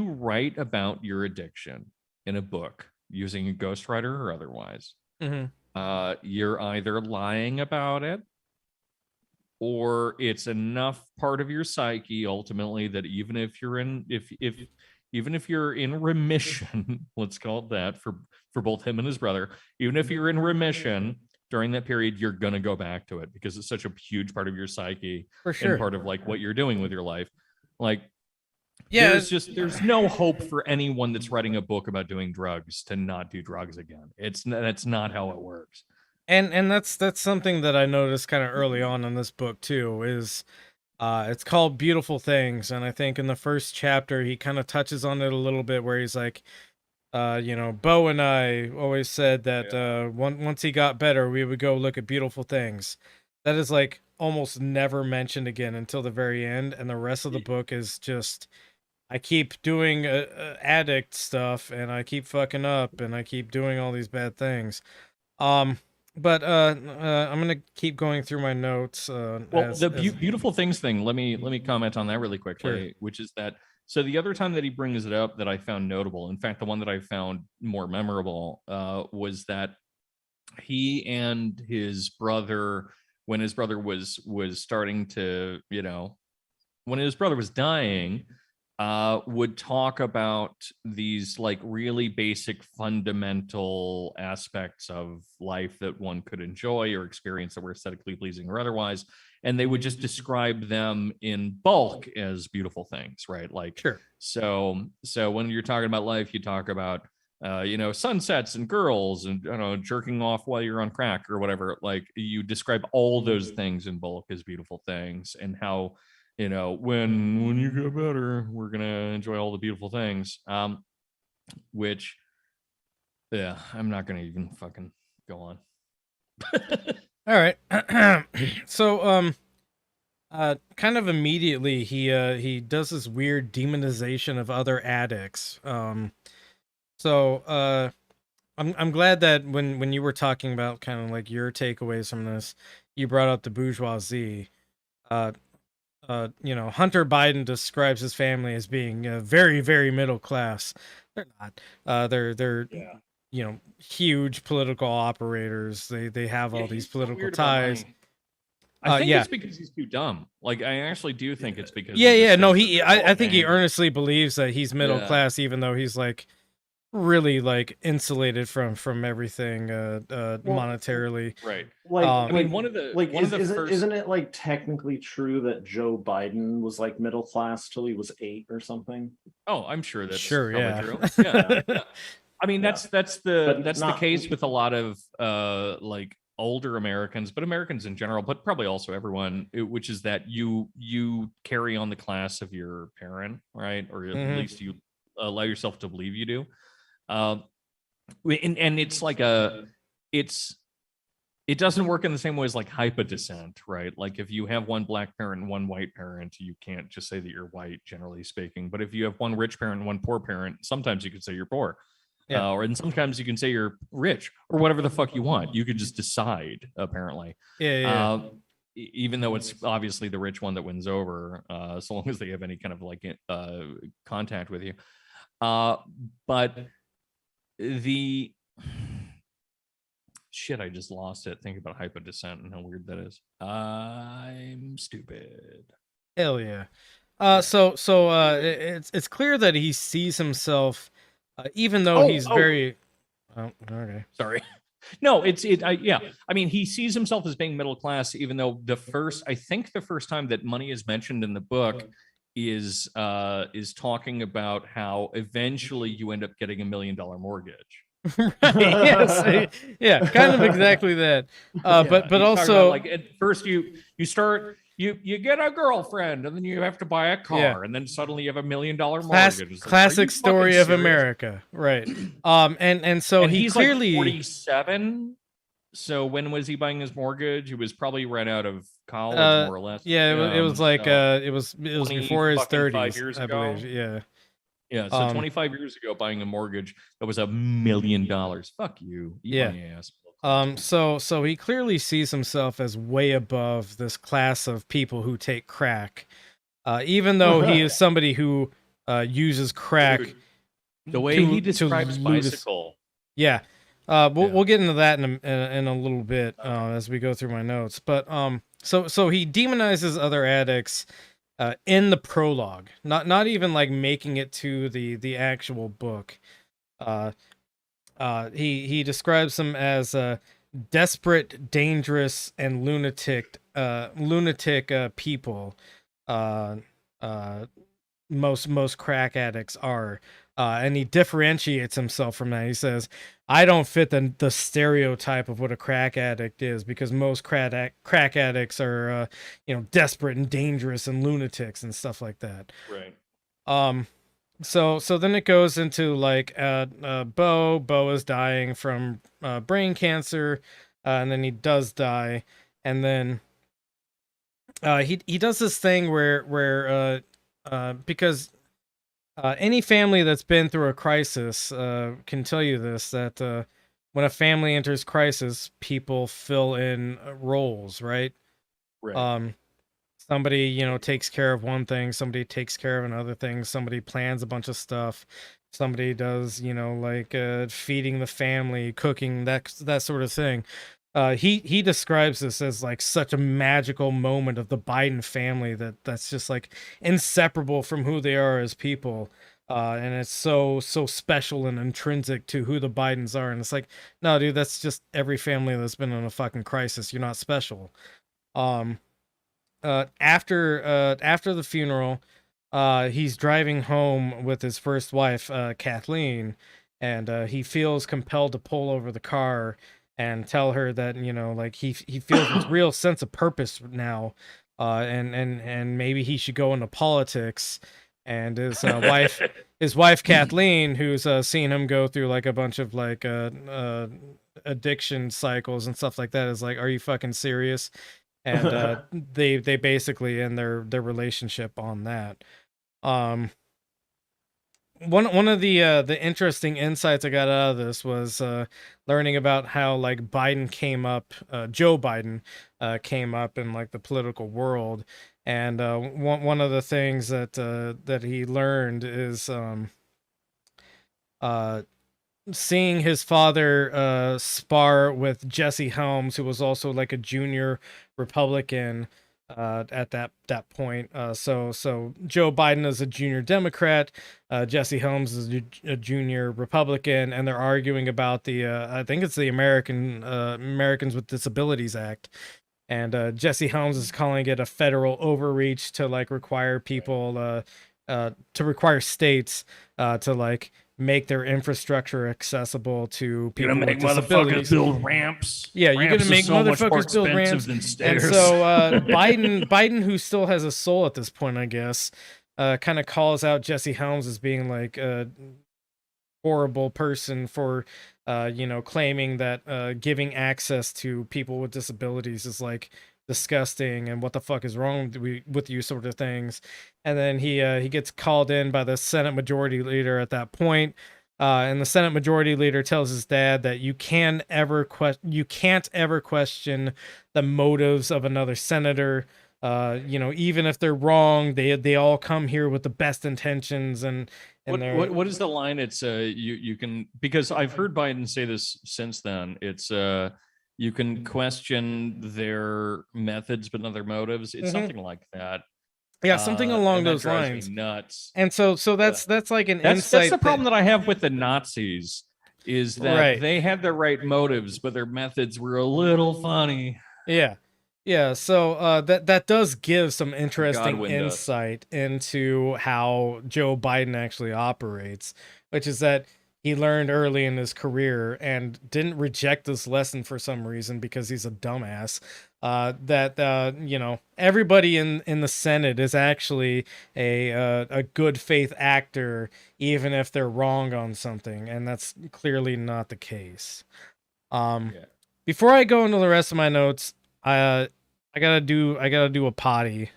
write about your addiction in a book, using a ghostwriter or otherwise, Mm-hmm. you're either lying about it, or it's enough part of your psyche ultimately that even if you're in even if you're in remission, let's call it that for both him and his brother, even if you're in remission during that period, you're gonna go back to it because it's such a huge part of your psyche For sure. and part of like what you're doing with your life. Like, Yeah, there's no hope for anyone that's writing a book about doing drugs to not do drugs again. That's not how it works. And that's something that I noticed kind of early on in this book too, is it's called Beautiful Things, and I think in the first chapter he kind of touches on it a little bit where he's like, you know, Bo and I always said that once he got better, we would go look at beautiful things. That is like almost never mentioned again until the very end, and the rest of the book is just, I keep doing addict stuff, and I keep fucking up, and I keep doing all these bad things. But I'm gonna keep going through my notes. Well, the beautiful things thing. Let me comment on that really quickly, which is that. So the other time that he brings it up that I found notable, in fact, the one that I found more memorable, was that he and his brother, when his brother was starting to, you know, when his brother was dying, would talk about these like really basic fundamental aspects of life that one could enjoy or experience that were aesthetically pleasing or otherwise, and they would just describe them in bulk as beautiful things, right? Like, so when you're talking about life, you talk about you know, sunsets and girls and, you know, jerking off while you're on crack or whatever. Like, you describe all those things in bulk as beautiful things, and how, you know, when you get better, we're gonna enjoy all the beautiful things. Which, yeah, I'm not gonna even fucking go on. All right. So kind of immediately he does this weird demonization of other addicts. So I'm glad that when you were talking about kind of like your takeaways from this, you brought up the bourgeoisie. You know, Hunter Biden describes his family as being very, very middle class. They're not. They're you know, huge political operators. They have all these political ties. I think it's because he's too dumb. Like, I actually do think it's because no, I think he earnestly believes that he's middle class, even though he's like really like insulated from everything monetarily. Right. Like, I mean, one of the first... isn't it like technically true that Joe Biden was like middle class till he was 8 or something? Oh, I'm sure that's true. Yeah. I mean, that's the case with a lot of like older Americans, but Americans in general, but probably also everyone, which is that you carry on the class of your parent, right? Or at least you allow yourself to believe you do. And it's like it doesn't work in the same way as like hypodescent, right? Like, if you have one black parent and one white parent, you can't just say that you're white, generally speaking. But if you have one rich parent and one poor parent, sometimes you could say you're poor. And sometimes you can say you're rich, or whatever the fuck you want. You could just decide, apparently. Even though it's obviously the rich one that wins over, so long as they have any kind of like contact with you. But the shit, I just lost it. Think about hypodescent and how weird that is. I'm stupid. Hell yeah. So it's clear that he sees himself, even though he's very. Oh, okay. Sorry. No, yeah. I mean, he sees himself as being middle class, even though the first time that money is mentioned in the book is talking about how eventually you end up getting $1 million mortgage. Right, yes, yeah, kind of exactly that. But also, like, at first you get a girlfriend, and then you have to buy a car, and then suddenly you have $1 million mortgage. Classic story of America, right? And so he's clearly like 47. So when was he buying his mortgage? He was probably right out of college, more or less. Yeah, it was like it was before his 30s, I believe. Yeah, so 25 years ago, buying a mortgage that was $1 million. Fuck you. Eat my ass. So he clearly sees himself as way above this class of people who take crack, even though he is somebody who uses crack. Dude, the way he describes bicycle Yeah. We'll get into that in a little bit as we go through my notes. But so he demonizes other addicts in the prologue, not even like making it to the actual book. He describes them as desperate, dangerous, and lunatic people. Most crack addicts are. And he differentiates himself from that. He says, I don't fit the stereotype of what a crack addict is, because most crack addicts are, desperate and dangerous and lunatics and stuff like that. Right. So then it goes into like, Bo is dying from brain cancer, and then he does die, and then he does this thing where because any family that's been through a crisis can tell you this, that when a family enters crisis, people fill in roles, right? Right. Somebody, takes care of one thing, somebody takes care of another thing, somebody plans a bunch of stuff, somebody does, like feeding the family, cooking, that sort of thing. He describes this as like such a magical moment of the Biden family that's just like inseparable from who they are as people. And it's so special and intrinsic to who the Bidens are. And it's like, no, dude, that's just every family that's been in a fucking crisis. You're not special. After the funeral, he's driving home with his first wife, Kathleen, and he feels compelled to pull over the car and tell her that, like he feels this real sense of purpose now, and maybe he should go into politics. And his wife Kathleen, who's seen him go through like a bunch of like addiction cycles and stuff like that, is like, are you fucking serious? And they basically end their relationship on that. One of the interesting insights I got out of this was learning about how like Biden came up, Joe Biden came up in like the political world, and one of the things that he learned is seeing his father spar with Jesse Helms, who was also like a junior Republican at that point. So Joe Biden is a junior Democrat, Jesse Helms is a junior Republican, and they're arguing about the I think it's the Americans with Disabilities Act. And Jesse Helms is calling it a federal overreach to like require people to require states to like make their infrastructure accessible to people You're gonna make with disabilities. motherfuckers build ramps. Yeah, you're Ramps gonna make are so much more motherfuckers build expensive ramps. than And stairs. so Biden, who still has a soul at this point, I guess, kind of calls out Jesse Helms as being like a horrible person for claiming that giving access to people with disabilities is like disgusting and what the fuck is wrong with you, sort of things. And then he gets called in by the Senate Majority Leader at that point, and the Senate Majority Leader tells his dad that you can't ever question the motives of another senator. Even if they're wrong, they all come here with the best intentions. And what is the line? It's you can, because I've heard Biden say this since then. It's you can question their methods but not their motives. It's something like that. Yeah, something along those drives me lines. nuts. And so that's like an That's insight. the problem that I have with the Nazis, is that Right. they had the right motives, but their methods were a little funny. Yeah. So that does give some interesting Godwin does. insight into how Joe Biden actually operates, which is that he learned early in his career and didn't reject this lesson for some reason because he's a dumbass. That everybody in the Senate is actually a good faith actor, even if they're wrong on something, and that's clearly not the case. Before I go into the rest of my notes, I gotta do a potty.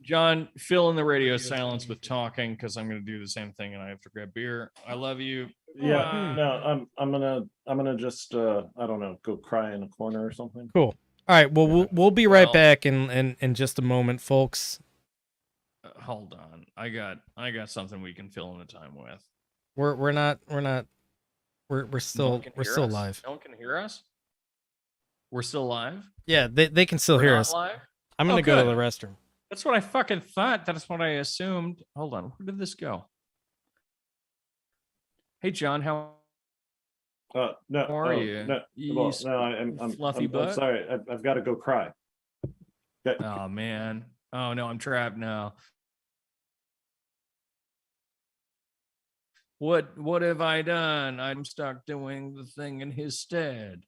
John, fill in the radio silence with talking, because I'm going to do the same thing and I have to grab beer. I love you. Yeah, no, I'm gonna just I don't know, go cry in a corner or something. Cool. All right. Well, we'll be right back in just a moment, folks. Hold on. I got something we can fill in the time with. We're still live. No one can hear us. We're still live. Yeah, they can still We're hear not us. live? I'm gonna Oh, go to good. the restroom. That's what I fucking thought. That's what I assumed. Hold on. Where did this go? Hey, John, how No, are you? No, well, no, I'm fluffy I'm butt. sorry. I've got to go cry. Okay. Oh man. Oh no, I'm trapped now. What have I done? I'm stuck doing the thing in his stead.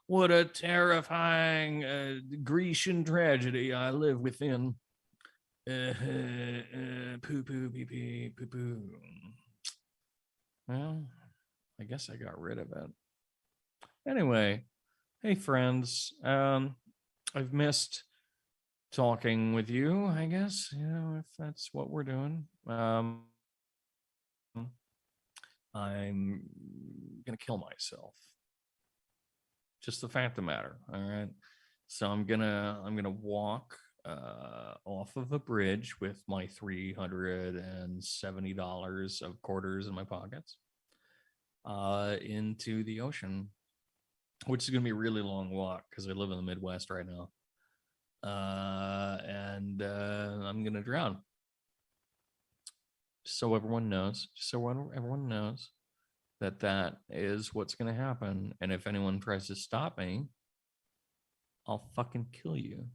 What a terrifying Grecian tragedy I live within. Poo poo pee pee poo poo. Well, I guess I got rid of it. Anyway, hey friends. I've missed talking with you, I guess, if that's what we're doing. I'm gonna kill myself. Just the fact of the matter. All right. So I'm gonna walk off of a bridge with my $370 of quarters in my pockets into the ocean, which is gonna be a really long walk because I live in the Midwest right now. And I'm gonna drown. So everyone knows, everyone knows that is what's gonna happen. And if anyone tries to stop me, I'll fucking kill you.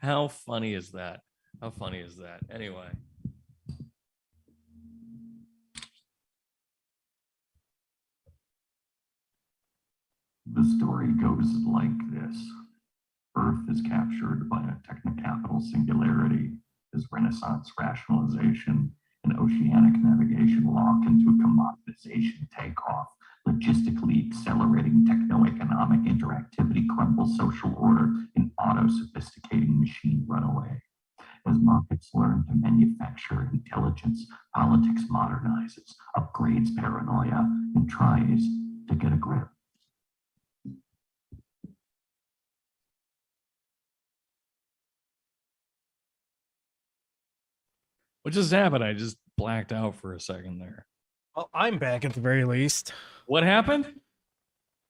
How funny is that? How funny is that? Anyway. The story goes like this. Earth is captured by a technocapital singularity as Renaissance rationalization and oceanic navigation lock into commoditization takeoff, logistically accelerating techno-economic interactivity crumbles social order in auto-sophisticating machine runaway. As markets learn to manufacture intelligence, politics modernizes, upgrades paranoia, and tries to get a grip. What just happened? I just blacked out for a second there. Well, I'm back at the very least. What happened?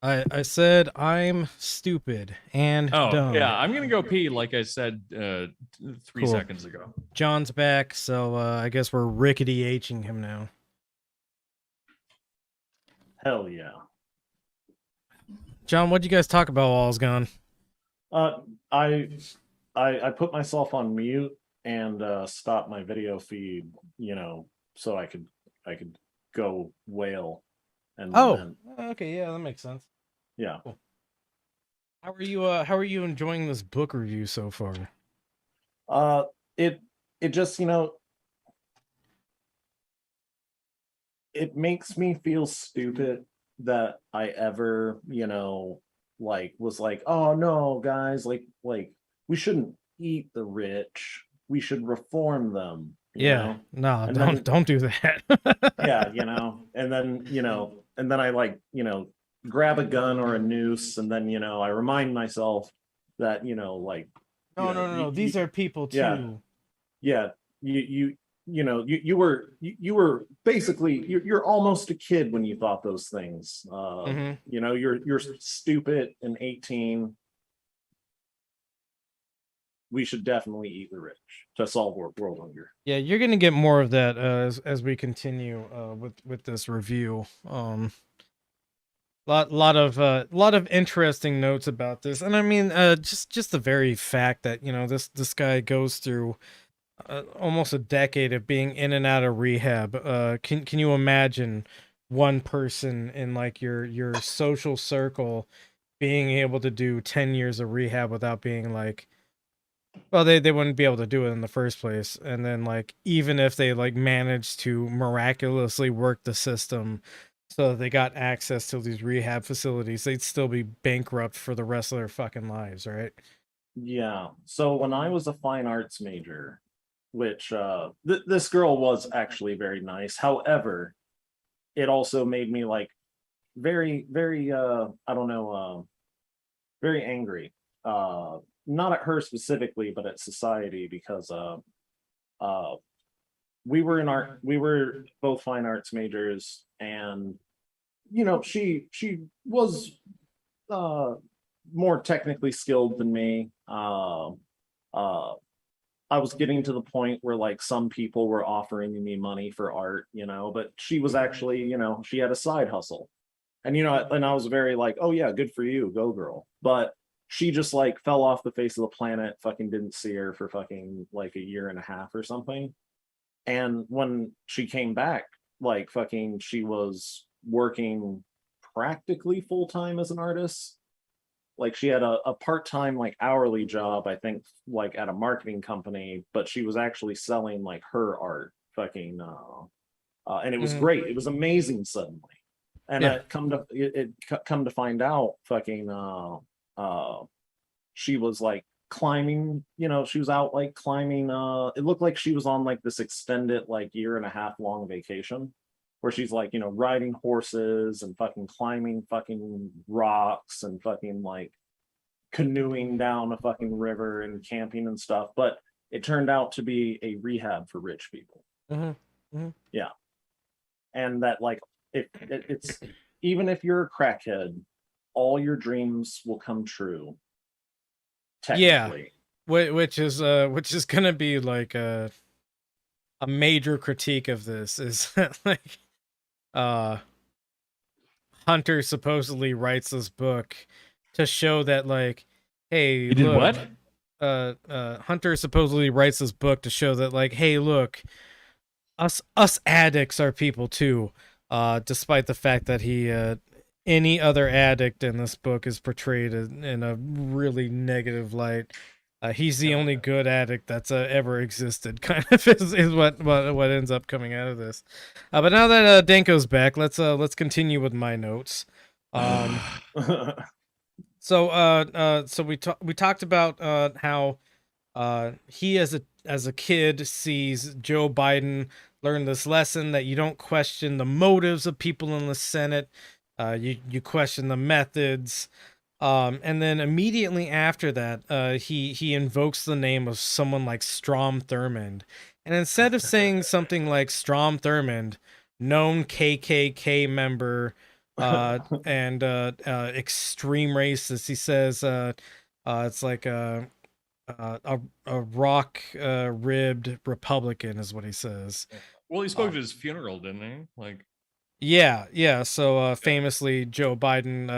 I said I'm stupid and dumb. Yeah, I'm gonna go pee like I said 3 seconds ago. John's back, so I guess we're rickety H-ing him now. Hell yeah. John, what'd you guys talk about while I was gone? I put myself on mute and stop my video feed, so I could go whale. And okay, yeah, that makes sense. Yeah. Cool. How are you enjoying this book review so far? It just, it makes me feel stupid that I ever, was like, oh no, guys, like we shouldn't eat the rich. We should reform them. You know? No, And don't do that. Yeah, and then I grab a gun or a noose, and then I remind myself that No, these are people too. Yeah, you were basically you're almost a kid when you thought those things. You're stupid and 18. We should definitely eat the rich to solve world hunger. Yeah, you're gonna get more of that as we continue with this review. Lot of interesting notes about this, and I mean, just the very fact that this guy goes through almost a decade of being in and out of rehab. Can you imagine one person in like your social circle being able to do 10 years of rehab without being like, well, they wouldn't be able to do it in the first place. And then like, even if they like managed to miraculously work the system so that they got access to these rehab facilities, they'd still be bankrupt for the rest of their fucking lives, right? Yeah. So when I was a fine arts major, which this girl was actually very nice. However, it also made me like very, very, very angry. not at her specifically, but at society, because we were both fine arts majors, and she was more technically skilled than me. I was getting to the point where like some people were offering me money for art, but she was actually, she had a side hustle. And and I was very like, oh yeah, good for you, go girl. But she just like fell off the face of the planet, fucking didn't see her for fucking like a year and a half or something. And when she came back, like fucking she was working practically full time as an artist. Like she had a part-time like hourly job, I think, like at a marketing company, but she was actually selling like her art fucking and it was great. It was amazing suddenly. And it come to find out fucking she was like climbing, she was out like climbing, it looked like she was on like this extended like year and a half long vacation where she's like, riding horses and fucking climbing fucking rocks and fucking like canoeing down a fucking river and camping and stuff. But it turned out to be a rehab for rich people. Yeah. And that like, it's even if you're a crackhead, all your dreams will come true. Technically. Yeah. Which is gonna be like a major critique of this is like Hunter supposedly writes this book to show that like, hey, He did what? Hunter supposedly writes this book to show that like, hey, look, us addicts are people too. Despite the fact that he any other addict in this book is portrayed in a really negative light. He's the only good addict that's ever existed, kind of is what ends up coming out of this. But now that Danko's back, let's continue with my notes. So we talked about how he as a kid sees Joe Biden learn this lesson that you don't question the motives of people in the Senate, you question the methods. And then immediately after that, he invokes the name of someone like Strom Thurmond. And instead of saying something like Strom Thurmond, known KKK member and extreme racist, he says it's like a rock ribbed Republican is what he says. Well, he spoke at his funeral, didn't he? Like, yeah. So famously, Joe Biden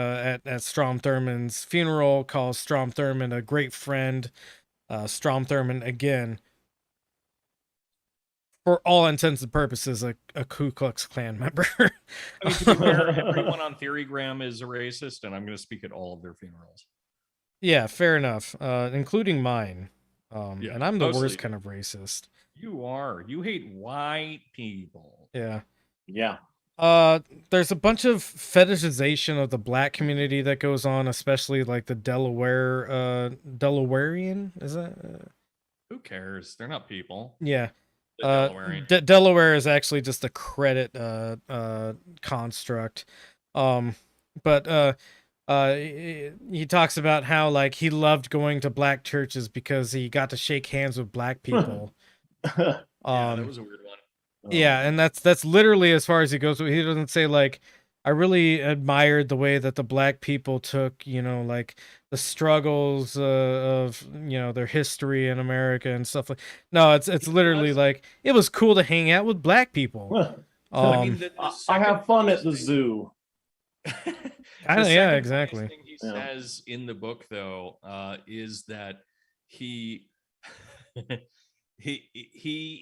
at Strom Thurmond's funeral calls Strom Thurmond a great friend. Strom Thurmond, again, for all intents and purposes, a Ku Klux Klan member. I mean, to be fair, everyone on Theorygram is a racist, and I'm going to speak at all of their funerals. Yeah, fair enough, including mine. And I'm the worst kind of racist. You are. You hate white people. Yeah. Yeah. There's a bunch of fetishization of the black community that goes on, especially like the Delawarean, is that? Who cares? They're not people. Yeah. Delawarean. Delaware is actually just a credit construct. But he talks about how like he loved going to black churches because he got to shake hands with black people. Yeah, that was a weird one. Yeah, and that's literally as far as he goes. He doesn't say like, I really admired the way that the black people took, like the struggles of, their history in America and stuff like. No, it's literally like it was cool to hang out with black people. I mean, I have fun at the zoo. Yeah, exactly. Thing he says in the book, though, is that he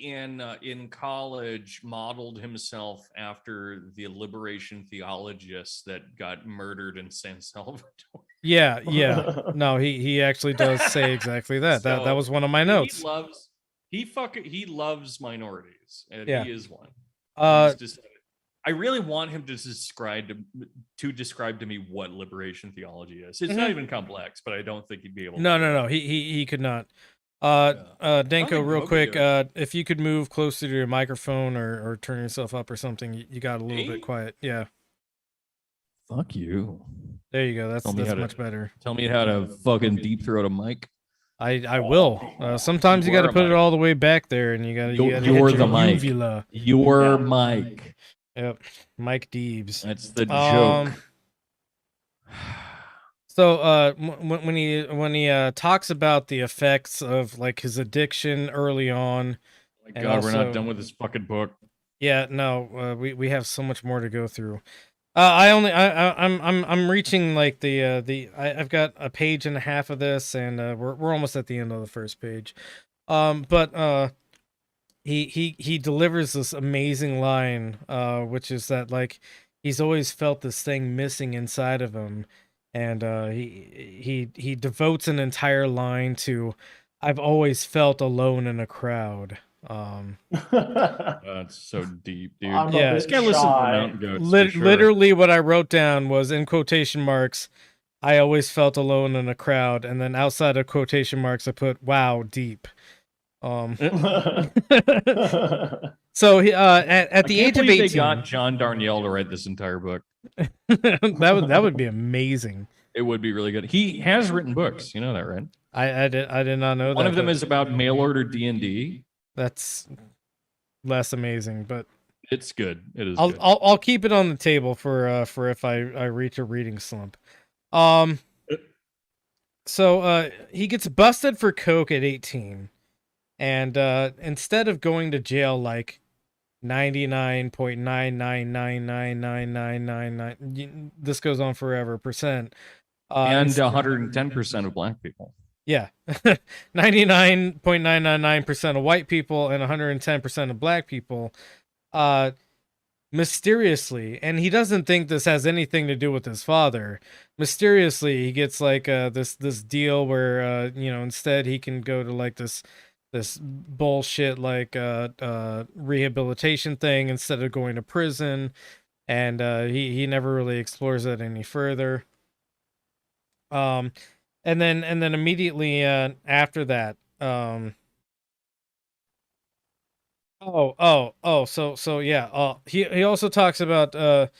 in college modeled himself after the liberation theologists that got murdered in San Salvador. Yeah. No, he actually does say exactly that. So, that was one of my notes. He loves minorities, and yeah. He is one. I really want him to describe to me what liberation theology is. It's not even complex, but I don't think he'd be able to. No. He could not. Danko, real quick, if you could move closer to your microphone or turn yourself up or something, you got a little bit quiet. Yeah. Fuck you. There you go. That's much better. Tell me how to fucking deep throat a mic. I will. Sometimes you got to put it all the way back there, and you got to. You're the mic. Uvula. You're Mike. Yep, Mike Deebs. That's the joke. So when he talks about the effects of like his addiction early on, Oh my God, we're not done with this fucking book. Yeah, no, we have so much more to go through. I'm reaching like I've got a page and a half of this, and we're almost at the end of the first page. But he delivers this amazing line, which is that like he's always felt this thing missing inside of him. And he devotes an entire line to, "I've always felt alone in a crowd." That's so deep, dude. Yeah, this guy listens to Mountain Goats. Literally, what I wrote down was in quotation marks, "I always felt alone in a crowd," and then outside of quotation marks, I put, "Wow, deep." So he at the age of 18, they got John Darnielle to write this entire book. that would be amazing. It would be really good. He has written books, you know that, right? I did not know that. One of them is about mail order D&D. That's less amazing, but it's good. It is. I'll keep it on the table for if I reach a reading slump. So he gets busted for coke at 18, and instead of going to jail like 99.9999999, this goes on forever percent, and 110% of black people. Yeah, 99.999% of white people and 110% of black people, mysteriously, and he doesn't think this has anything to do with his father. Mysteriously, he gets like this deal where instead he can go to like this bullshit like rehabilitation thing instead of going to prison, and he never really explores that any further. And then immediately after that, so yeah, he also talks about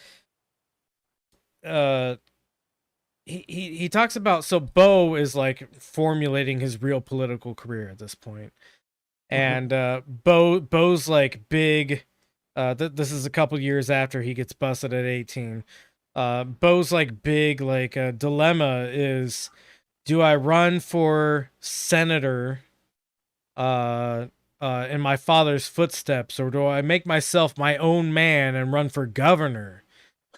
he talks about, so Bo is like formulating his real political career at this point. And Bo's like big, this is a couple years after he gets busted at 18. Bo's like big like dilemma is, do I run for senator in my father's footsteps, or do I make myself my own man and run for governor?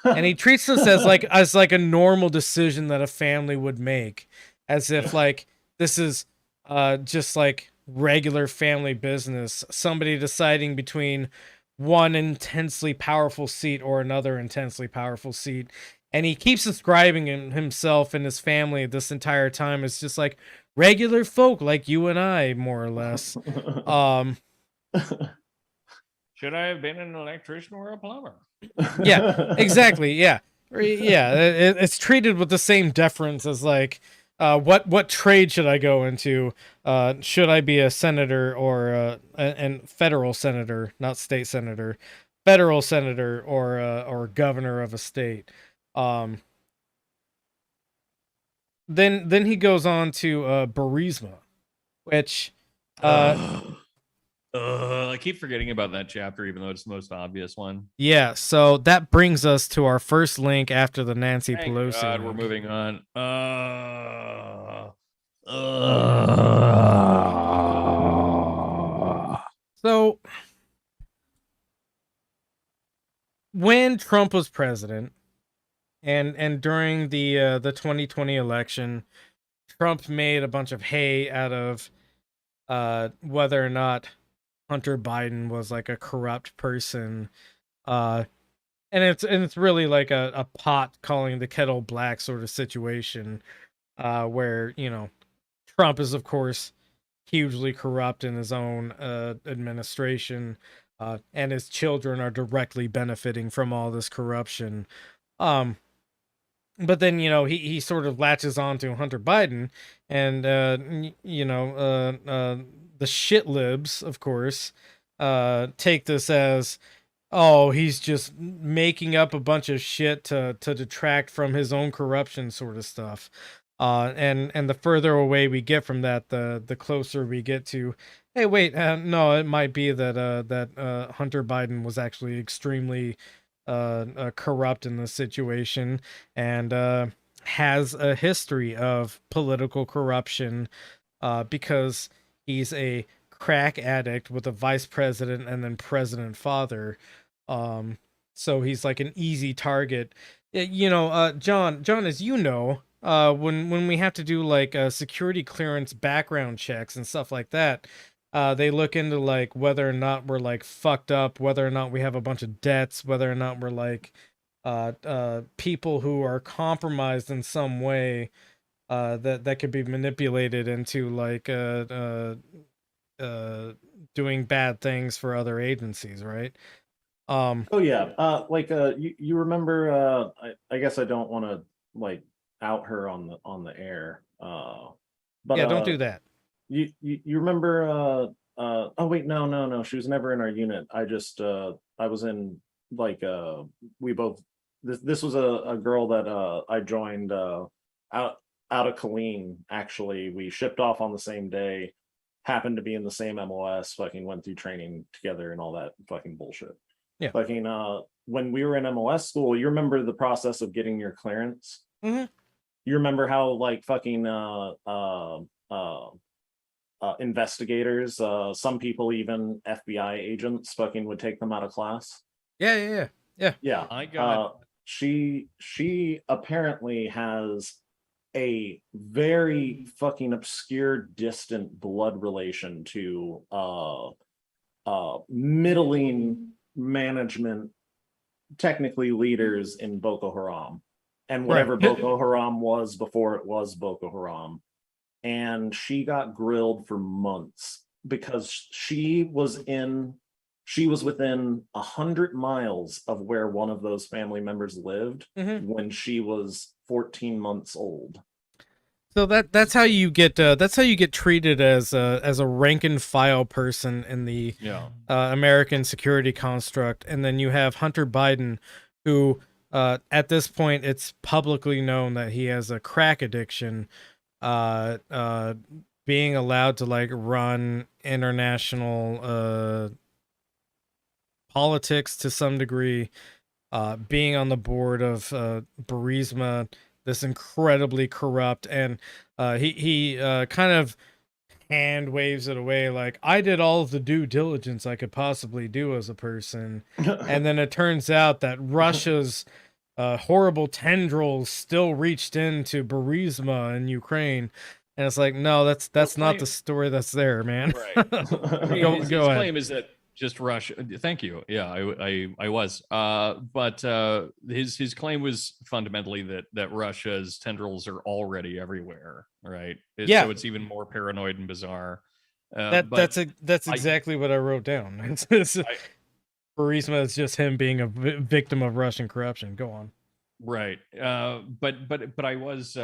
And he treats this as like a normal decision that a family would make, as if like this is just like regular family business, somebody deciding between one intensely powerful seat or another intensely powerful seat. And he keeps describing himself and his family this entire time as just like regular folk like you and I, more or less. Should I have been an electrician or a plumber? Yeah, exactly. Yeah. It's treated with the same deference as like, what trade should I go into? Should I be a senator or and federal senator, not state senator, federal senator or governor of a state? Then he goes on to Burisma, which I keep forgetting about that chapter, even though it's the most obvious one. Yeah, so that brings us to our first link after the Nancy Thank Pelosi. God, link. we're moving on. So when Trump was president, and during the 2020 election, Trump made a bunch of hay out of whether or not Hunter Biden was like a corrupt person, and it's really like a pot calling the kettle black sort of situation, where Trump is of course hugely corrupt in his own administration, and his children are directly benefiting from all this corruption. But then he sort of latches on to Hunter Biden, and the shit libs, of course, take this as, oh, he's just making up a bunch of shit to detract from his own corruption sort of stuff. And the further away we get from that, the closer we get to, hey, wait, no, it might be that Hunter Biden was actually extremely corrupt in this situation, and has a history of political corruption, because he's a crack addict with a vice president and then president father. So he's like an easy target. John, as you know, when we have to do like security clearance background checks and stuff like that, they look into like whether or not we're like fucked up, whether or not we have a bunch of debts, whether or not we're like people who are compromised in some way, that could be manipulated into like doing bad things for other agencies, right? Oh yeah. You remember, I guess I don't want to like out her on the air. But yeah, don't do that. You remember, oh wait, no, she was never in our unit. I was in like this was a girl that I joined out of Colleen. Actually, we shipped off on the same day, happened to be in the same MOS, fucking went through training together and all that fucking bullshit. Yeah. Fucking when we were in MOS school, you remember the process of getting your clearance? Mm-hmm. You remember how like fucking investigators, some people, even FBI agents, fucking would take them out of class? Yeah. I got she apparently has a very fucking obscure, distant blood relation to middling management, technically leaders in Boko Haram, and whatever Right. Boko Haram was before it was Boko Haram. And she got grilled for months because she was within 100 miles of where one of those family members lived when she was 14 months old. So that's how you get treated as a rank and file person in the American security construct. And then you have Hunter Biden, who at this point it's publicly known that he has a crack addiction, being allowed to like run international politics to some degree, being on the board of Burisma, this incredibly corrupt, and he kind of hand waves it away like, I did all of the due diligence I could possibly do as a person. And then it turns out that Russia's horrible tendrils still reached into Burisma in Ukraine. And it's like, no, that's not the story that's there, man. Right. His His ahead. claim is that just Russia. Thank you. Yeah, I was. But his claim was fundamentally that Russia's tendrils are already everywhere, right? Yeah. So it's even more paranoid and bizarre. That's exactly what I wrote down. Burisma is just him being a victim of Russian corruption. Go on. Right. But I was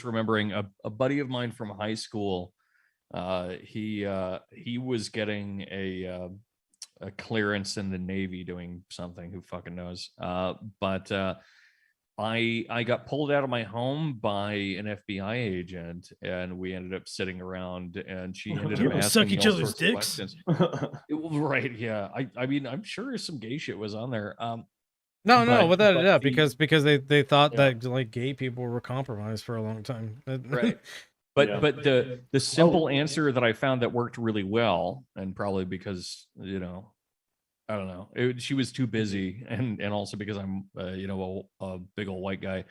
remembering a buddy of mine from high school. He was getting a clearance in the Navy doing something, who fucking knows. But I got pulled out of my home by an FBI agent, and we ended up sitting around, and she ended up asking me all sorts of questions. Right? Yeah. I mean, I'm sure some gay shit was on there. No, without a doubt, because they thought that like gay people were compromised for a long time. Right. But the simple answer that I found that worked really well, and probably because, I don't know, she was too busy, and also because I'm a big old white guy,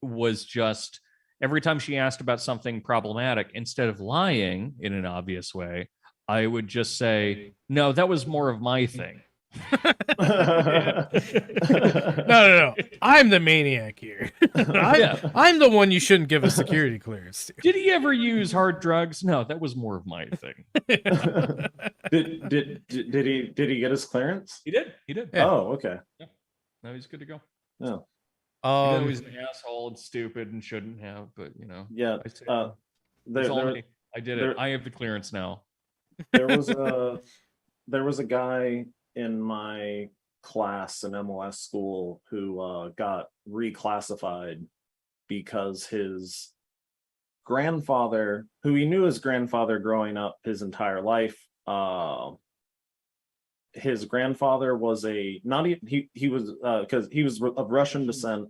was just every time she asked about something problematic, instead of lying in an obvious way, I would just say, no, that was more of my thing. No. I'm the maniac here. I'm the one you shouldn't give a security clearance to. Did he ever use hard drugs? No, that was more of my thing. Did he get his clearance? He did. Yeah. Oh, okay. Yeah. No, he's good to go. Yeah. He's an asshole and stupid and shouldn't have, but Yeah. I did it. I have the clearance now. There was a guy in my class in MOS school who got reclassified because his grandfather, who he knew his grandfather growing up his entire life. His grandfather was he was because he was of Russian descent.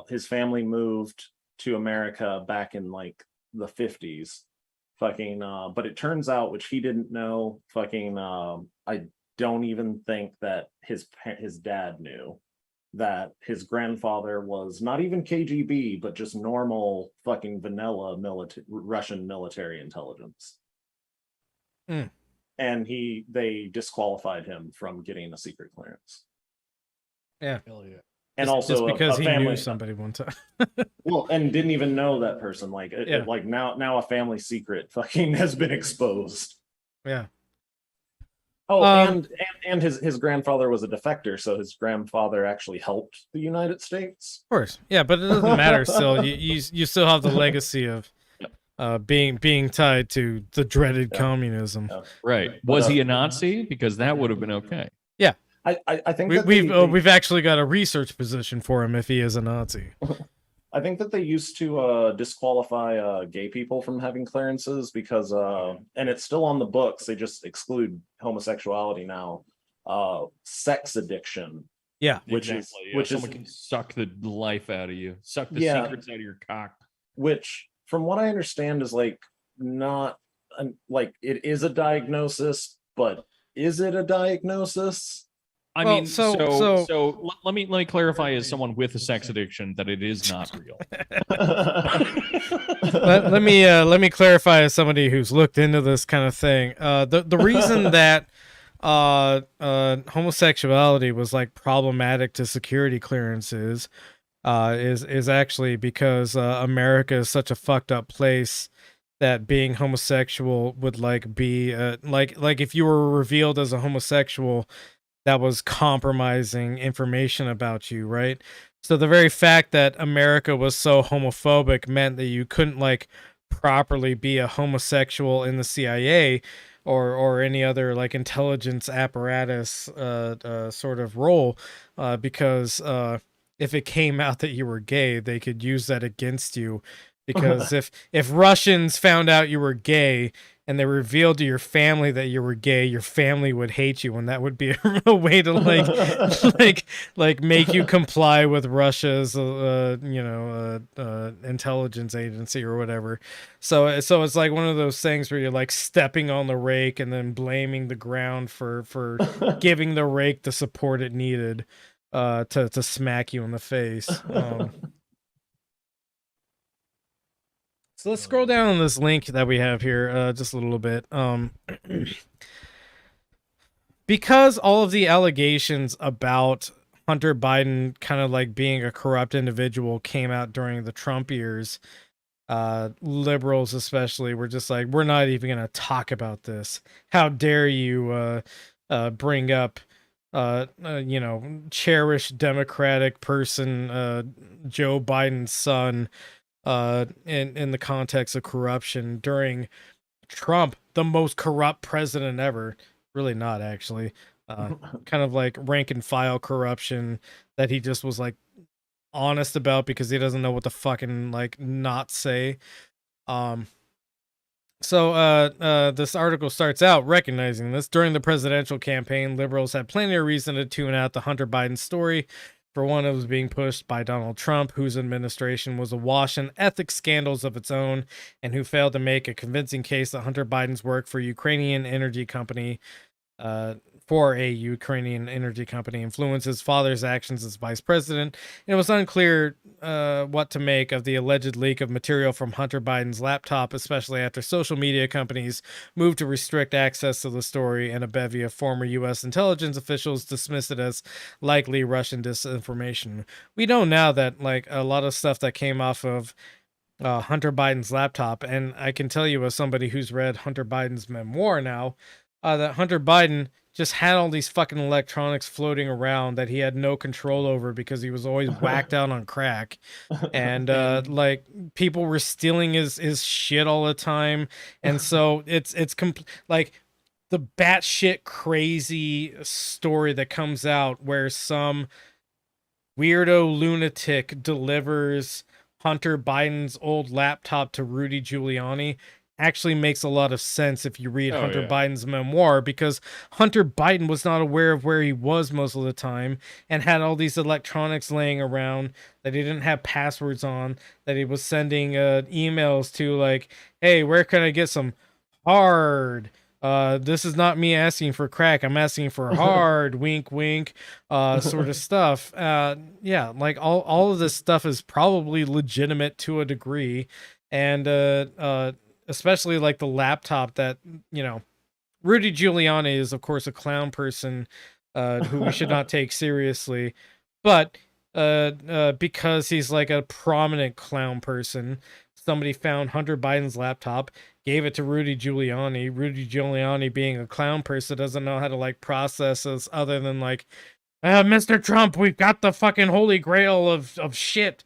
His family moved to America back in like the 50s. But it turns out, which he didn't know, I don't even think that his dad knew, that his grandfather was not even KGB, but just normal fucking vanilla Russian military intelligence. Mm. And they disqualified him from getting a secret clearance. Yeah. And just, also just because a he family, knew somebody one time. well, and didn't even know that person. Like, Yeah. like now a family secret fucking has been exposed. Yeah. Oh, and his grandfather was a defector, so his grandfather actually helped the United States. Of course, yeah, but it doesn't matter. Still, you still have the legacy of being tied to the dreaded communism. Yeah. Right? Was he a Nazi? Because that would have been okay. Yeah, I think we've actually got a research position for him if he is a Nazi. I think that they used to disqualify gay people from having clearances because, and it's still on the books, they just exclude homosexuality now. Sex addiction. Yeah. Which someone can suck the life out of you, suck the secrets out of your cock. Which, from what I understand, is like not like it is a diagnosis, but is it a diagnosis? I mean, so let me clarify as someone with a sex addiction that it is not real. let me clarify as somebody who's looked into this kind of thing. The reason that homosexuality was like problematic to security clearances is actually because America is such a fucked up place that being homosexual would like be like if you were revealed as a homosexual, that was compromising information about you, right? So the very fact that America was so homophobic meant that you couldn't like properly be a homosexual in the CIA or any other like intelligence apparatus sort of role, because if it came out that you were gay, they could use that against you. Because if Russians found out you were gay and they revealed to your family that you were gay, your family would hate you, and that would be a way to like make you comply with Russia's intelligence agency or whatever. So it's like one of those things where you're like stepping on the rake and then blaming the ground for giving the rake the support it needed to smack you in the face. So let's scroll down on this link that we have here just a little bit. Because all of the allegations about Hunter Biden kind of like being a corrupt individual came out during the Trump years, liberals especially were just like, we're not even going to talk about this. How dare you bring up cherished Democratic person Joe Biden's son in the context of corruption during Trump, the most corrupt president ever. Really not, actually. Kind of like rank and file corruption that he just was like honest about because he doesn't know what to fucking like not say. So this article starts out recognizing this. During the presidential campaign, liberals had plenty of reason to tune out the Hunter Biden story. For one, it was being pushed by Donald Trump, whose administration was awash in ethics scandals of its own, and who failed to make a convincing case that Hunter Biden's work for a Ukrainian energy company influenced his father's actions as vice president. And it was unclear what to make of the alleged leak of material from Hunter Biden's laptop, especially after social media companies moved to restrict access to the story, and a bevy of former U.S. intelligence officials dismissed it as likely Russian disinformation. We know now that like a lot of stuff that came off of Hunter Biden's laptop, and I can tell you as somebody who's read Hunter Biden's memoir now, that Hunter Biden just had all these fucking electronics floating around that he had no control over because he was always whacked out on crack. And like people were stealing his shit all the time. And so it's like the batshit crazy story that comes out where some weirdo lunatic delivers Hunter Biden's old laptop to Rudy Giuliani actually makes a lot of sense if you read Hunter Biden's memoir, because Hunter Biden was not aware of where he was most of the time and had all these electronics laying around that he didn't have passwords on, that he was sending emails to like, hey, where can I get some hard? This is not me asking for crack. I'm asking for hard, wink, wink, sort of stuff. Yeah, like all of this stuff is probably legitimate to a degree. And especially like the laptop that, you know, Rudy Giuliani is, of course, a clown person who we should not take seriously. But because he's like a prominent clown person, somebody found Hunter Biden's laptop, gave it to Rudy Giuliani. Rudy Giuliani, being a clown person, doesn't know how to like process this other than like, Mr. Trump, we've got the fucking holy grail of shit.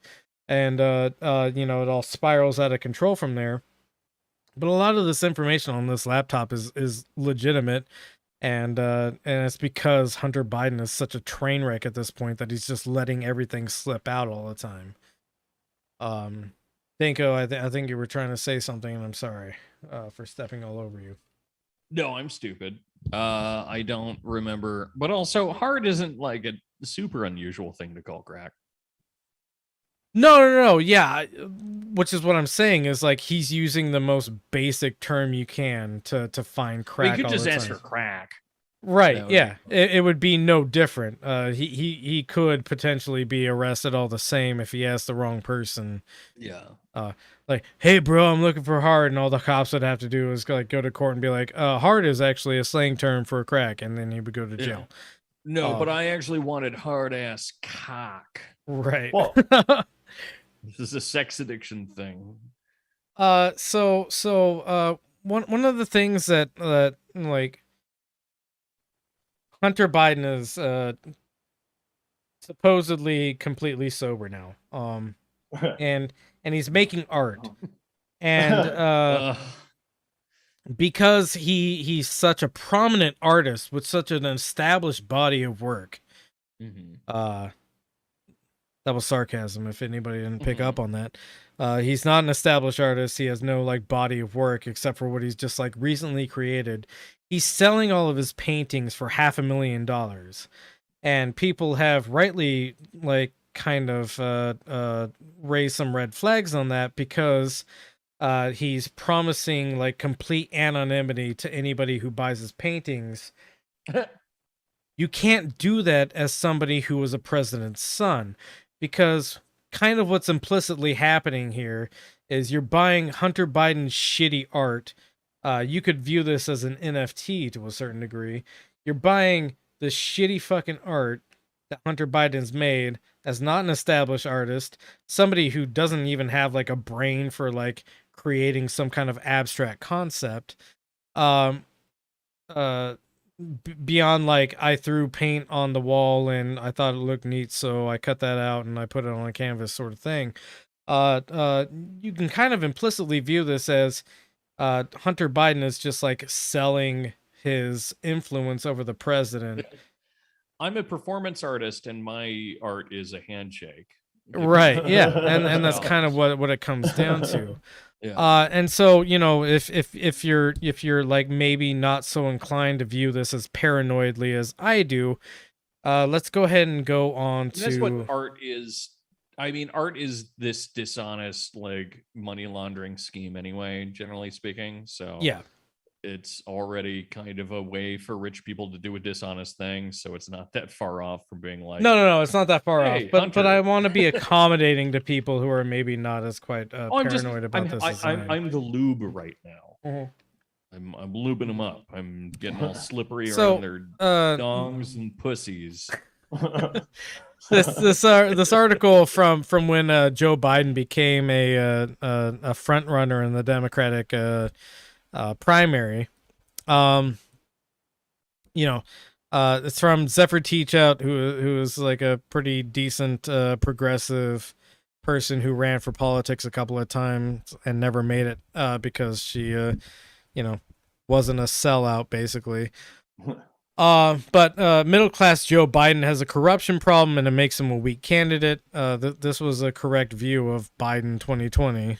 And, you know, it all spirals out of control from there. But a lot of this information on this laptop is legitimate. And it's because Hunter Biden is such a train wreck at this point that he's just letting everything slip out all the time. Danko, I think you were trying to say something, and I'm sorry for stepping all over you. No, I'm stupid. I don't remember. But also, hard isn't like a super unusual thing to call crack. No. Yeah, which is what I'm saying is like he's using the most basic term you can to find crack. You could just ask for crack. Right, yeah. It would be no different. He could potentially be arrested all the same if he asked the wrong person. Yeah. Like, hey, bro, I'm looking for hard, and all the cops would have to do is like go to court and be like, hard is actually a slang term for crack, and then he would go to jail. No, but I actually wanted hard ass cock. Right. Well, this is a sex addiction thing. So one of the things that like Hunter Biden is supposedly completely sober now. And he's making art. And because he's such a prominent artist with such an established body of work. That was sarcasm if anybody didn't pick up on that. He's not an established artist. He has no like body of work except for what he's just like recently created. He's selling all of his paintings for $500,000, and people have rightly like kind of raised some red flags on that because he's promising like complete anonymity to anybody who buys his paintings. You can't do that as somebody who was a president's son, because kind of what's implicitly happening here is you're buying Hunter Biden's shitty art. You could view this as an NFT to a certain degree. You're buying the shitty fucking art that Hunter Biden's made as not an established artist, somebody who doesn't even have like a brain for like creating some kind of abstract concept. Beyond like I threw paint on the wall and I thought it looked neat, so I cut that out and I put it on a canvas sort of thing. You can kind of implicitly view this as Hunter Biden is just like selling his influence over the president. I'm a performance artist and my art is a handshake. Right, yeah. And that's kind of what it comes down to. Yeah. And so, you know, if you're like maybe not so inclined to view this as paranoidly as I do, let's go ahead and go on to. That's what art is. I mean, art is this dishonest like money laundering scheme anyway, generally speaking. So yeah, it's already kind of a way for rich people to do a dishonest thing. So it's not that far off from being like, no, it's not that far hey, off. But Hunter. I want to be accommodating to people who are maybe not as quite paranoid about this. As I'm the lube right now. Mm-hmm. I'm lubing them up. I'm getting all slippery around their dongs and pussies. This article from when Joe Biden became a front runner in the Democratic primary, it's from Zephyr Teachout, who is like a pretty decent progressive person who ran for politics a couple of times and never made it because she wasn't a sellout basically. But middle-class Joe Biden has a corruption problem, and it makes him a weak candidate. This was a correct view of Biden 2020.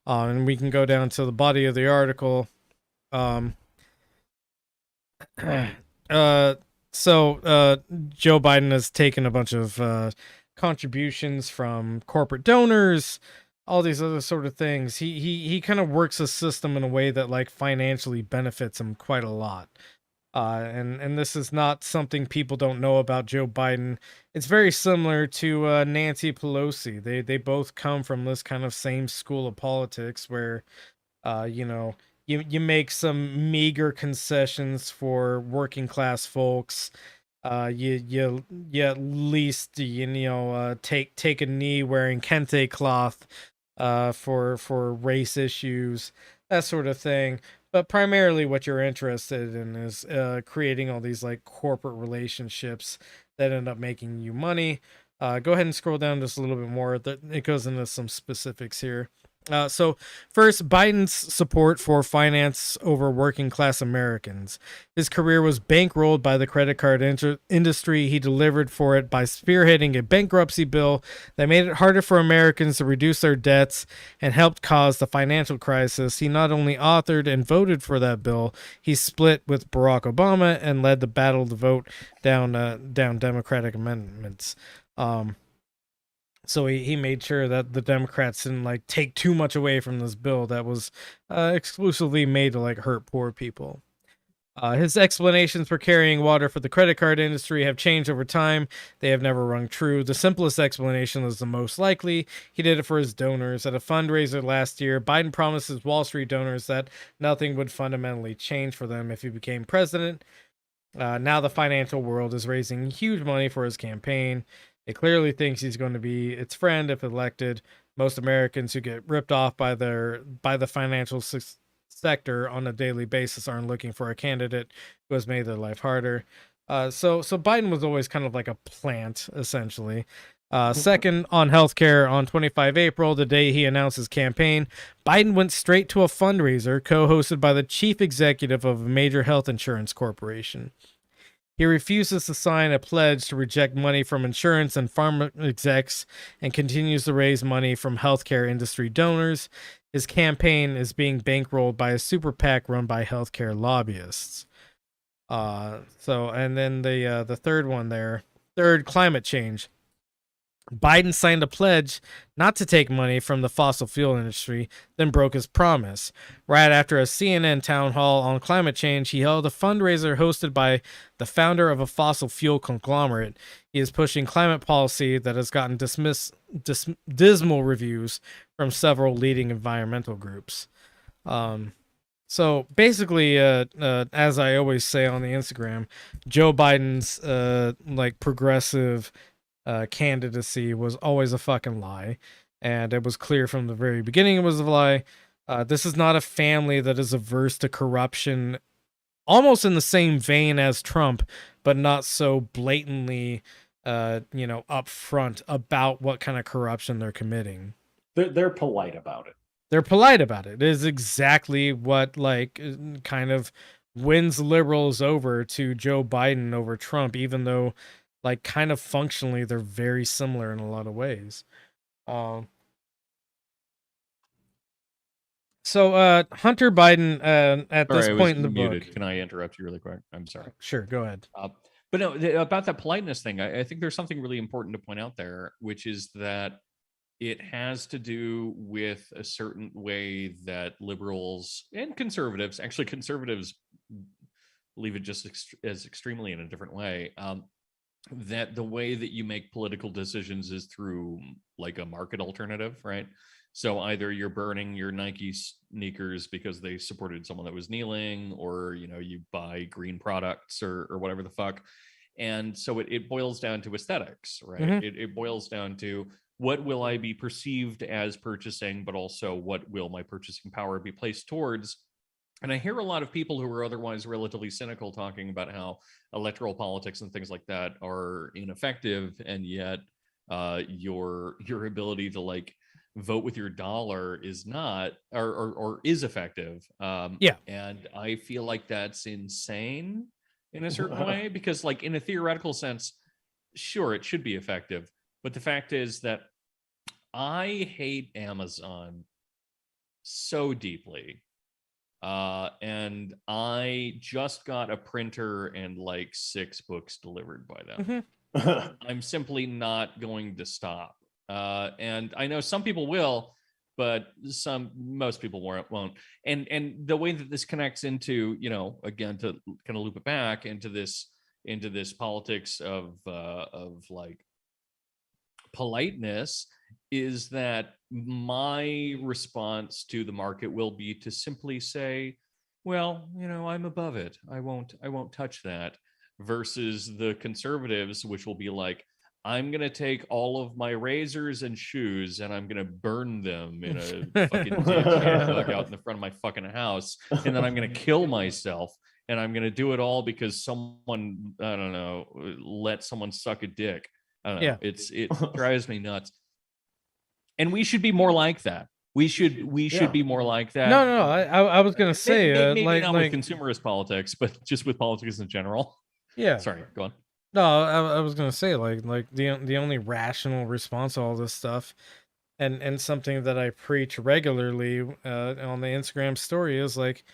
And we can go down to the body of the article. So Joe Biden has taken a bunch of contributions from corporate donors, all these other sort of things. He kind of works a system in a way that like financially benefits him quite a lot. And this is not something people don't know about Joe Biden. It's very similar to Nancy Pelosi. They both come from this kind of same school of politics where, you make some meager concessions for working class folks. You at least take a knee wearing kente cloth for race issues, that sort of thing. But primarily what you're interested in is creating all these like corporate relationships that end up making you money. Go ahead and scroll down just a little bit more. It goes into some specifics here. So first, Biden's support for finance over working class Americans. His career was bankrolled by the credit card industry. He delivered for it by spearheading a bankruptcy bill that made it harder for Americans to reduce their debts and helped cause the financial crisis. He not only authored and voted for that bill, he split with Barack Obama and led the battle to vote down Democratic amendments. So he made sure that the Democrats didn't like take too much away from this bill that was exclusively made to like hurt poor people. His explanations for carrying water for the credit card industry have changed over time. They have never rung true. The simplest explanation is the most likely. He did it for his donors. At a fundraiser last year, Biden promised his Wall Street donors that nothing would fundamentally change for them if he became president. Now the financial world is raising huge money for his campaign. It clearly thinks he's going to be its friend if elected. Most Americans who get ripped off by the financial sector on a daily basis aren't looking for a candidate who has made their life harder. So Biden was always kind of like a plant, essentially. Second, on healthcare, on 25 April, the day he announced his campaign, Biden went straight to a fundraiser co-hosted by the chief executive of a major health insurance corporation. He refuses to sign a pledge to reject money from insurance and pharma execs and continues to raise money from healthcare industry donors. His campaign is being bankrolled by a super PAC run by healthcare lobbyists. And then the third one there, climate change. Biden signed a pledge not to take money from the fossil fuel industry, then broke his promise. Right after a CNN town hall on climate change, he held a fundraiser hosted by the founder of a fossil fuel conglomerate. He is pushing climate policy that has gotten dismal reviews from several leading environmental groups. So basically, as I always say on the Instagram, Joe Biden's progressive candidacy was always a fucking lie, and it was clear from the very beginning it was a lie. This is not a family that is averse to corruption, almost in the same vein as Trump, but not so blatantly upfront about what kind of corruption they're committing. They're polite about it. They're polite about it. It is exactly what kind of wins liberals over to Joe Biden over Trump, even though kind of functionally they're very similar in a lot of ways. So Hunter Biden at this point in the book. Can I interrupt you really quick? I'm sorry. Sure, go ahead. But no, about that politeness thing, I think there's something really important to point out there, which is that it has to do with a certain way that liberals and conservatives, actually conservatives leave it just as extremely in a different way, that the way that you make political decisions is through like a market alternative, right? So either you're burning your Nike sneakers because they supported someone that was kneeling, or you buy green products or whatever the fuck. And so it boils down to aesthetics, right? Mm-hmm. It boils down to what will I be perceived as purchasing, but also what will my purchasing power be placed towards. And I hear a lot of people who are otherwise relatively cynical talking about how electoral politics and things like that are ineffective, and yet your ability to vote with your dollar is not or is effective. Yeah. And I feel like that's insane in a certain way, because like in a theoretical sense, sure, it should be effective. But the fact is that I hate Amazon so deeply. And I just got a printer and like 6 books delivered by them. I'm simply not going to stop. And I know some people will, but most people won't. And the way that this connects into, again, to kind of loop it back into this politics of like politeness, is that my response to the market will be to simply say, well, I'm above it. I won't touch that. Versus the conservatives, which will be like, I'm going to take all of my razors and shoes and I'm going to burn them in a fucking dug out in the front of my fucking house. And then I'm going to kill myself. And I'm going to do it all because someone, I don't know, let someone suck a dick. I don't know. It drives me nuts. And we should be more like that. We should be more like that. No. I was going to say, maybe not with consumerist politics, but just with politics in general. Yeah. Sorry, go on. No, I was gonna say like the only rational response to all this stuff, and something that I preach regularly on the Instagram story is like,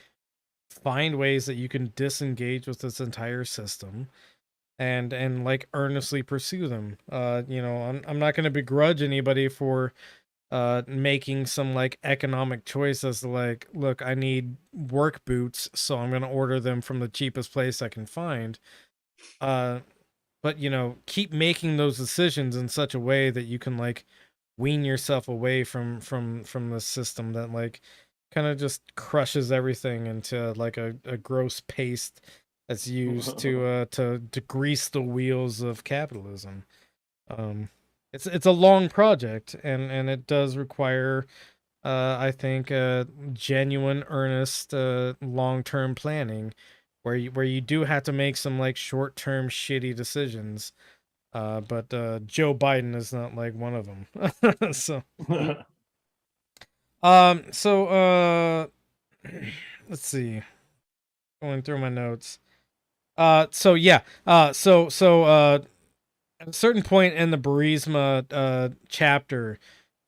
find ways that you can disengage with this entire system, and like earnestly pursue them. I'm not gonna begrudge anybody for making some like economic choice as to like, look, I need work boots, so I'm gonna order them from the cheapest place I can find. But keep making those decisions in such a way that you can like wean yourself away from the system that like kind of just crushes everything into like a gross paste that's used to grease the wheels of capitalism. It's a long project, and it does require I think genuine, earnest, long-term planning, where you do have to make some like short-term shitty decisions. But Joe Biden is not like one of them. So let's see. Going through my notes. So at a certain point in the Burisma chapter,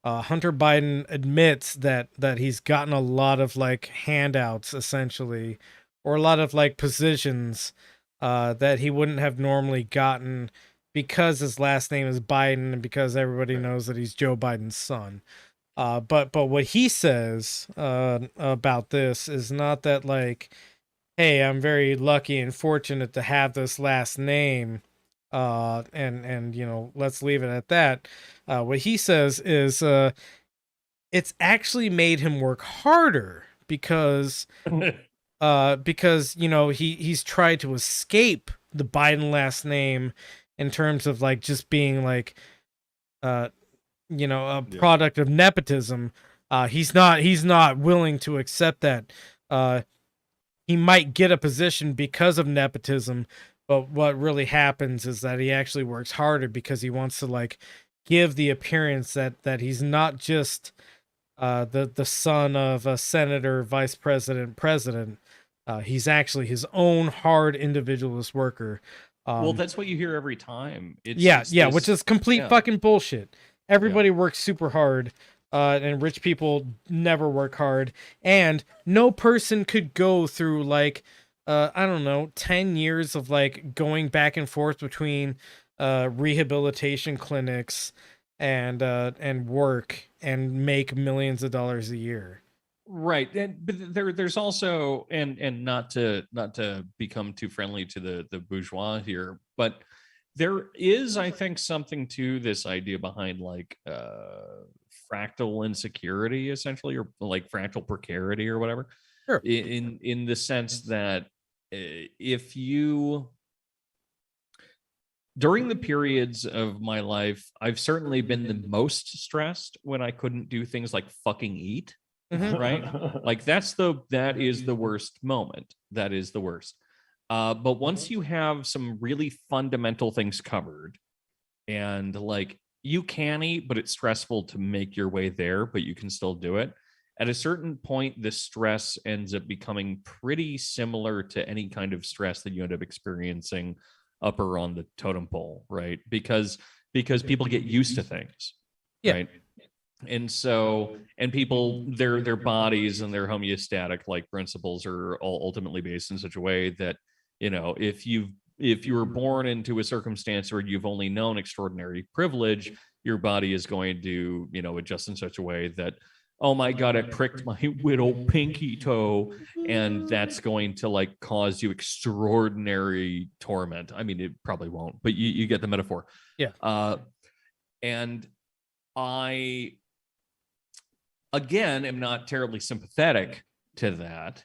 Hunter Biden admits that he's gotten a lot of like handouts, essentially, or a lot of like positions that he wouldn't have normally gotten because his last name is Biden and because everybody knows that he's Joe Biden's son. But what he says about this is not that like, hey, I'm very lucky and fortunate to have this last name, and let's leave it at that. What he says is it's actually made him work harder because he's tried to escape the Biden last name in terms of like just being like a product of nepotism. He's not willing to accept that he might get a position because of nepotism, but what really happens is that he actually works harder because he wants to like give the appearance that he's not just the son of a senator, vice president, president. He's actually his own hard individualist worker. Well, that's what you hear every time. Which is complete fucking bullshit. Everybody works super hard, and rich people never work hard. And no person could go through like, 10 years of like going back and forth between rehabilitation clinics and work and make millions of dollars a year. Right. But there's also, and not to become too friendly to the bourgeois here, but there is, I think, something to this idea behind like fractal insecurity, essentially, or like fractal precarity or whatever. Sure. In the sense that if you, during the periods of my life, I've certainly been the most stressed when I couldn't do things like fucking eat. Right? Like that is the worst moment. That is the worst. But once you have some really fundamental things covered, and like you can eat, but it's stressful to make your way there, but you can still do it. at a certain point, the stress ends up becoming pretty similar to any kind of stress that you end up experiencing up or on the totem pole, right? Because people get used to things, right? And so, and people, their bodies and their homeostatic like principles are all ultimately based in such a way that, you know, if you were born into a circumstance where you've only known extraordinary privilege, your body is going to, you know, adjust in such a way that, oh my God, I pricked my little pinky toe. And that's going to like cause you extraordinary torment. I mean, it probably won't, but you get the metaphor. Yeah. And I, again, am not terribly sympathetic to that.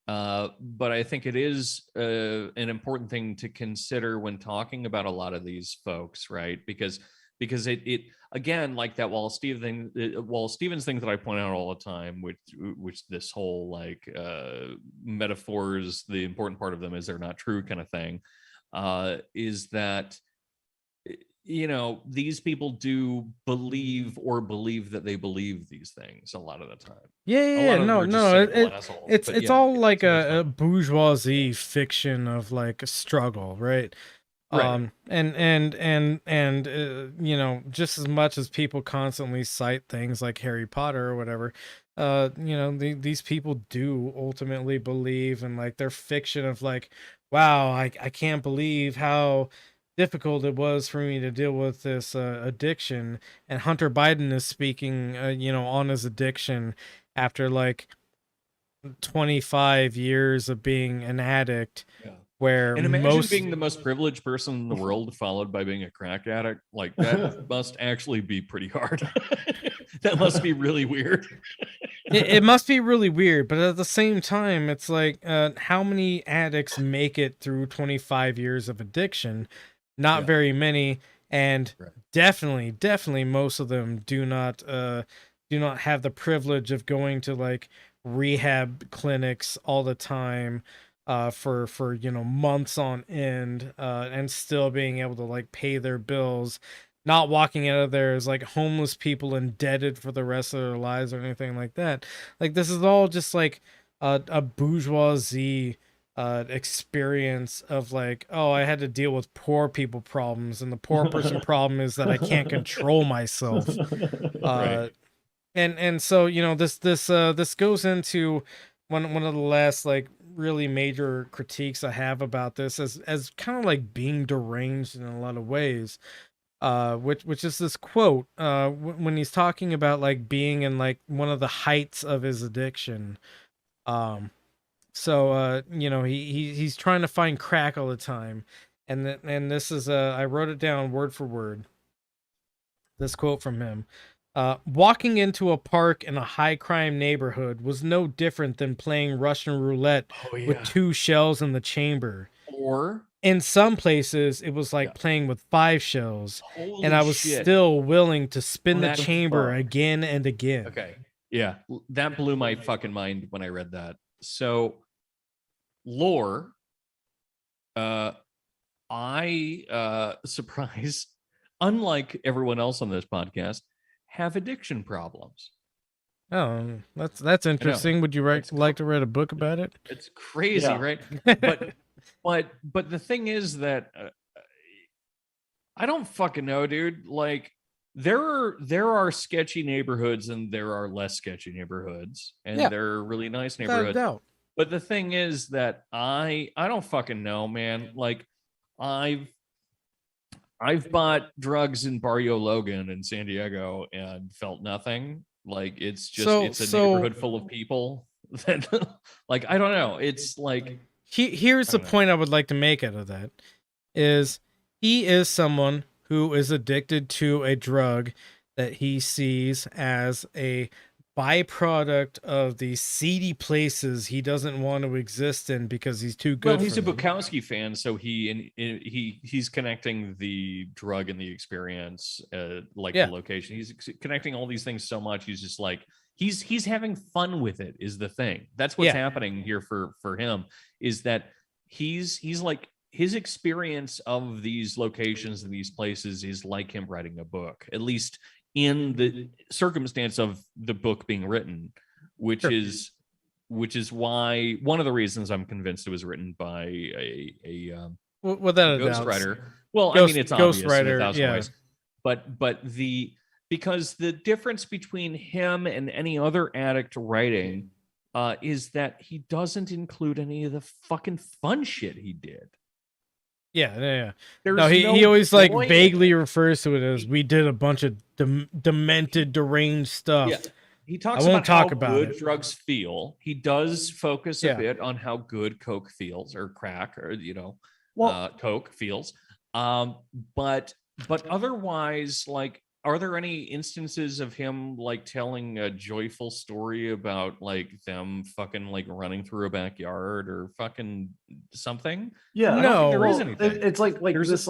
But I think it is an important thing to consider when talking about a lot of these folks, right? Because it again, like that Wallace Stevens thing that I point out all the time, which this whole like metaphors, the important part of them is they're not true kind of thing, is that, you know, these people do believe that they believe these things a lot of the time. It's all like a bourgeoisie fiction of like a struggle, right? Right. And you know, just as much as people constantly cite things like Harry Potter or whatever, you know, these people do ultimately believe in like their fiction of like, wow, I can't believe how difficult it was for me to deal with this addiction. And Hunter Biden is speaking, you know, on his addiction after like 25 years of being an addict. Where and imagine being the most privileged person in the world followed by being a crack addict. Like that must actually be pretty hard. That must be really weird. It must be really weird, but at the same time, it's like how many addicts make it through 25 years of addiction? Not very many, and definitely most of them do not have the privilege of going to like rehab clinics all the time. For you know, months on end, and still being able to like pay their bills, not walking out of there as like homeless people indebted for the rest of their lives or anything like that. Like this is all just like a bourgeoisie experience of like, oh, I had to deal with poor people problems, and the poor person problem is that I can't control myself. Right. And so, you know, this goes into one of the last like really major critiques I have about this as kind of like being deranged in a lot of ways, which is this quote when he's talking about like being in like one of the heights of his addiction. So you know, he's trying to find crack all the time, and this is I wrote it down word for word, this quote from him. Walking into a park in a high crime neighborhood was no different than playing Russian roulette with 2 shells in the chamber. Or in some places, it was like playing with 5 shells, Holy and I was shit. still willing to spin the That's chamber fucked. again and again. Okay. Yeah. That blew my fucking mind when I read that. So, lore, I, surprise, unlike everyone else on this podcast, have addiction problems. Oh, that's interesting. Would you like to write a book about it? It's crazy, right? But the thing is that I don't fucking know, dude. Like there are sketchy neighborhoods and there are less sketchy neighborhoods, and there are really nice neighborhoods. But the thing is that I don't fucking know, man. Like I've bought drugs in Barrio Logan in San Diego and felt nothing. Like it's just it's a neighborhood full of people that like I don't know. It's like here's the point I would like to make out of that is he is someone who is addicted to a drug that he sees as a byproduct of the seedy places he doesn't want to exist in because he's too good. Well, he's a Bukowski fan, so he's connecting the drug and the experience, like the location. He's connecting all these things so much. He's just like he's having fun with it. Is the thing. That's what's happening here for him. Is that he's like his experience of these locations and these places is like him writing a book, at least in the circumstance of the book being written. which is why one of the reasons I'm convinced it was written by a without a doubt. ghostwriter. Well, I Ghost- mean, it's obvious in ghostwriter, 1,000 yeah. ways, but because the difference between him and any other addict writing is that he doesn't include any of the fucking fun shit he did. Yeah. There's No, he always like joy in vaguely it. refers to it as we did a bunch of demented, deranged stuff. Yeah. He talks I won't about talk how about good it. drugs feel. He does focus Yeah. a bit on how good coke feels, or crack, or Well- coke feels. But otherwise, like, are there any instances of him like telling a joyful story about like them fucking like running through a backyard or fucking something? Yeah, I I don't No. think there is well, anything. it's like There's this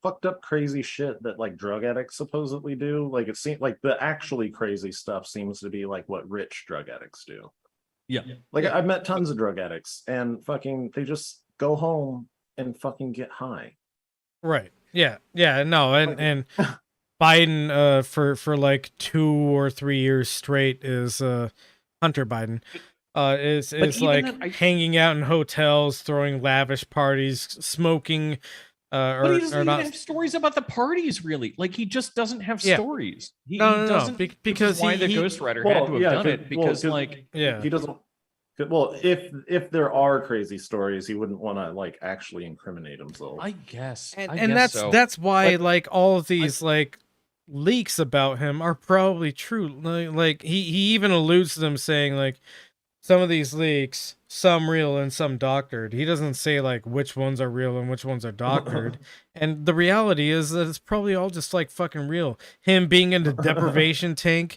fucked up crazy shit that like drug addicts supposedly do. Like it seems like the actually crazy stuff seems to be like what rich drug addicts do. Yeah. Like I've met tons of drug addicts and fucking they just go home and fucking get high. Right. Yeah. No, and Biden for like 2 or 3 years straight is Hunter Biden is even like then, hanging out in hotels, throwing lavish parties, smoking But he doesn't or even not. have stories about the parties, really. Like, he just doesn't have Yeah. stories. He No. doesn't, Because which is why the he- ghostwriter had to have done it, because, like, Yeah. he doesn't. Well, if there are crazy stories, he wouldn't want to like actually incriminate himself. I guess. I And guess that's so. why But- like all of these like leaks about him are probably true. Like he even alludes to them saying like some of these leaks, some real and some doctored. He doesn't say like which ones are real and which ones are doctored. And the reality is that it's probably all just like fucking real. Him being in the deprivation tank,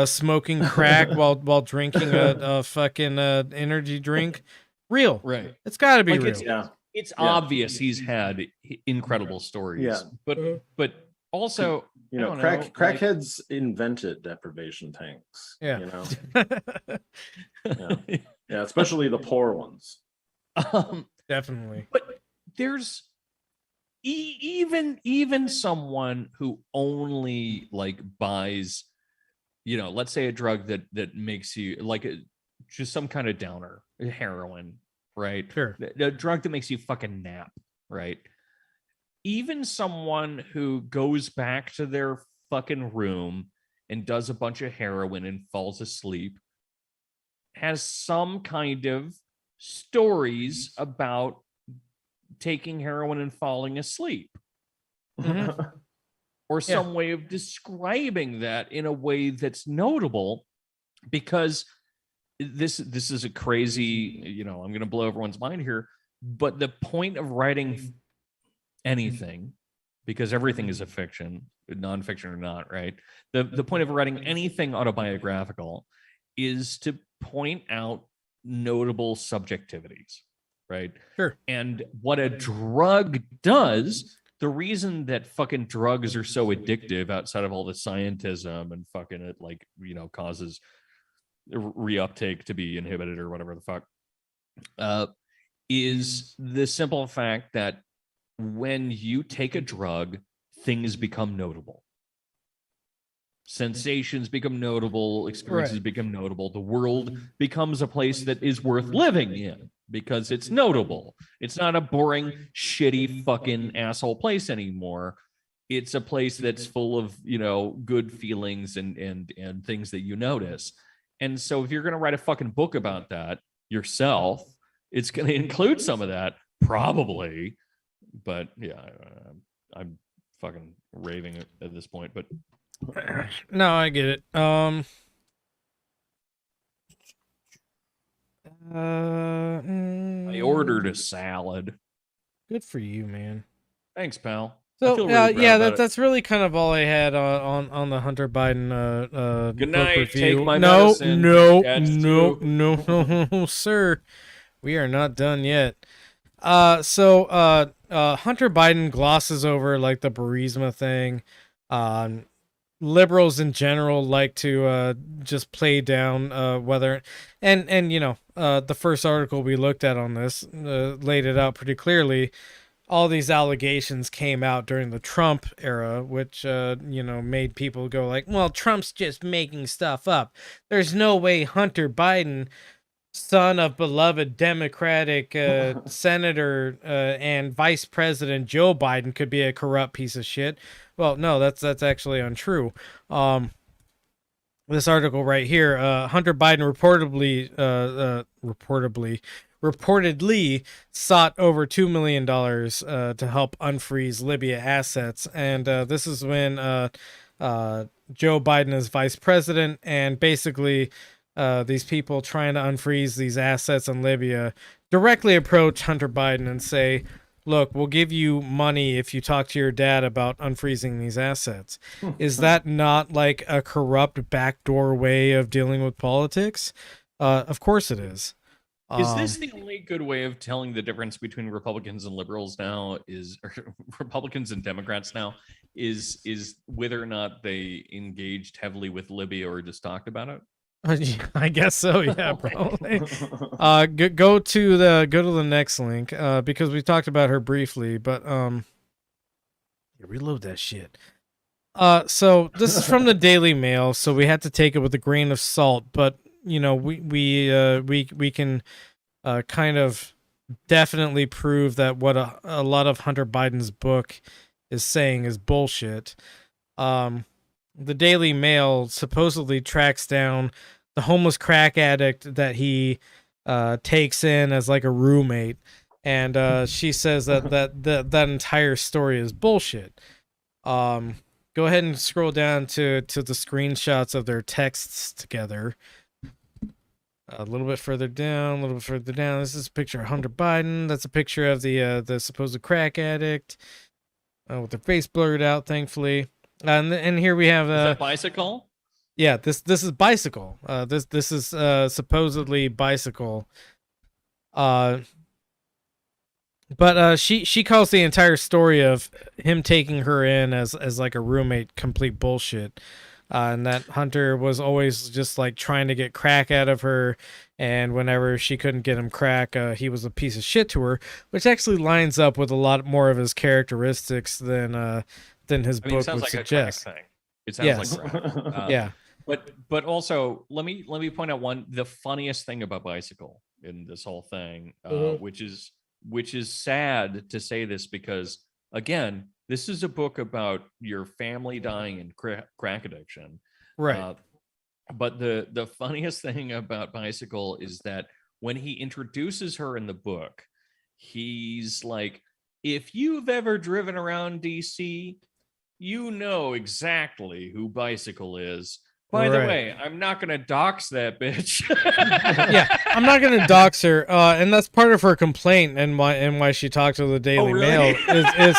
smoking crack while drinking a fucking energy drink. Real. Right. It's got to be Like, real. Yeah. It's Yeah. obvious he's had incredible stories. Yeah. But also, You I know, don't know, like- crackheads invented deprivation tanks. Yeah. You know. Yeah, especially the poor ones. Definitely. But there's even someone who only like buys, let's say a drug that makes you like just some kind of downer, heroin, right? Sure. The drug that makes you fucking nap, right? Even someone who goes back to their fucking room and does a bunch of heroin and falls asleep has some kind of stories about taking heroin and falling asleep, or some way of describing that in a way that's notable, because this is a crazy, I'm going to blow everyone's mind here, but the point of writing anything, because everything is a fiction, nonfiction or not, right? The point of writing anything autobiographical is to point out notable subjectivities, right? Sure. And what a drug does, the reason that fucking drugs are so addictive outside of all the scientism and fucking it like, causes reuptake to be inhibited or whatever the fuck, is the simple fact that when you take a drug, things become notable. Sensations become notable, experiences become notable. The world becomes a place that is worth living in because it's notable. It's not a boring, shitty, fucking asshole place anymore. It's a place that's full of, good feelings and things that you notice. And so if you're going to write a fucking book about that yourself, it's going to include some of that, probably. But yeah, I'm fucking raving at this point, but No, I get it. I ordered a salad. Good for you, man. Thanks, pal. I So feel really proud yeah, about it. that's really kind of all I had on the Hunter Biden Good book night, review. take my No, medicine, no, cats no, too. no, sir. We are not done yet. So Hunter Biden glosses over like the Burisma thing. Liberals in general like to just play down whether and the first article we looked at on this laid it out pretty clearly. all these allegations came out during the Trump era, which, made people go like, well, Trump's just making stuff up. There's no way Hunter Biden, son of beloved Democratic Senator and Vice President Joe Biden, could be a corrupt piece of shit. Well, no, that's actually untrue. This article right here, Hunter Biden reportedly sought over $2 million to help unfreeze Libya assets. And this is when Joe Biden is vice president, and basically these people trying to unfreeze these assets in Libya directly approach Hunter Biden and say, look, we'll give you money if you talk to your dad about unfreezing these assets. Is that not like a corrupt backdoor way of dealing with politics? Of course it is. Is this the only good way of telling the difference between Republicans and liberals now? Or Republicans and Democrats now? Is whether or not they engaged heavily with Libya or just talked about it? I guess so. Yeah, probably. Go to the next link because we talked about her briefly, but reload that shit. So this is from the Daily Mail, so we had to take it with a grain of salt, but we can kind of definitely prove that what a lot of Hunter Biden's book is saying is bullshit. The Daily Mail supposedly tracks down the homeless crack addict that he takes in as like a roommate, and she says that entire story is bullshit. Go ahead and scroll down to the screenshots of their texts together. A little bit further down, This is a picture of Hunter Biden. That's a picture of the supposed crack addict with their face blurred out, thankfully. And here we have is that bicycle. Yeah, this is bicycle. This is supposedly bicycle. But she calls the entire story of him taking her in as like a roommate complete bullshit. And that Hunter was always just like trying to get crack out of her, and whenever she couldn't get him crack, he was a piece of shit to her, which actually lines up with a lot more of his characteristics than his book sounds would like suggest. A crack thing. It sounds like crack. Yeah. But also let me point out the funniest thing about bicycle in this whole thing, which is sad to say this because again, this is a book about your family dying in crack addiction, right? But the funniest thing about bicycle is that when he introduces her in the book, he's like, if you've ever driven around DC, you know exactly who bicycle is. By the way, I'm not going to dox that bitch. Yeah, I'm not going to dox her. And that's part of her complaint and why she talked to the Daily Mail is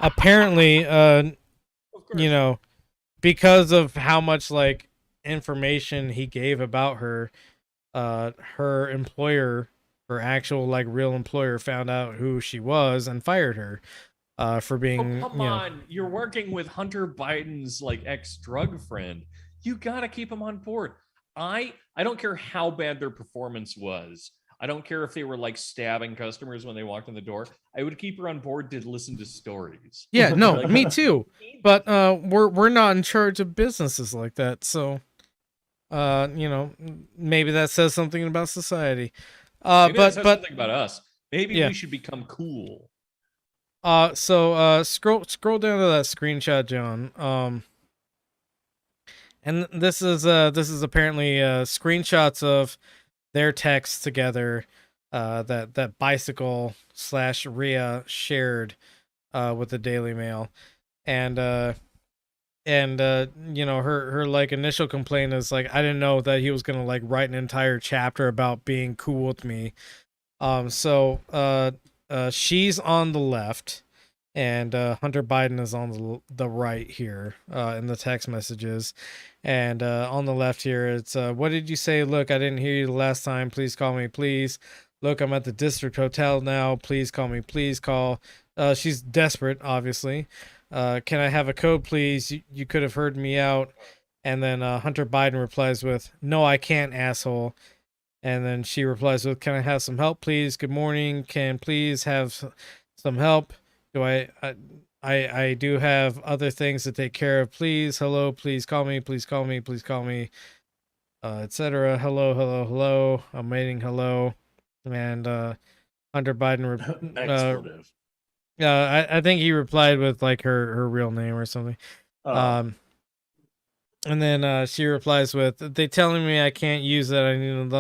apparently, because of how much like information he gave about her, her employer, her actual like real employer, found out who she was and fired her for being. Oh, come on, you're working with Hunter Biden's like ex-drug friend. You gotta keep them on board. I don't care how bad their performance was. I don't care if they were like stabbing customers when they walked in the door. I would keep her on board to listen to stories. Yeah, no, like, me too. But we're not in charge of businesses like that. So, maybe that says something about society. Maybe that says something about us. Maybe we should become cool. So scroll down to that screenshot, John. And this is apparently screenshots of their texts together that bicycle / Rhea shared with the Daily Mail, and her like initial complaint is like, I didn't know that he was gonna like write an entire chapter about being cool with me. So she's on the left, and Hunter Biden is on the right here in the text messages. And on the left here, it's, what did you say? Look, I didn't hear you the last time. Please call me, please. Look, I'm at the District Hotel now. Please call me. Please call. She's desperate, obviously. Can I have a code, please? You could have heard me out. And then Hunter Biden replies with, no, I can't, asshole. And then she replies with, can I have some help, please? Good morning. Can please have some help. I do have other things to take care of. Please, hello, please call me, please call me, please call me, etc. Hello. I'm waiting. Hello, and Hunter Biden. Expletive. I think he replied with like her real name or something. Oh. And then she replies with, "They telling me I can't use that. I need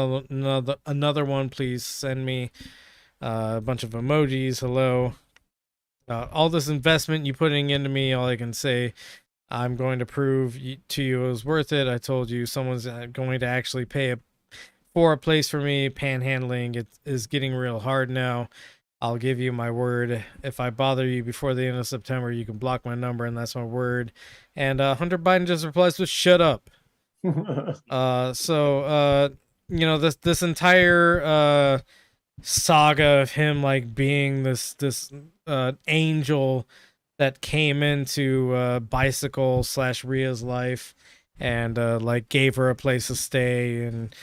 another one. Please send me a bunch of emojis. Hello. All this investment you putting into me. All I can say, I'm going to prove to you it was worth it. I told you someone's going to actually pay for a place for me. Panhandling it is getting real hard now. I'll give you my word. If I bother you before the end of September, you can block my number, and that's my word." And Hunter Biden just replies with, "Shut up." So this entire saga of him like being this angel that came into Bicycle / Rhea's life and like gave her a place to stay, and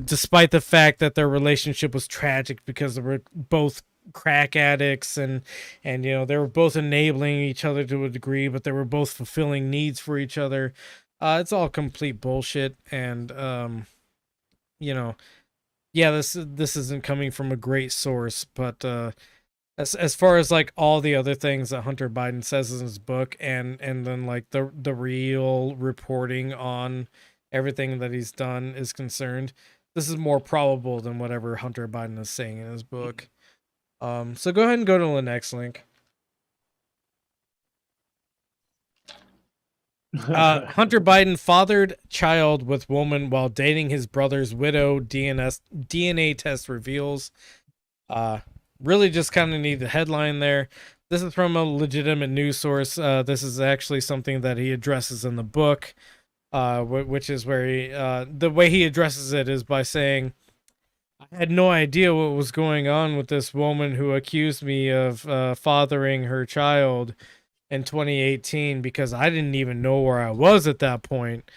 despite the fact that their relationship was tragic because they were both crack addicts and they were both enabling each other to a degree, but they were both fulfilling needs for each other. It's all complete bullshit, and this isn't coming from a great source, but as far as like all the other things that Hunter Biden says in his book, and then like the real reporting on everything that he's done is concerned, this is more probable than whatever Hunter Biden is saying in his book. So go ahead and go to the next link. Hunter Biden fathered child with woman while dating his brother's widow. DNA test reveals. Really just kind of need the headline there. This is from a legitimate news source. This is actually something that he addresses in the book, which is where he, the way he addresses it is by saying, "I had no idea what was going on with this woman who accused me of fathering her child in 2018 because I didn't even know where I was at that point."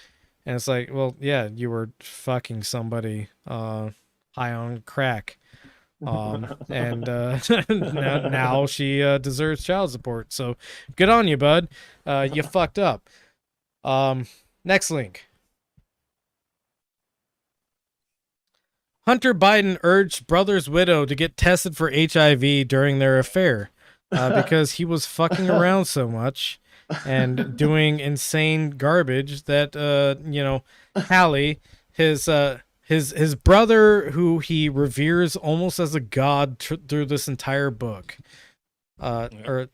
And it's like, well, yeah, you fucking somebody high on crack. And now she deserves child support. So good on you, bud. You fucked up. Next link. Hunter Biden urged brother's widow to get tested for HIV during their affair because he was fucking around so much and doing insane garbage that Hallie, his brother, who he reveres almost as a god through this entire book, the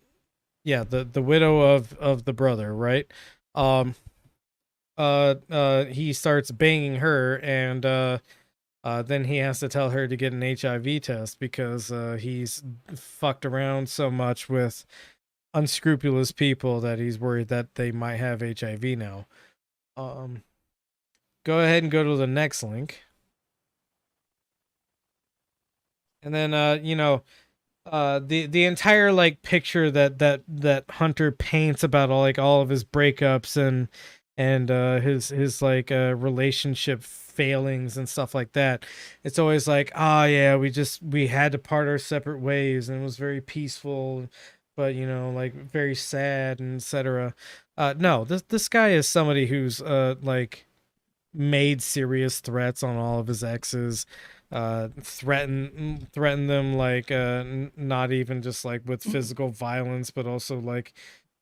widow of the brother, right? He starts banging her, and then he has to tell her to get an HIV test because he's fucked around so much with unscrupulous people that he's worried that they might have HIV now. Go ahead and go to the next link. And then the entire like picture that Hunter paints about all of his breakups and his like relationship failings and stuff like that. It's always like, oh yeah, we had to part our separate ways, and it was very peaceful, but like very sad, and etc. No, this guy is somebody who's like made serious threats on all of his exes, threaten them like not even just like with physical violence, but also like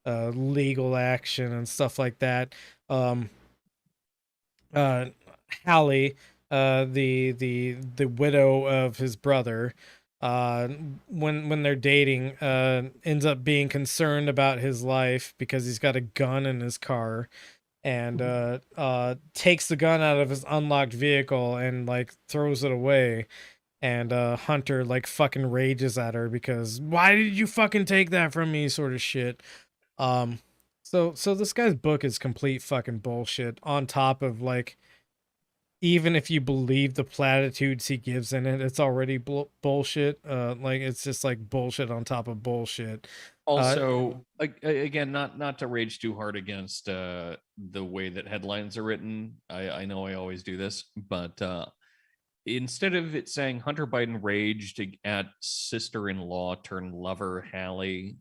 legal action and stuff like that. Hallie, the widow of his brother, when they're dating, ends up being concerned about his life because he's got a gun in his car, and takes the gun out of his unlocked vehicle and like throws it away. And Hunter like fucking rages at her because, why did you fucking take that from me, sort of shit. So this guy's book is complete fucking bullshit, on top of like, even if you believe the platitudes he gives in it, it's already bullshit. Like it's just like bullshit on top of bullshit. Also, again, not to rage too hard against the way that headlines are written. I know I always do this, but instead of it saying Hunter Biden raged at sister-in-law turned lover Hallie,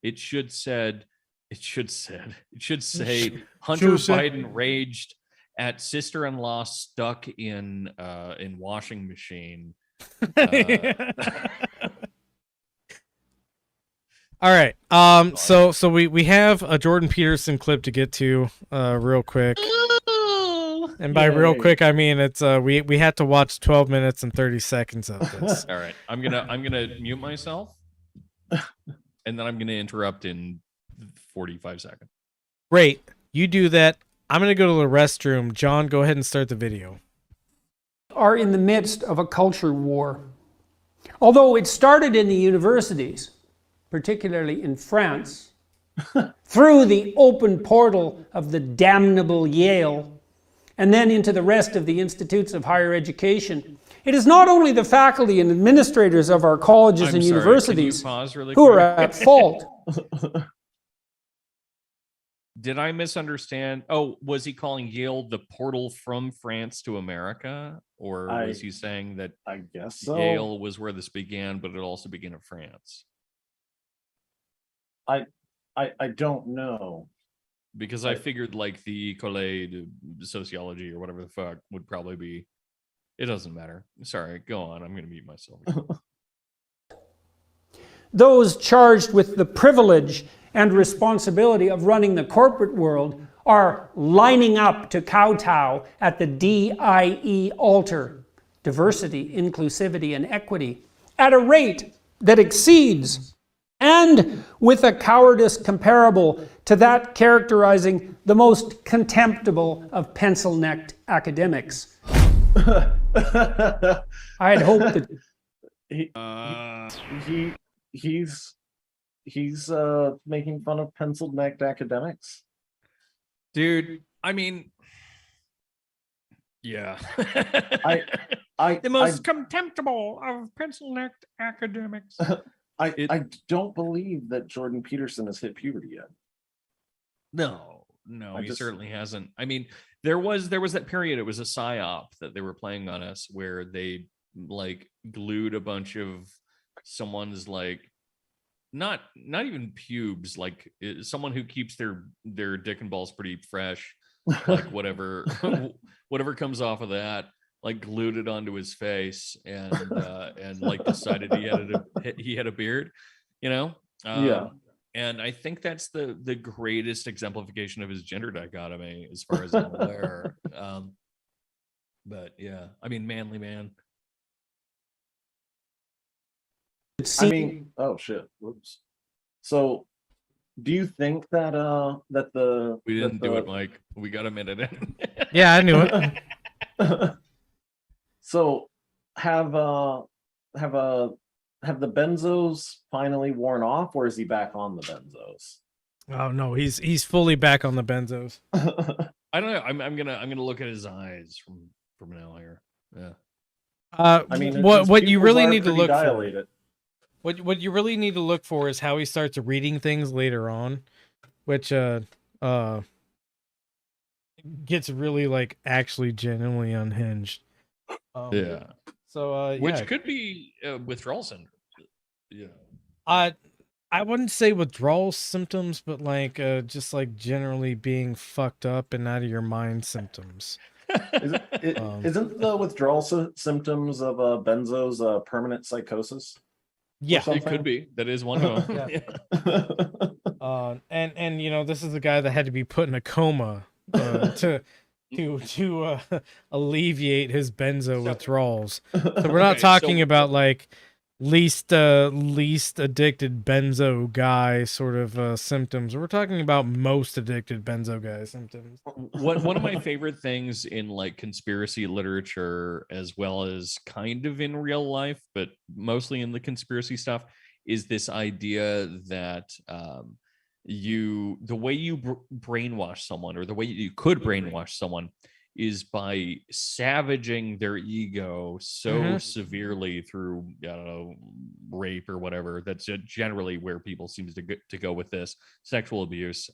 it should say Hunter Biden raged at sister-in-law stuck in washing machine. All right. So we have a Jordan Peterson clip to get to real quick. And by real quick, I mean it's we had to watch 12 minutes and 30 seconds of this. All right. I'm gonna mute myself, and then I'm gonna interrupt in 45 seconds. Great. You do that. I'm gonna go to the restroom. John, go ahead and start the video. Are in the midst of a culture war. Although it started in the universities, particularly in France, through the open portal of the damnable Yale, and then into the rest of the institutes of higher education. It is not only the faculty and administrators of our colleges and universities who are at fault. Did I misunderstand? Oh, was he calling Yale the portal from France to America? Or was he saying that I guess so. Yale was where this began, but it also began in France? I don't know. Because I figured like the École de Sociology or whatever the fuck would probably be. It doesn't matter. Sorry, go on. I'm going to mute myself. Those charged with the privilege and responsibility of running the corporate world are lining up to kowtow at the DIE altar, diversity, inclusivity, and equity, at a rate that exceeds and with a cowardice comparable to that characterizing the most contemptible of pencil-necked academics. I'd hope that he's making fun of pencil-necked academics. Dude, I mean, yeah. The most contemptible of pencil-necked academics. I don't believe that Jordan Peterson has hit puberty yet. No, he certainly hasn't. I mean, there was that period, it was a psyop that they were playing on us where they like glued a bunch of someone's like not even pubes, like someone who keeps their dick and balls pretty fresh, like whatever comes off of that, like glued it onto his face and like decided he had a beard, you know? Yeah. And I think that's the greatest exemplification of his gender dichotomy, as far as I'm aware. But yeah, I mean, manly man. I mean, oh shit. Whoops. So, do you think that we didn't do it, Mike? We got a minute in. Yeah, I knew it. So, have the benzos finally worn off, or is he back on the benzos? Oh no, he's fully back on the benzos. I don't know. I'm gonna look at his eyes from now here. Yeah. I mean, what you really need to look for. What you really need to look for is how he starts reading things later on, which gets really like actually genuinely unhinged. Yeah. So which could be withdrawal syndrome. Yeah. I wouldn't say withdrawal symptoms, but like just like generally being fucked up and out of your mind symptoms. Isn't the withdrawal symptoms of benzos permanent psychosis? Yeah, it could be. That is one of them. Yeah. And you know, this is the guy that had to be put in a coma to alleviate his benzo withdrawals. So we're not talking about like least addicted benzo guy sort of symptoms. We're talking about most addicted benzo guy symptoms. One of my favorite things in like conspiracy literature, as well as kind of in real life, but mostly in the conspiracy stuff, is this idea that the way you brainwash someone, or the way you could brainwash someone, is by savaging their ego so severely through, I don't know, rape or whatever. That's generally where people seem to go with this, sexual abuse,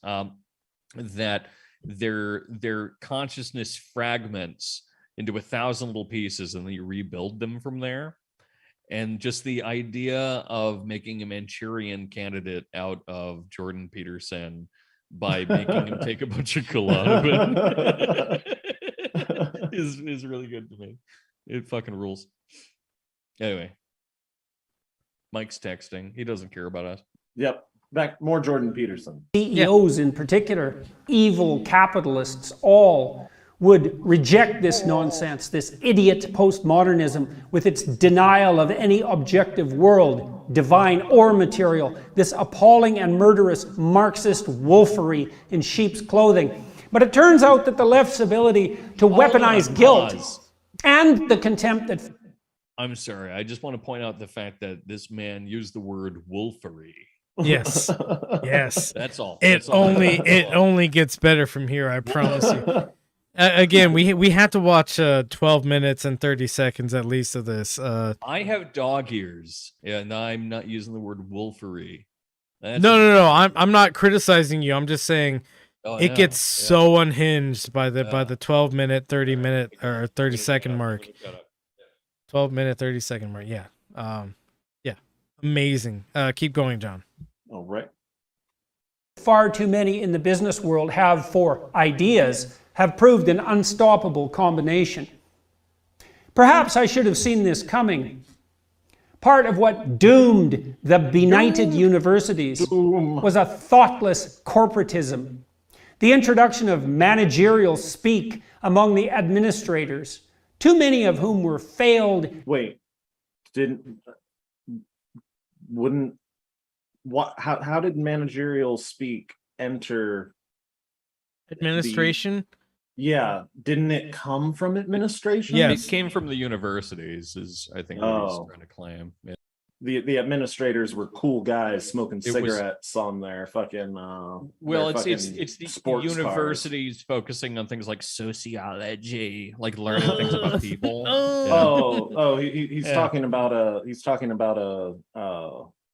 that their consciousness fragments into 1,000 little pieces, and then you rebuild them from there. And just the idea of making a Manchurian candidate out of Jordan Peterson by making him take a bunch of Klonopin is really good to me. It fucking rules. Anyway, Mike's texting. He doesn't care about us. Yep. Back more Jordan Peterson. CEOs in particular, evil capitalists, all would reject this nonsense, this idiot postmodernism with its denial of any objective world, divine or material, this appalling and murderous Marxist wolfery in sheep's clothing. But it turns out that the left's ability to weaponize guilt and the contempt that... I'm sorry, I just want to point out the fact that this man used the word wolfery. Yes. Yes. That's all. It only gets better from here, I promise you. Again, we had to watch 12 minutes and 30 seconds at least of this. I have dog ears, and I'm not using the word wolfery. No. I'm not criticizing you. I'm just saying it gets so unhinged by the 12 minute, 30 minute, or 30 second mark. 12 minute, 30 second mark. Yeah. Yeah. Amazing. Keep going, John. All right. Far too many in the business world have for ideas have proved an unstoppable combination. Perhaps I should have seen this coming. Part of what doomed the benighted universities was a thoughtless corporatism. The introduction of managerial speak among the administrators, too many of whom were failed. Wait, how did managerial speak enter administration? Didn't it come from administration? Yes, it came from the universities, is I think what he's trying to claim. Yeah. The administrators were cool guys smoking cigarettes on their fucking it's the universities focusing on things like sociology, like learning things about people. He's talking about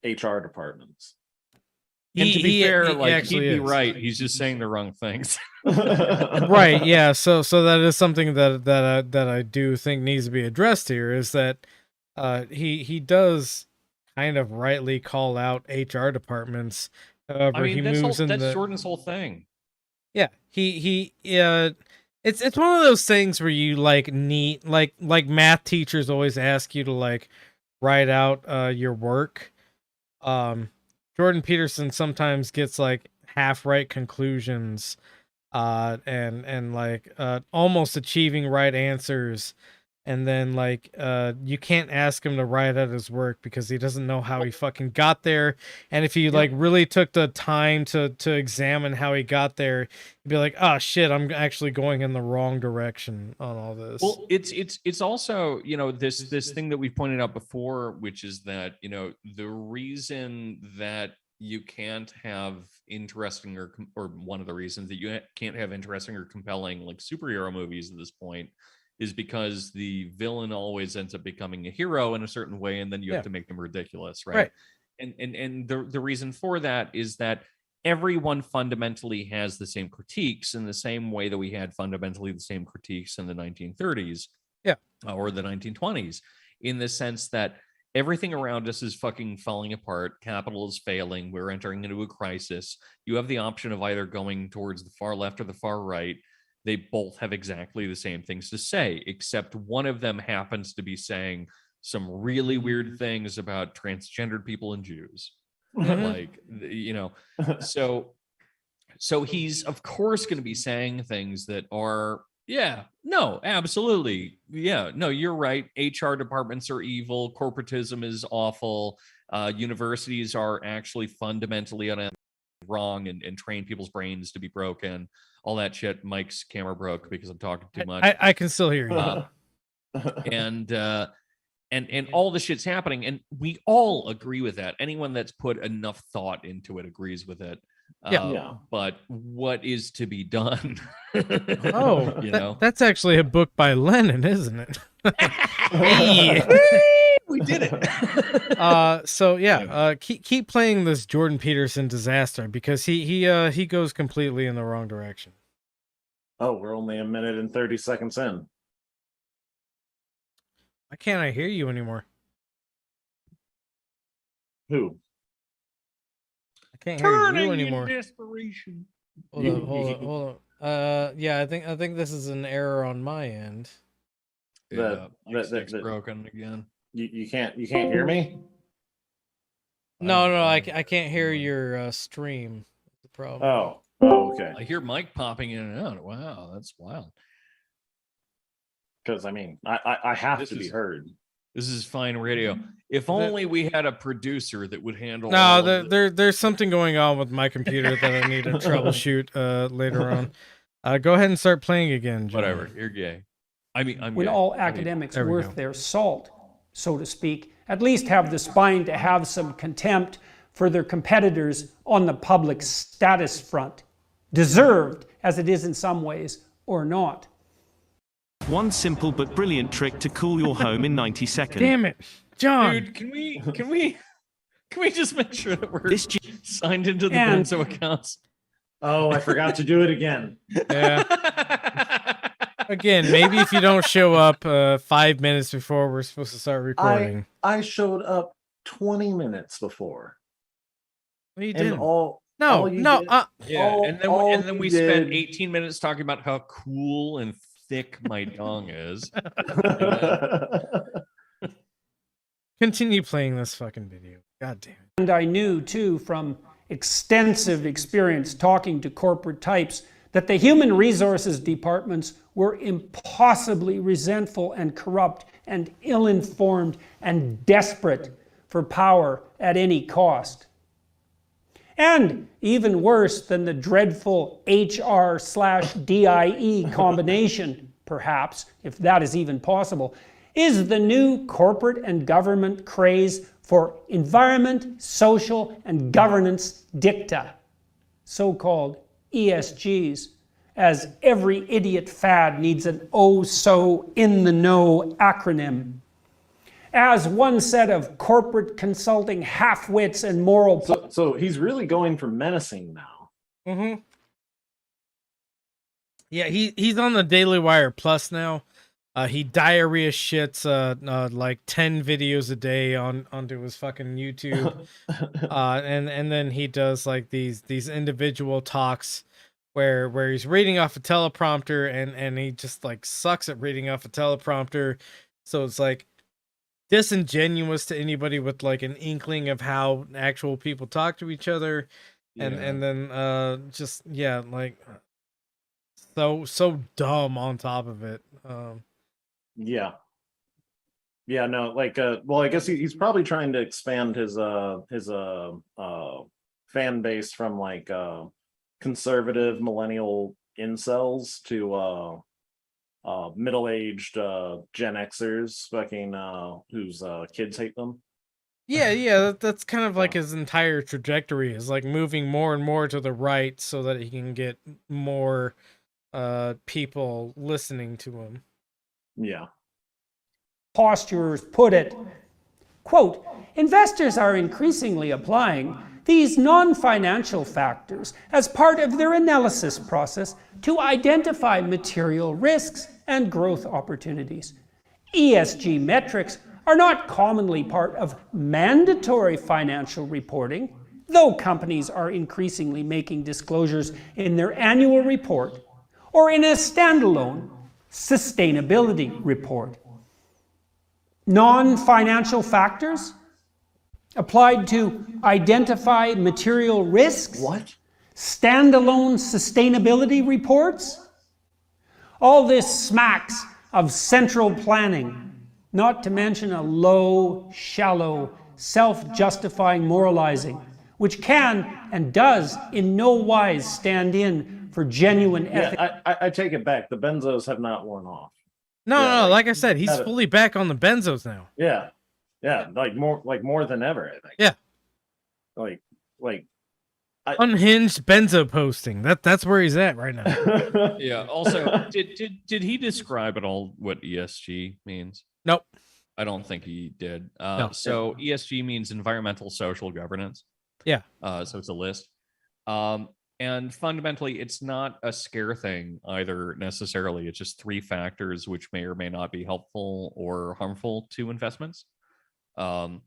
HR departments. And to be fair, he'd be right. He's just saying the wrong things. Right. Yeah. So that is something that I do think needs to be addressed here, is that he does kind of rightly call out HR departments. However, that's Jordan's whole thing. Yeah. It's one of those things where you like math teachers always ask you to write out your work. Jordan Peterson sometimes gets half right conclusions, and almost achieving right answers, and then you can't ask him to write out his work because he doesn't know how he fucking got there. And if you really took the time to examine how he got there, you'd be like, oh shit, I'm actually going in the wrong direction on all this. Well, it's also, this thing that we pointed out before, which is that, the reason that you can't have interesting or one of the reasons that you can't have interesting or compelling superhero movies at this point is because the villain always ends up becoming a hero in a certain way, and then you have to make them ridiculous, right? And the reason for that is that everyone fundamentally has the same critiques in the same way that we had fundamentally the same critiques in the 1930s, or the 1920s, in the sense that everything around us is fucking falling apart. Capital is failing. We're entering into a crisis. You have the option of either going towards the far left or the far right. They both have exactly the same things to say, except one of them happens to be saying some really weird things about transgendered people and Jews. So he's of course going to be saying things that are, absolutely. Yeah, no, you're right. HR departments are evil. Corporatism is awful. Universities are actually fundamentally wrong and train people's brains to be broken. All that shit. Mike's camera broke because I'm talking too much. I can still hear you. And all the shit's happening, and we all agree with that. Anyone that's put enough thought into it agrees with it. But what is to be done? That's actually a book by Lenin, isn't it? We did it. Keep playing this Jordan Peterson disaster, because he goes completely in the wrong direction. Oh, we're only a minute and 30 seconds in. Why can't I hear you anymore? Who? I can't hear you Turning anymore. in desperation. Hold on. Yeah, I think this is an error on my end. That's broken again. You can't hear me? No, I can't hear your stream. The problem. Oh, okay. I hear Mike popping in and out. Wow, that's wild. Because I mean, I have to be heard. This is fine radio. If only we had a producer that would handle. No, there's something going on with my computer that I need to troubleshoot later on. Go ahead and start playing again, John. Whatever, you're gay. I mean, I'm when gay. all academics worth their salt, so to speak, at least have the spine to have some contempt for their competitors on the public status front, deserved as it is in some ways, or not. One simple but brilliant trick to cool your home in 90 seconds. Damn it, John! Dude, can we just make sure that we're signed into the Benzo accounts? Oh, I forgot to do it again. Yeah. Again, maybe if you don't show up 5 minutes before we're supposed to start recording. I showed up 20 minutes before. Well, you didn't. Yeah, and then we spent 18 minutes talking about how cool and thick my dong is. Continue playing this fucking video. God damn it. And I knew, too, from extensive experience talking to corporate types, that the human resources departments were impossibly resentful and corrupt and ill-informed and desperate for power at any cost. And even worse than the dreadful HR/DIE combination, perhaps, if that is even possible, is the new corporate and government craze for environment, social, and governance dicta, so-called ESGs, as every idiot fad needs an oh-so-in-the-know acronym. As one set of corporate consulting half-wits and moral... So he's really going for menacing now. Mm-hmm. Yeah, he's on the Daily Wire Plus now. He diarrhea shits like 10 videos a day onto his fucking YouTube. And then he does like these individual talks where he's reading off a teleprompter and he just like sucks at reading off a teleprompter. So it's like disingenuous to anybody with like an inkling of how actual people talk to each other. And then just like so dumb on top of it. Yeah, no, like well, I guess he's probably trying to expand his fan base from like conservative millennial incels to middle-aged Gen Xers fucking whose kids hate them. Yeah, that's kind of like his entire trajectory is like moving more and more to the right so that he can get more people listening to him. Yeah. Posturers put it, quote, investors are increasingly applying these non-financial factors as part of their analysis process to identify material risks and growth opportunities. ESG metrics are not commonly part of mandatory financial reporting, though companies are increasingly making disclosures in their annual report or in a standalone sustainability report. Non-financial factors applied to identify material risks? What? Standalone sustainability reports? All this smacks of central planning, not to mention a low, shallow, self-justifying moralizing, which can and does in no wise stand in for genuine ethics. Yeah, I take it back. The Benzos have not worn off. No, like I said, he's fully back on the Benzos now. Yeah, like more than ever, I think. Yeah, like unhinged Benzo posting. That's where he's at right now. Yeah. Also, did he describe at all what ESG means? Nope. I don't think he did. No. So ESG means environmental social governance. Yeah. So it's a list. And fundamentally, it's not a scare thing either necessarily. It's just 3 factors which may or may not be helpful or harmful to investments. And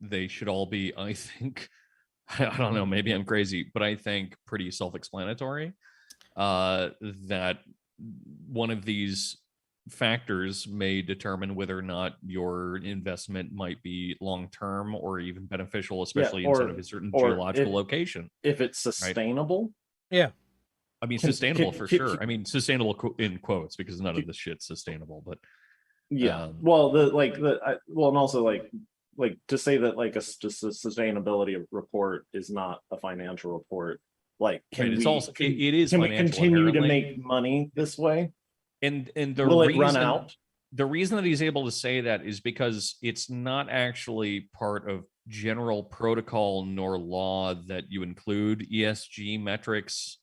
they should all be, I think, I don't know, maybe I'm crazy, but I think pretty self-explanatory. That one of these factors may determine whether or not your investment might be long-term or even beneficial, especially inside of a certain geological location. If it's sustainable. Right? Yeah. I mean, sustainable for sure. I mean, sustainable in quotes, because none of this shit's sustainable, but yeah. Well, and also like to say that like just a sustainability report is not a financial report. Like, can right, we continue to make money this way? And the will reason, it run out? The reason that he's able to say that is because it's not actually part of general protocol nor law that you include ESG metrics,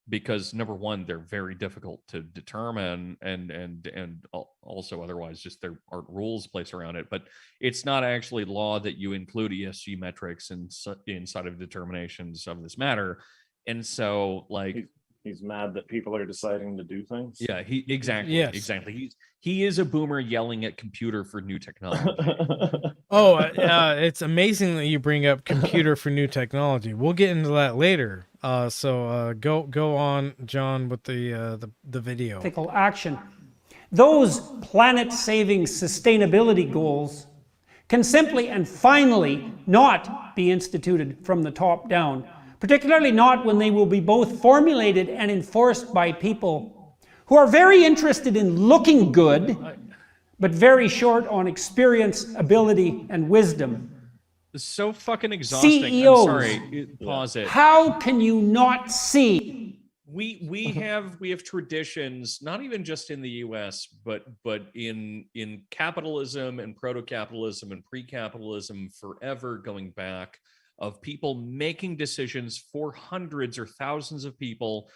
because number one, they're very difficult to determine, and also otherwise just there aren't rules placed around it. But it's not actually law that you include ESG metrics inside of determinations of this matter. And so, like, he's mad that people are deciding to do things. Yeah, exactly. He is a boomer yelling at computer for new technology. It's amazing that you bring up computer for new technology. We'll get into that later. So go on, John, with the video. Ethical action. Those planet-saving sustainability goals can simply and finally not be instituted from the top down. Particularly not when they will be both formulated and enforced by people who are very interested in looking good, but very short on experience, ability, and wisdom. It's so fucking exhausting. CEOs, I'm sorry, pause it. How can you not see? We have traditions, not even just in the US, but in capitalism and proto-capitalism and pre-capitalism forever going back, of people making decisions for hundreds or thousands of people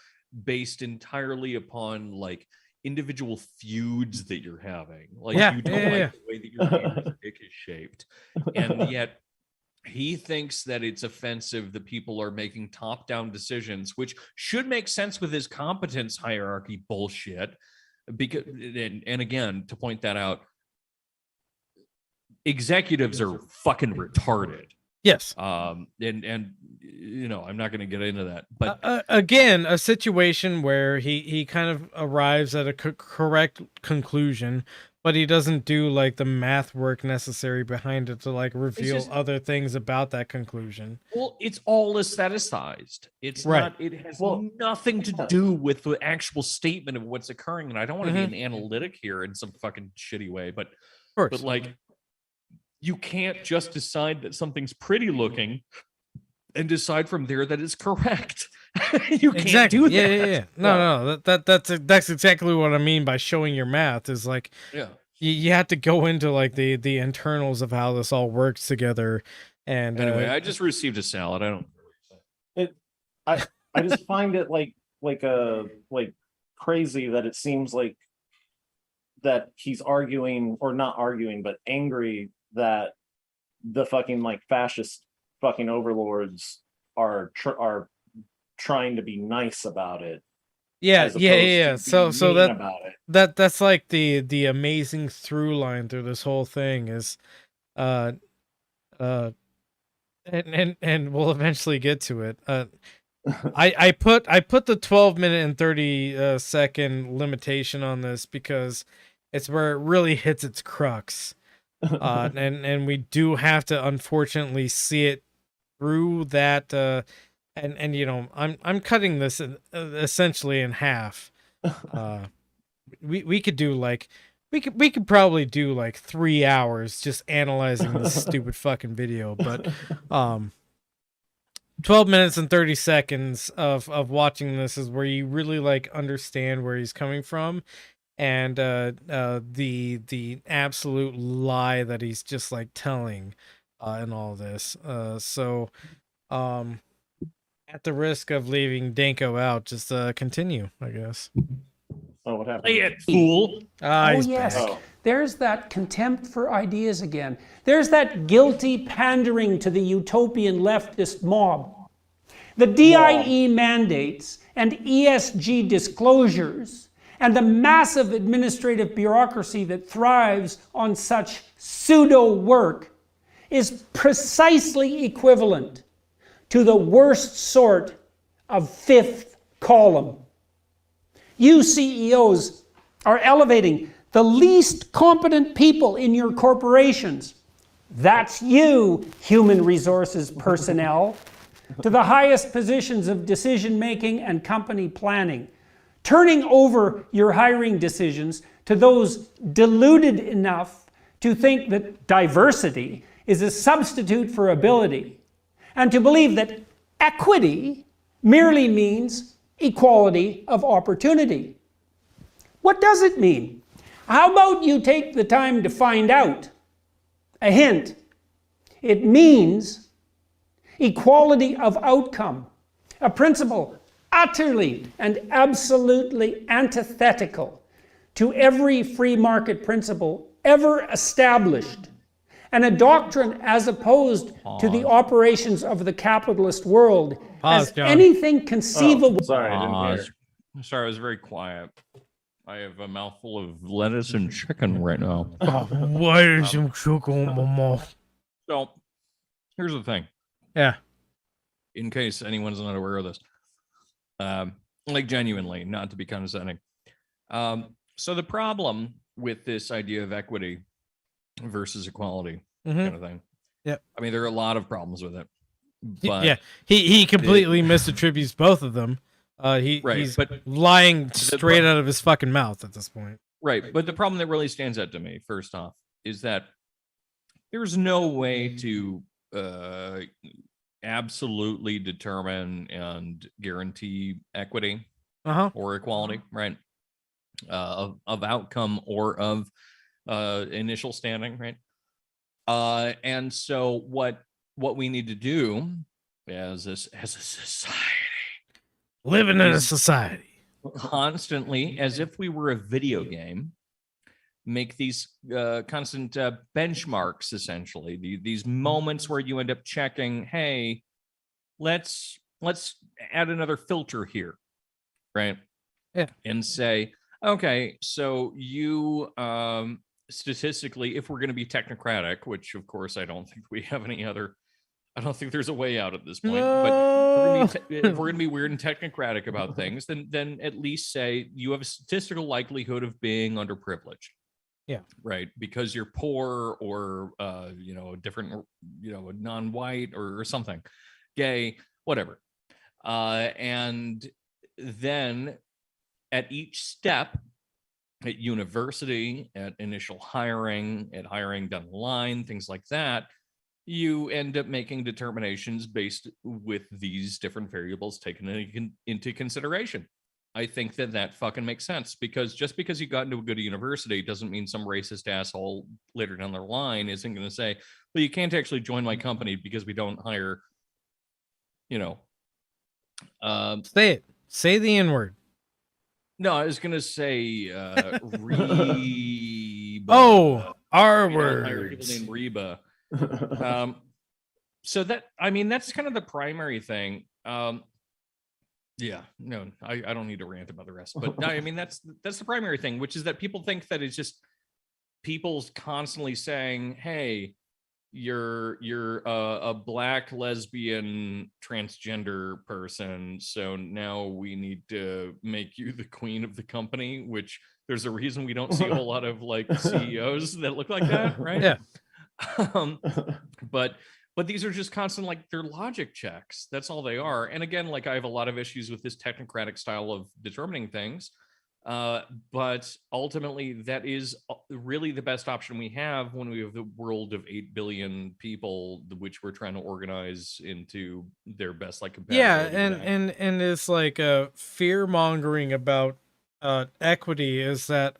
based entirely upon like individual feuds that you're having. Like you don't like the way that your neighbor's dick is shaped. And yet he thinks that it's offensive that people are making top-down decisions, which should make sense with his competence hierarchy bullshit. Because and again, to point that out, executives are fucking retarded. Yes. And you know, I'm not going to get into that, but again, a situation where he kind of arrives at a correct conclusion, but he doesn't do like the math work necessary behind it to like reveal other things about that conclusion. Well, it's all aestheticized. It's not. It has nothing to do with the actual statement of what's occurring. And I don't want to be an analytic here in some fucking shitty way, but like, you can't just decide that something's pretty looking and decide from there that it's correct. You can't do that. Yeah. No. That's exactly what I mean by showing your math is like, you have to go into like the internals of how this all works together. And anyway, I just received a salad. I just find it like crazy that it seems like that he's arguing, or not arguing, but angry that the fucking like fascist fucking overlords are trying to be nice about it. Yeah. So about it. That's like the amazing through line through this whole thing is, and we'll eventually get to it. I put the 12-minute and 30-second limitation on this because it's where it really hits its crux. And we do have to unfortunately see it through that, and you know, I'm cutting this essentially in half. We could do like we could probably do like 3 hours just analyzing this stupid fucking video, but 12 minutes and 30 seconds of watching this is where you really like understand where he's coming from. And the absolute lie that he's just like telling in all this. So at the risk of leaving Danko out, just continue, I guess. Oh, what happened? Play it, fool. Yes. Back. There's that contempt for ideas again. There's that guilty pandering to the utopian leftist mob. The DIE mandates and ESG disclosures and the massive administrative bureaucracy that thrives on such pseudo work is precisely equivalent to the worst sort of fifth column. You CEOs are elevating the least competent people in your corporations, that's you, human resources personnel, to the highest positions of decision making and company planning, turning over your hiring decisions to those deluded enough to think that diversity is a substitute for ability, and to believe that equity merely means equality of opportunity. What does it mean? How about you take the time to find out? A hint. It means equality of outcome, a principle utterly and absolutely antithetical to every free market principle ever established, and a doctrine as opposed to the operations of the capitalist world as anything conceivable. Sorry, I didn't hear. Sorry, I was very quiet. I have a mouthful of lettuce and chicken right now. Why is some chicken in my mouth? So, here's the thing. Yeah. In case anyone's not aware of this, like genuinely, not to be condescending. So the problem with this idea of equity versus equality kind of thing. Yeah. I mean, there are a lot of problems with it. But yeah, he completely misattributes both of them. He's lying straight out of his fucking mouth at this point. Right, but the problem that really stands out to me, first off, is that there's no way to absolutely determine and guarantee equity or equality, right? Of outcome or of initial standing, right? And so what we need to do as a society, living in a society, constantly, as if we were a video game, make these constant benchmarks, essentially, these moments where you end up checking, hey, let's add another filter here, right? Yeah. And say, okay, so you statistically, if we're going to be technocratic, which of course I don't think we have any other, I don't think there's a way out at this point. No. But if we're going to be weird and technocratic about things, then at least say you have a statistical likelihood of being underprivileged. Yeah. Right. Because you're poor or different, non-white or something, gay, whatever. And then at each step, at university, at initial hiring, at hiring down the line, things like that, you end up making determinations based with these different variables taken into consideration. I think that fucking makes sense, because just because you got into a good university doesn't mean some racist asshole later down the line isn't going to say, well, you can't actually join my company because we don't hire, say it. Say the N-word. No, I was going to say Reba. Oh, R People words. named Reba. So that's kind of the primary thing. Yeah, no, I don't need to rant about the rest, but no, I mean, that's the primary thing, which is that people think that it's just people's constantly saying, hey, you're a black lesbian transgender person, so now we need to make you the queen of the company, which there's a reason we don't see a whole lot of like CEOs that look like that, right? Yeah. But these are just constant, like, they're logic checks. That's all they are. And again, like, I have a lot of issues with this technocratic style of determining things. But ultimately, that is really the best option we have when we have the world of 8 billion people, which we're trying to organize into their best, like, compatibility. Yeah, and it's like fear mongering about equity is that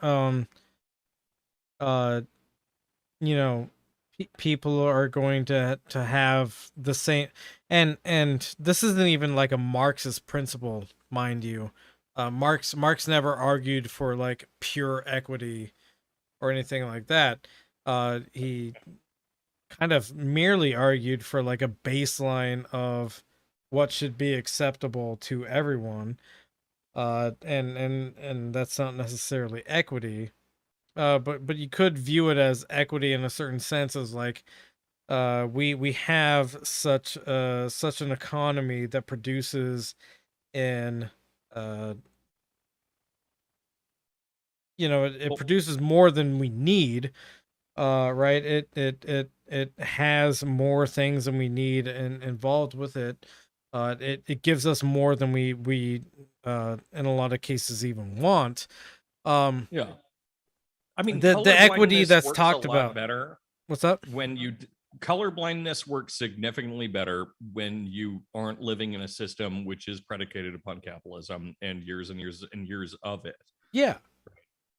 people are going to have the same, and this isn't even like a Marxist principle, mind you. Marx never argued for like pure equity or anything like that. He kind of merely argued for like a baseline of what should be acceptable to everyone. And that's not necessarily equity. But you could view it as equity in a certain sense, as like we have such an economy that produces in it produces more than we need, right? It has more things than we need and involved with it. It gives us more than we in a lot of cases even want. Yeah. I mean, the equity colorblindness that's works talked a lot about. better. What's up? When colorblindness works significantly better when you aren't living in a system which is predicated upon capitalism and years and years and years of it. Yeah.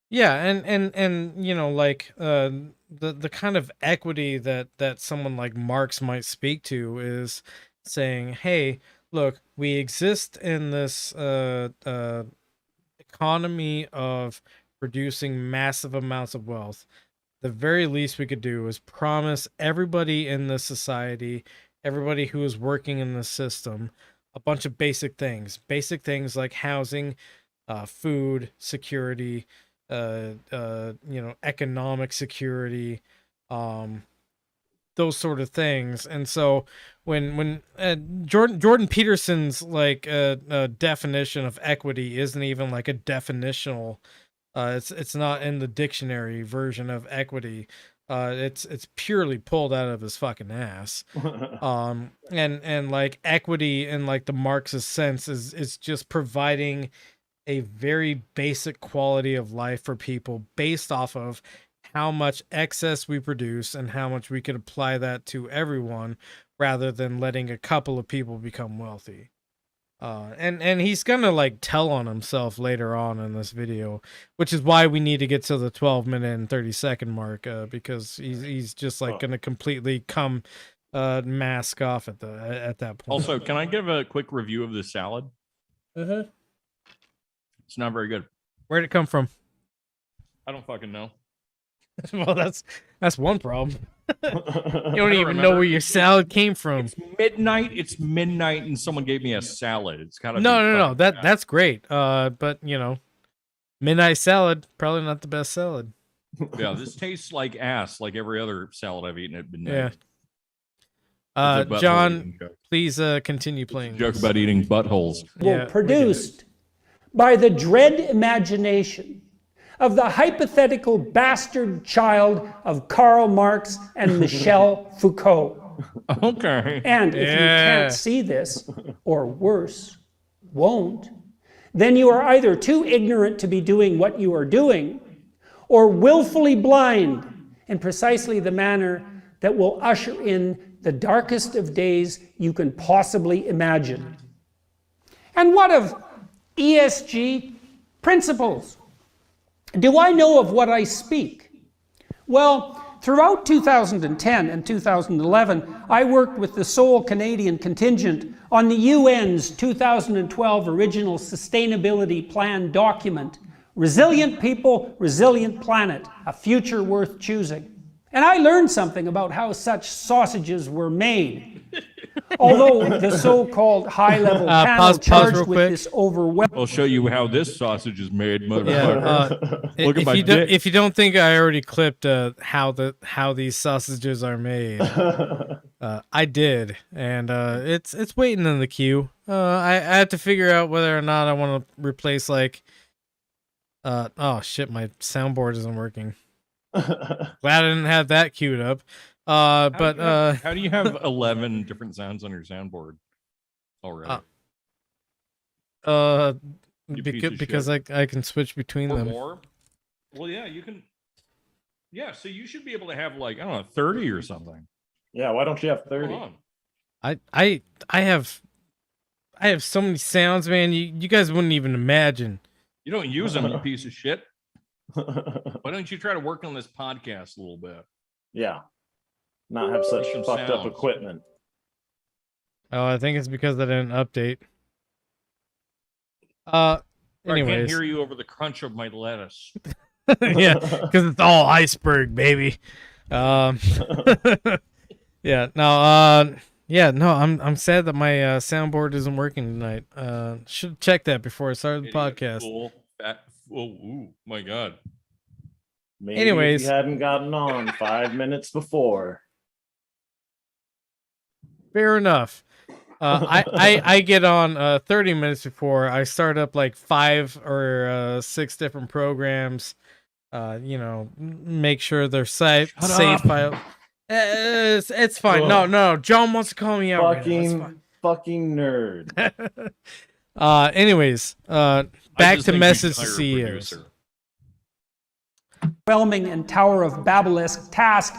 Yeah, and like the kind of equity that someone like Marx might speak to is saying, hey, look, we exist in this economy of producing massive amounts of wealth. The very least we could do is promise everybody in this society, everybody who is working in the system, a bunch of basic things like housing, food, security, economic security, those sort of things. And so when Jordan Peterson's like definition of equity isn't even like a definitional, it's not in the dictionary version of equity. It's purely pulled out of his fucking ass. And like equity in like the Marxist sense is just providing a very basic quality of life for people based off of how much excess we produce and how much we could apply that to everyone rather than letting a couple of people become wealthy. And he's gonna like tell on himself later on in this video, which is why we need to get to the 12-minute and 30-second mark, because he's just like gonna completely come mask off at that point. Also, can I give a quick review of the salad? It's not very good. Where'd it come from? I don't fucking know. Well, that's one problem. You don't even know where your salad came from. It's midnight, and someone gave me a salad. It's kind of no. That's great. But midnight salad probably not the best salad. Yeah, this tastes like ass, like every other salad I've eaten at midnight. Yeah. John, please continue playing. Joke about eating buttholes. Yeah, produced by the dread imagination of the hypothetical bastard child of Karl Marx and Michel Foucault. Okay. And if you can't see this, or worse, won't, then you are either too ignorant to be doing what you are doing, or willfully blind in precisely the manner that will usher in the darkest of days you can possibly imagine. And what of ESG principles? Do I know of what I speak? Well, throughout 2010 and 2011, I worked with the sole Canadian contingent on the UN's 2012 Original Sustainability Plan document, Resilient People, Resilient Planet, a Future Worth Choosing. And I learned something about how such sausages were made. Although the so-called high-level panel charged with this overwhelming... I'll show you how this sausage is made, motherfucker. Look at my dick. If you don't think I already clipped how these sausages are made, I did, and it's waiting in the queue. I had to figure out whether or not I want to replace like... oh shit, my soundboard isn't working. Glad I didn't have that queued up. How do you have 11 different sounds on your soundboard already? Because I can switch between them. More? Well, yeah, you can. Yeah, so you should be able to have like, I don't know, 30 or something. Yeah, why don't you have 30? I have so many sounds, man. You guys wouldn't even imagine. You don't use them, you piece of shit. Why don't you try to work on this podcast a little bit? Yeah. Not have such fucked up equipment. Oh, I think it's because I didn't update. I Anyways. can't hear you over the crunch of my lettuce. Yeah, because it's all iceberg, baby. Yeah. No. Yeah, no, I'm sad that my soundboard isn't working tonight. Should check that before I started the podcast. Fool. Ooh, my God. Maybe Anyways. if you hadn't gotten on 5 minutes before. Fair enough. I get on 30 minutes before. I start up like 5 or 6 different programs. Make sure they're safe file. It's fine. No. John wants to call me out. Fucking nerd. Anyways, back to message to CEOs. Overwhelming and Tower of Babel-esque task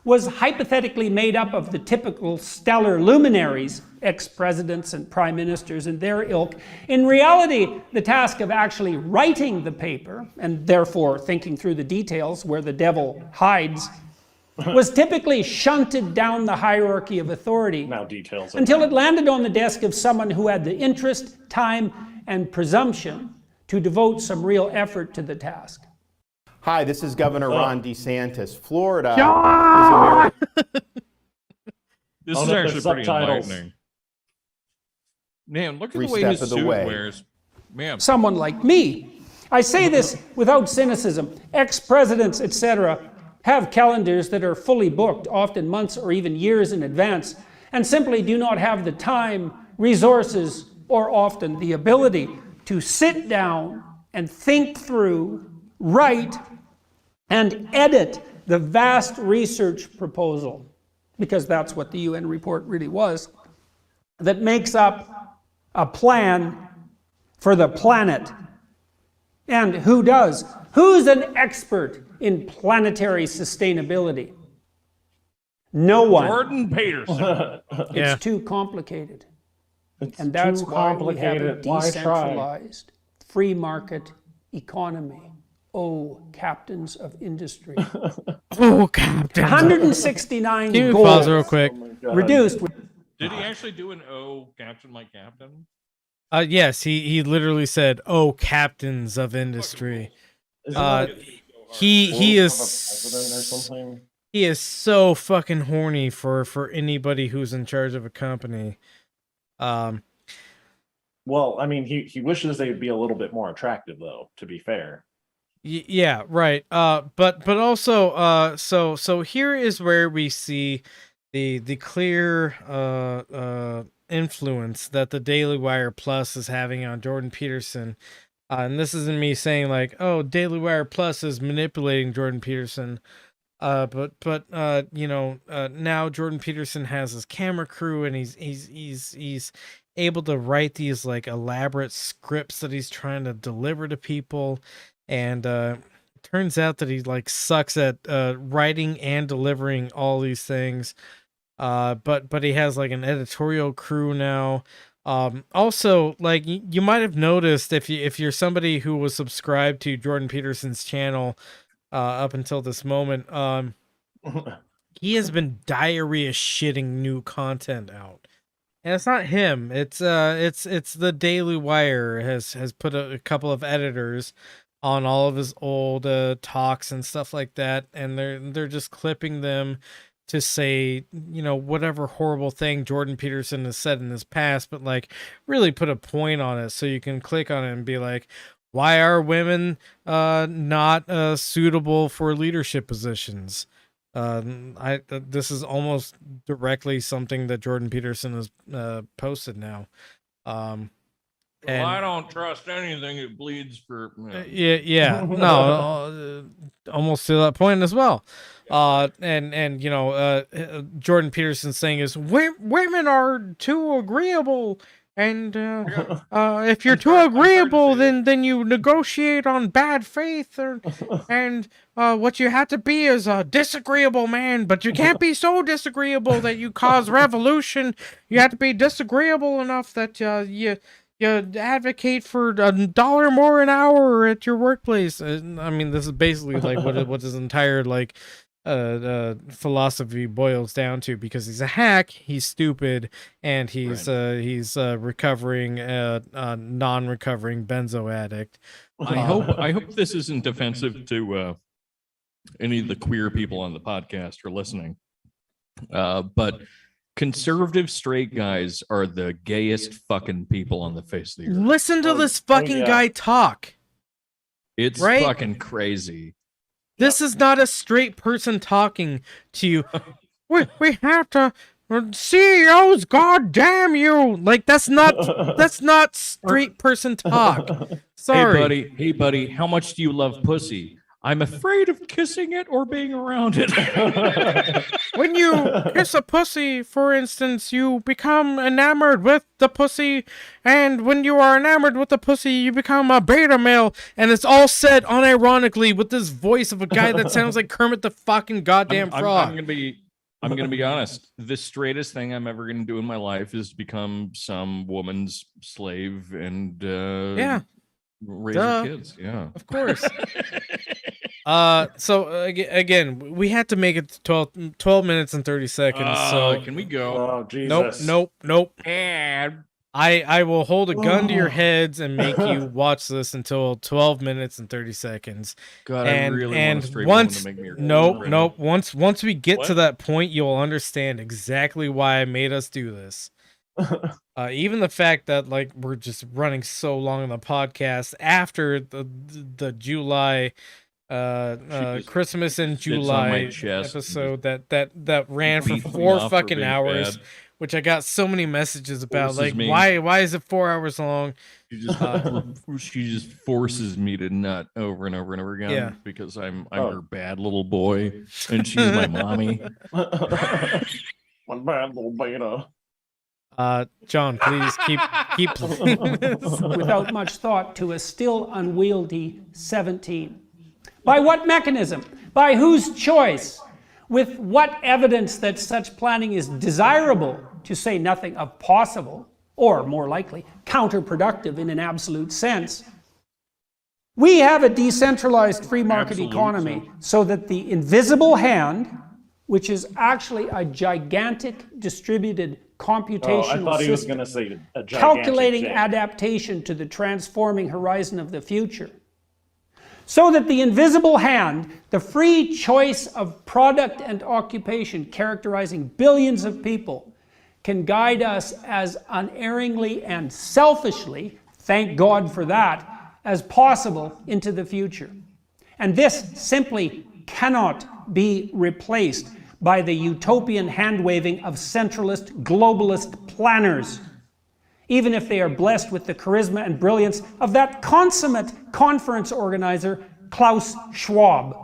was hypothetically made up of the typical stellar luminaries, ex-presidents and prime ministers and their ilk. In reality, the task of actually writing the paper, and therefore thinking through the details where the devil hides, was typically shunted down the hierarchy of authority until it landed on the desk of someone who had the interest, time, and presumption to devote some real effort to the task. Hi, this is Governor Ron DeSantis. Florida This is actually pretty enlightening. Man, look at the way his suit wears. Man. Someone like me. I say this without cynicism. Ex-presidents, etc., have calendars that are fully booked, often months or even years in advance, and simply do not have the time, resources, or often the ability to sit down and think through, write, and edit the vast research proposal, because that's what the UN report really was, that makes up a plan for the planet. And who does? Who's an expert in planetary sustainability? No one. Jordan Peterson. It's too complicated. And that's why we have a decentralized free market economy. Oh, captains of industry. Oh, captains. 169 Can you goals. pause real quick? Reduced. Did he actually do an "Oh, Captain, my Captain"? Yes, he literally said, "Oh, captains of industry." He is so fucking horny for anybody who's in charge of a company. Well, I mean, he wishes they'd be a little bit more attractive, though. To be fair. Yeah, right. But also, so here is where we see the clear influence that the Daily Wire Plus is having on Jordan Peterson. And this isn't me saying like, oh, Daily Wire Plus is manipulating Jordan Peterson. But now Jordan Peterson has his camera crew, and he's able to write these like elaborate scripts that he's trying to deliver to people. And it turns out that he like sucks at writing and delivering all these things. But he has like an editorial crew now. Also, like you might have noticed if you're somebody who was subscribed to Jordan Peterson's channel up until this moment, he has been diarrhea shitting new content out. And it's not him. It's the Daily Wire has put a couple of editors on all of his old talks and stuff like that, and they're just clipping them to say, whatever horrible thing Jordan Peterson has said in his past, but like really put a point on it so you can click on it and be like, why are women not suitable for leadership positions? This is almost directly something that Jordan Peterson has posted now. And I don't trust anything that bleeds for. Yeah, no, almost to that point as well. And Jordan Peterson saying is women are too agreeable, and if you're too agreeable, then you negotiate on bad faith, and what you have to be is a disagreeable man, but you can't be so disagreeable that you cause revolution. You have to be disagreeable enough that you advocate for $1 more an hour at your workplace. I mean, this is basically like what his entire like philosophy boils down to, because he's a hack, he's stupid, and he's recovering non-recovering benzo addict. I hope this isn't offensive to any of the queer people on the podcast or listening, but Conservative straight guys are the gayest fucking people on the face of the earth. Listen to this fucking guy talk. It's right? fucking crazy. This is not a straight person talking to you. we have to CEOs, goddamn you! Like that's not straight person talk. Sorry. Hey buddy, how much do you love pussy? I'm afraid of kissing it or being around it. When you kiss a pussy, for instance, you become enamored with the pussy, and when you are enamored with the pussy, you become a beta male, and it's all said unironically with this voice of a guy that sounds like Kermit the fucking goddamn frog. I'm gonna be honest. The straightest thing I'm ever gonna do in my life is become some woman's slave and raise her kids. Yeah, of course. So again, we had to make it 12 minutes and 30 seconds. So can we go? Oh Jesus! Nope. And I will hold a gun to your heads and make you watch this until 12 minutes and 30 seconds. God, and, I really and want a straight once woman to make me nope. Once we get to that point, you'll understand exactly why I made us do this. Even the fact that like we're just running so long on the podcast after the July Christmas in July episode that ran for 4 fucking hours, which I got so many messages about. Like, why is it 4 hours long? She just forces me to nut over and over and over again. Yeah. Because I'm her bad little boy and she's my mommy. One bad little beta. John, please keep playing this. Without much thought to a still unwieldy 17. By what mechanism? By whose choice? With what evidence that such planning is desirable, to say nothing of possible, or more likely, counterproductive in an absolute sense? We have a decentralized free market economy so that the invisible hand, which is actually a gigantic distributed computational system calculating adaptation to the transforming horizon of the future. So that the invisible hand, the free choice of product and occupation characterizing billions of people, can guide us as unerringly and selfishly, thank God for that, as possible into the future. And this simply cannot be replaced by the utopian hand-waving of centralist, globalist planners, even if they are blessed with the charisma and brilliance of that consummate conference organizer, Klaus Schwab.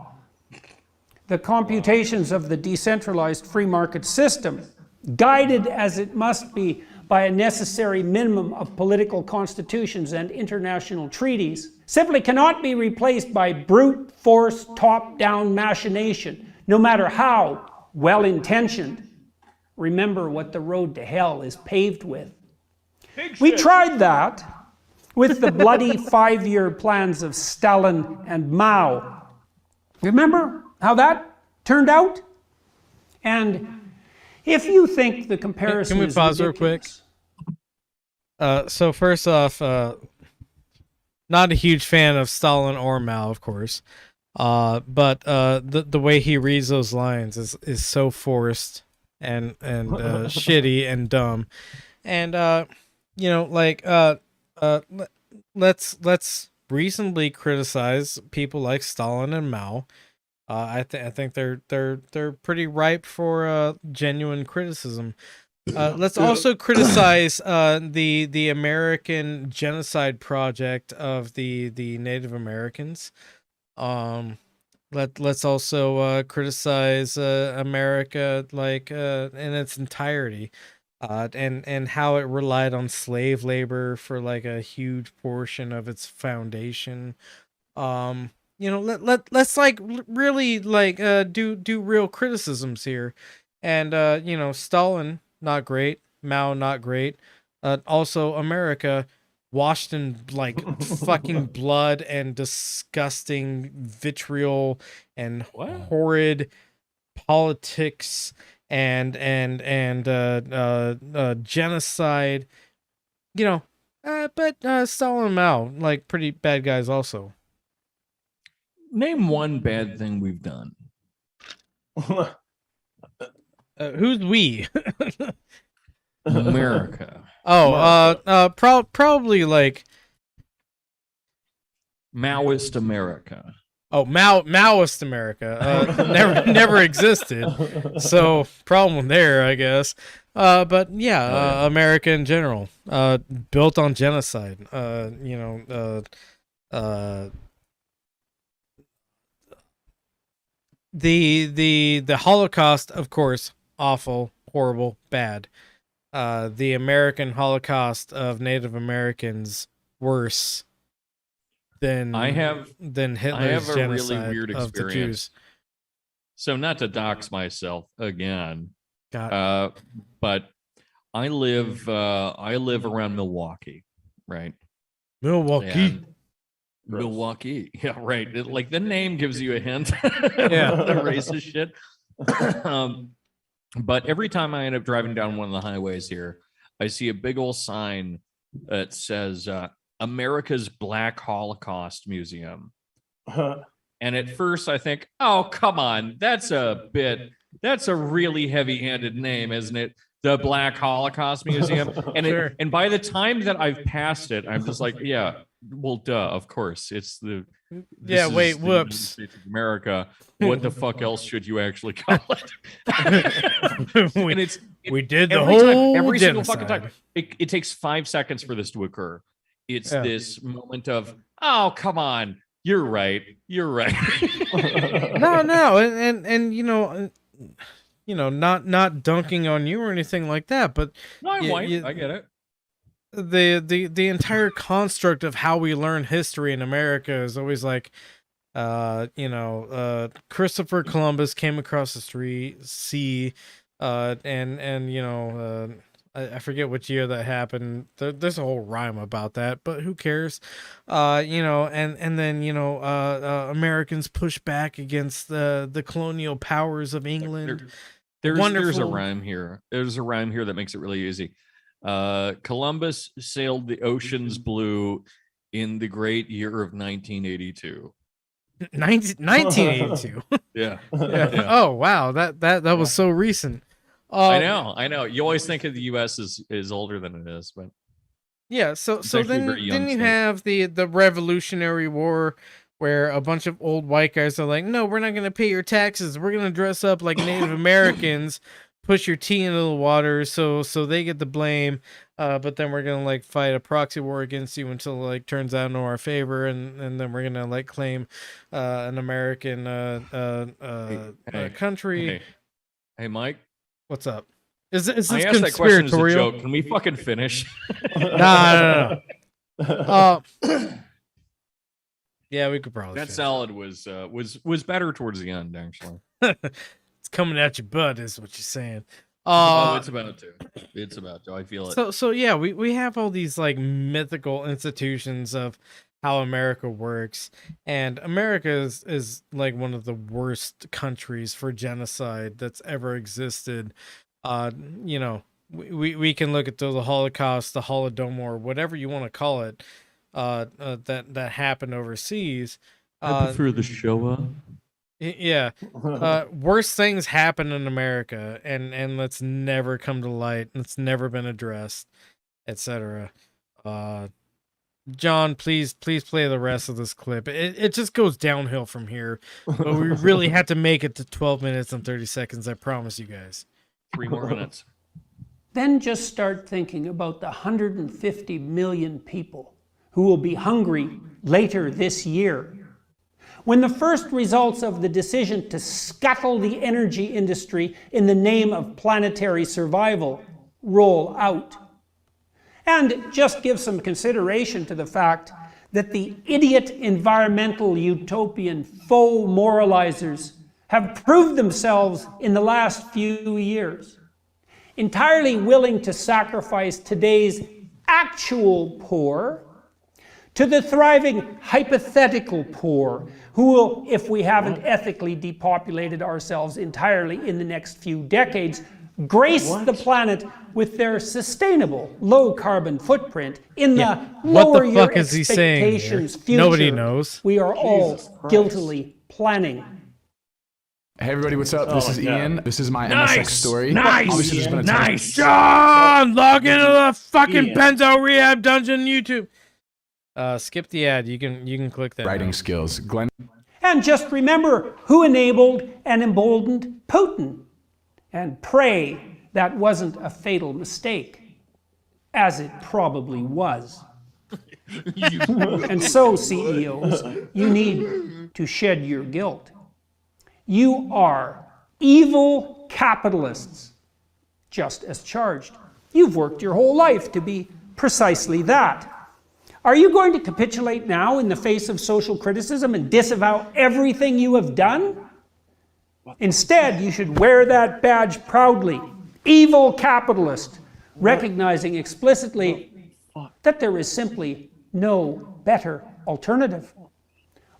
The computations of the decentralized free market system, guided as it must be by a necessary minimum of political constitutions and international treaties, simply cannot be replaced by brute force top-down machination, no matter how well-intentioned. Remember what the road to hell is paved with. We tried that with the bloody 5-year plans of Stalin and Mao. Remember how that turned out? And if you think the comparison Can we pause real quick? So first off, not a huge fan of Stalin or Mao, of course. But the way he reads those lines is so forced and shitty and dumb. And you know, like let's reasonably criticize people like Stalin and Mao. I think they're pretty ripe for genuine criticism. Let's also criticize the American genocide project of the Native Americans. Let's also criticize America like in its entirety. And how it relied on slave labor for like a huge portion of its foundation. You know, let's like really like do real criticisms here. And you know, Stalin not great, Mao not great. Also America washed in like fucking blood and disgusting vitriol and horrid politics and genocide, you know, but Stalin and Mao, like pretty bad guys also. Name one bad thing we've done. Who's we? America. Probably like Maoist America. Oh, Maoist America never existed, so problem there, I guess. But yeah, America in general, built on genocide. The Holocaust, of course, awful, horrible, bad. The American Holocaust of Native Americans, worse than Hitler's a genocide really weird of the Jews. experience. So not to dox myself again, God. but I live around Milwaukee, right? Milwaukee. Milwaukee, yeah, right. Like the name gives you a hint. Yeah, the racist shit. But every time I end up driving down one of the highways here, I see a big old sign that says America's Black Holocaust Museum. And at first I think, oh, come on, that's a really heavy-handed name, isn't it? The Black Holocaust Museum. And Sure. and by the time that I've passed it, I'm just like, yeah, well, duh, of course. It's the Yeah, this wait, is the United whoops. States of America. What the fuck else should you actually call it? We did the every time, whole every single fucking genocide. time. It takes 5 seconds for this to occur. It's Yeah. this moment of, oh, come on, you're right. No, and not dunking on you or anything like that, but No, I'm white. I get it. the entire construct of how we learn history in America is always like, Christopher Columbus came across the sea, and I forget which year that happened. There's a whole rhyme about that, but who cares? And then Americans push back against the colonial powers of England. There's a rhyme here. There's a rhyme here that makes it really easy. Columbus sailed the oceans blue in the great year of 1982. 1982. Yeah. Yeah. Oh wow, that was so recent. I know. You always think of the U.S. is older than it is, but yeah. So actually a then very young you state. have the Revolutionary War, where a bunch of old white guys are like, no, we're not going to pay your taxes. We're going to dress up like Native Americans, push your tea into the water, so they get the blame. But then we're going to like fight a proxy war against you until it like turns out in our favor, and then we're going to like claim an American country. Hey, Mike. What's up? Is this I asked that question as a conspiratorial? joke. Can we fucking finish? No. Yeah, we could probably. That finish. salad was better towards the end, actually. It's coming at your butt, is what you're saying. It's about to. It's about to. I feel it. So yeah, we have all these like mythical institutions of how America works, and America is like one of the worst countries for genocide that's ever existed. We can look at the Holocaust, the Holodomor, whatever you want to call it, that happened overseas. I prefer the Shoah. Yeah. Worse things happen in America, and let's never come to light. It's never been addressed, etc. John, please play the rest of this clip. It just goes downhill from here, but we really had to make it to 12 minutes and 30 seconds. I promise you guys. 3 more minutes. Then just start thinking about the 150 million people who will be hungry later this year. When the first results of the decision to scuttle the energy industry in the name of planetary survival roll out. And just give some consideration to the fact that the idiot environmental utopian faux moralizers have proved themselves in the last few years, entirely willing to sacrifice today's actual poor to the thriving hypothetical poor, who will, if we haven't ethically depopulated ourselves entirely in the next few decades, grace the planet with their sustainable low-carbon footprint in the lower your fuck is he saying here? expectations future Nobody knows. we are all guiltily planning. Hey everybody, what's up? This is Ian. This is my MSX story. Nice, Obviously, there's been a nice. John, log into the fucking Benzo Rehab Dungeon YouTube. Skip the ad. You can click that. Writing skills. Glenn. And just remember who enabled and emboldened Putin. And pray that wasn't a fatal mistake, as it probably was. And so, CEOs, you need to shed your guilt. You are evil capitalists, just as charged. You've worked your whole life to be precisely that. Are you going to capitulate now in the face of social criticism and disavow everything you have done? Instead, you should wear that badge proudly. Evil capitalist, recognizing explicitly that there is simply no better alternative.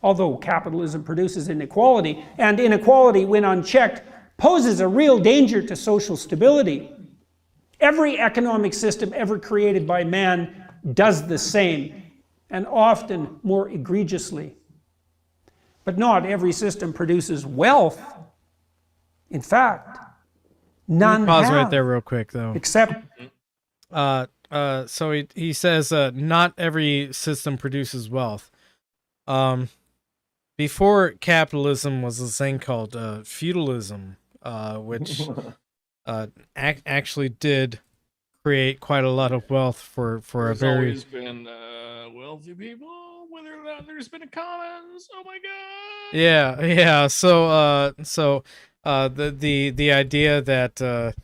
Although capitalism produces inequality, and inequality, when unchecked, poses a real danger to social stability. Every economic system ever created by man does the same, and often more egregiously. But not every system produces wealth. In fact, none Pause have, right there real quick, though. except so he says not every system produces wealth. Before capitalism was this thing called feudalism, which actually did create quite a lot of wealth for a very. There's always been wealthy people, whether or not there's been a commons. Oh my god. Yeah. So the idea that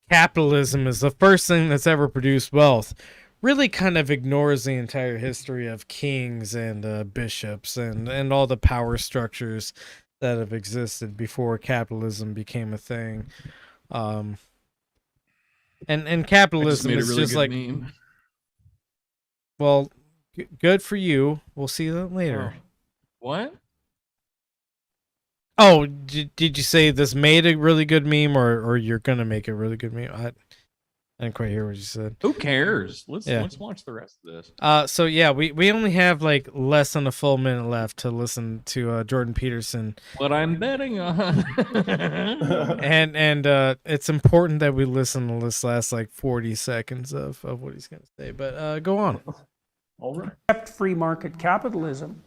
capitalism is the first thing that's ever produced wealth really kind of ignores the entire history of kings and bishops and all the power structures that have existed before capitalism became a thing. And capitalism is really just good like meme. Well, good for you. We'll see that later. What? Oh, did you say this made a really good meme, or you're gonna make a really good meme? I didn't quite hear what you said. Who cares? Let's Yeah. watch the rest of this. So yeah, we only have like less than a full minute left to listen to Jordan Peterson. What I'm betting on. and it's important that we listen to this last like 40 seconds of what he's gonna say. But go on. All right. Except free market capitalism,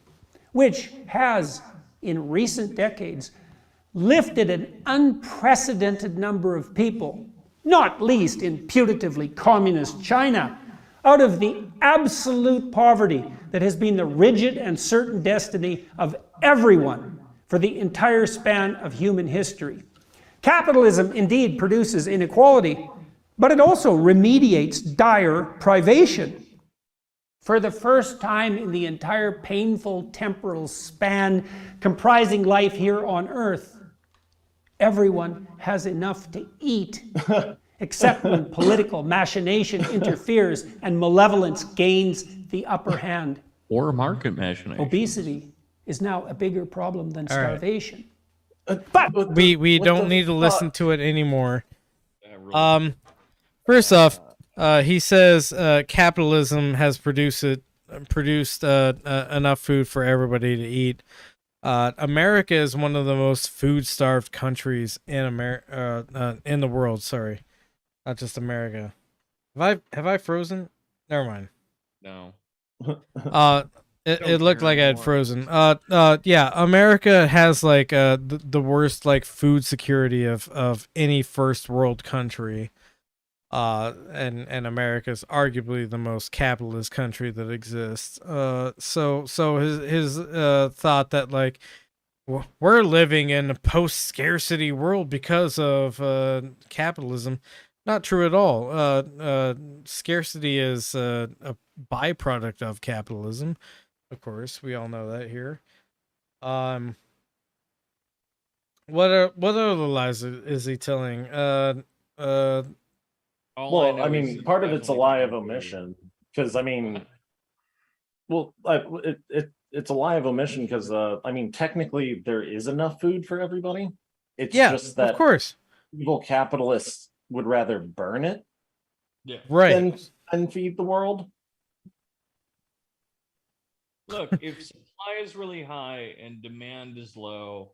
which has, in recent decades, lifted an unprecedented number of people, not least in putatively communist China, out of the absolute poverty that has been the rigid and certain destiny of everyone for the entire span of human history. Capitalism indeed produces inequality, but it also remediates dire privation. For the first time in the entire painful temporal span comprising life here on Earth, everyone has enough to eat, except when political machination interferes and malevolence gains the upper hand. Or market machination. Obesity is now a bigger problem than All right. starvation. But we don't need to listen to it anymore. First off, he says capitalism has produced enough food for everybody to eat. America is one of the most food-starved countries in in the world. Sorry, not just America. Have I frozen? Never mind. No. It looked like I had frozen. Yeah, America has like the worst like food security of any first world country. And America's arguably the most capitalist country that exists. So his thought that like we're living in a post-scarcity world because of capitalism, not true at all. Scarcity is a byproduct of capitalism, of course. We all know that here. What other lies is he telling? Well, I mean, part of it's a lie of omission, because I mean, well, it's a lie of omission because I mean, technically there is enough food for everybody. It's just that, of course, evil capitalists would rather burn it, right, than feed the world. Look, if supply is really high and demand is low,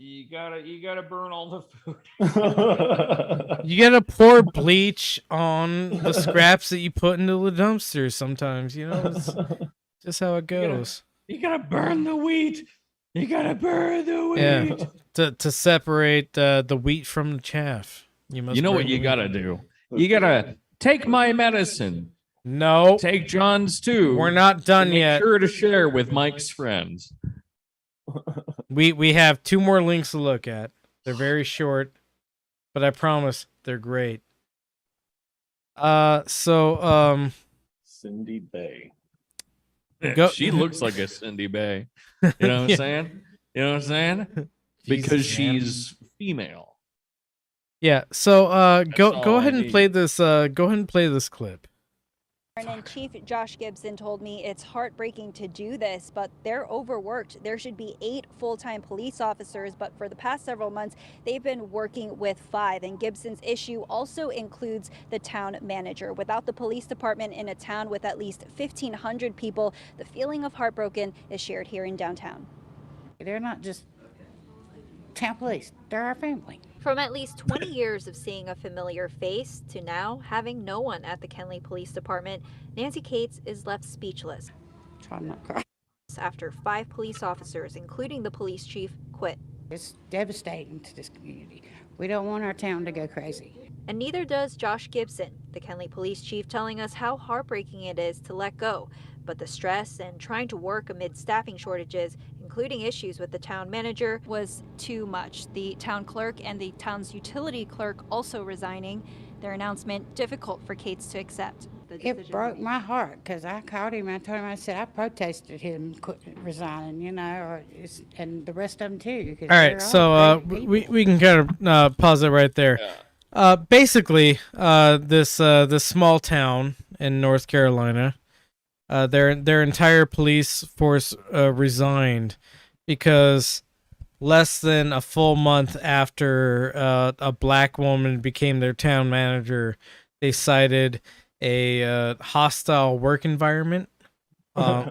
You gotta burn all the food. You gotta pour bleach on the scraps that you put into the dumpster sometimes, you know? It's just how it goes. You gotta burn the wheat. You gotta burn the wheat. Yeah. To separate the wheat from the chaff. You must. You know what you gotta do? You gotta take my medicine. No. Take John's too. We're not done and make yet. Sure to share with Mike's friends. We have 2 more links to look at. They're very short, but I promise they're great. Cindy Bay. She looks like a Cindy Bay. You know what I'm saying? You know what I'm saying? Because she's female. Yeah. So go ahead and play this. Go ahead and play this clip. And Chief Josh Gibson told me it's heartbreaking to do this, but they're overworked. There should be 8 full-time police officers, but for the past several months, they've been working with 5. And Gibson's issue also includes the town manager. Without the police department in a town with at least 1,500 people, the feeling of heartbroken is shared here in downtown. They're not just town police, they're our family. From at least 20 years of seeing a familiar face to now having no one at the Kenly Police Department, Nancy Cates is left speechless. Try not to cry. After 5 police officers, including the police chief, quit. It's devastating to this community. We don't want our town to go crazy. And neither does Josh Gibson, the Kenly police chief, telling us how heartbreaking it is to let go. But the stress and trying to work amid staffing shortages, including issues with the town manager, was too much. The town clerk and the town's utility clerk also resigning. Their announcement difficult for Cates to accept. It broke my heart because I called him. I told him, I said, I protested him resigning, you know, and the rest of them too. All right, so we can kind of pause it right there. Basically, this small town in North Carolina, their entire police force resigned because less than a full month after a black woman became their town manager, they cited a hostile work environment,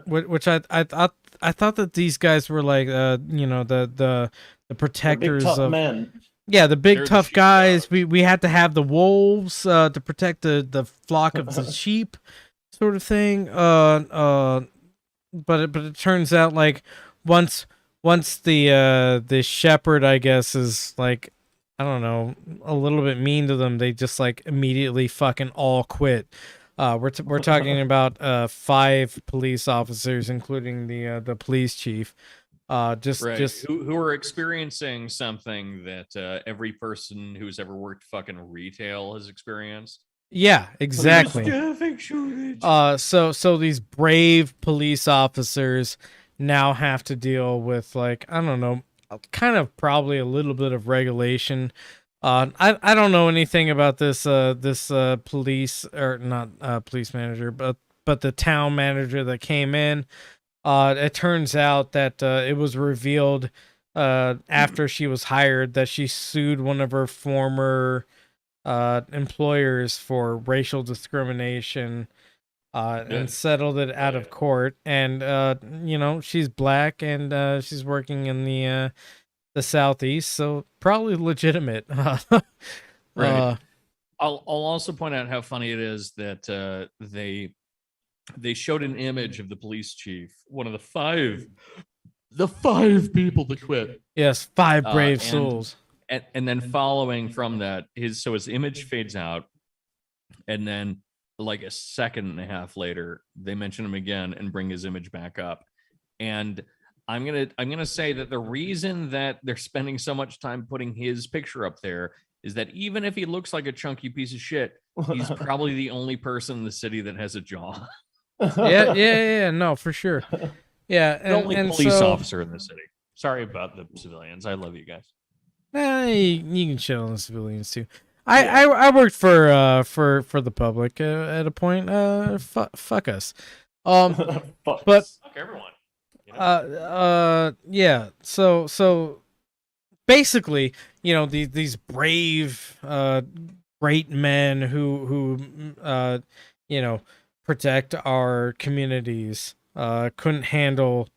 which I thought that these guys were like the protectors of men. Yeah, the big tough guys. We had to have the wolves to protect the flock of the sheep, sort of thing. But it turns out like once the shepherd, I guess, is like, I don't know, a little bit mean to them, they just like immediately fucking all quit. We're talking about 5 police officers, including the police chief. Just who are experiencing something that every person who's ever worked fucking retail has experienced. Yeah, exactly. Staffing shortage. So these brave police officers now have to deal with, like, I don't know, kind of probably a little bit of regulation. I don't know anything about this police, or not police manager, but the town manager that came in. It turns out that it was revealed after she was hired that she sued one of her former employers for racial discrimination and settled it out of court. And she's black and she's working in the Southeast, so probably legitimate. Right. I'll also point out how funny it is that they showed an image of the police chief, one of the five people that quit. Yes, 5 brave souls. And then following from that, his image fades out, and then like a second and a half later, they mention him again and bring his image back up. And I'm gonna say that the reason that they're spending so much time putting his picture up there is that even if he looks like a chunky piece of shit, he's probably the only person in the city that has a jaw. Yeah, no, for sure. Yeah, the only police officer in the city. Sorry about the civilians. I love you guys. You can shit on the civilians too. I worked for the public at a point. Fuck us. But fuck everyone. You know? Yeah. So basically, these brave, great men who protect our communities couldn't handle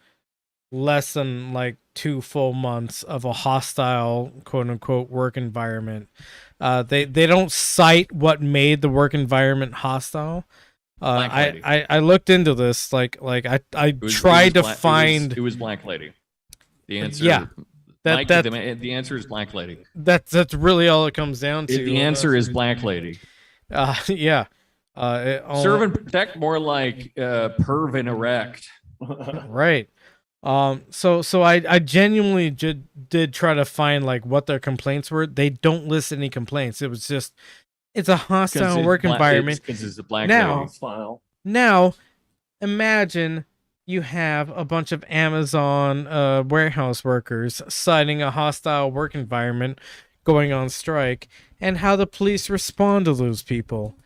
less than like 2 full months of a hostile, quote unquote, work environment. They don't cite what made the work environment hostile. I looked into this. I tried to find. It was Black Lady. The answer. Yeah. The answer is Black Lady. That's really all it comes down to. The answer is Black Lady. Yeah. Serve and protect, more like perv and erect. Right. So I genuinely did try to find like what their complaints were. They don't list any complaints. It was just, it's a hostile work environment. It's a black now, imagine you have a bunch of Amazon warehouse workers citing a hostile work environment, going on strike, and how the police respond to those people.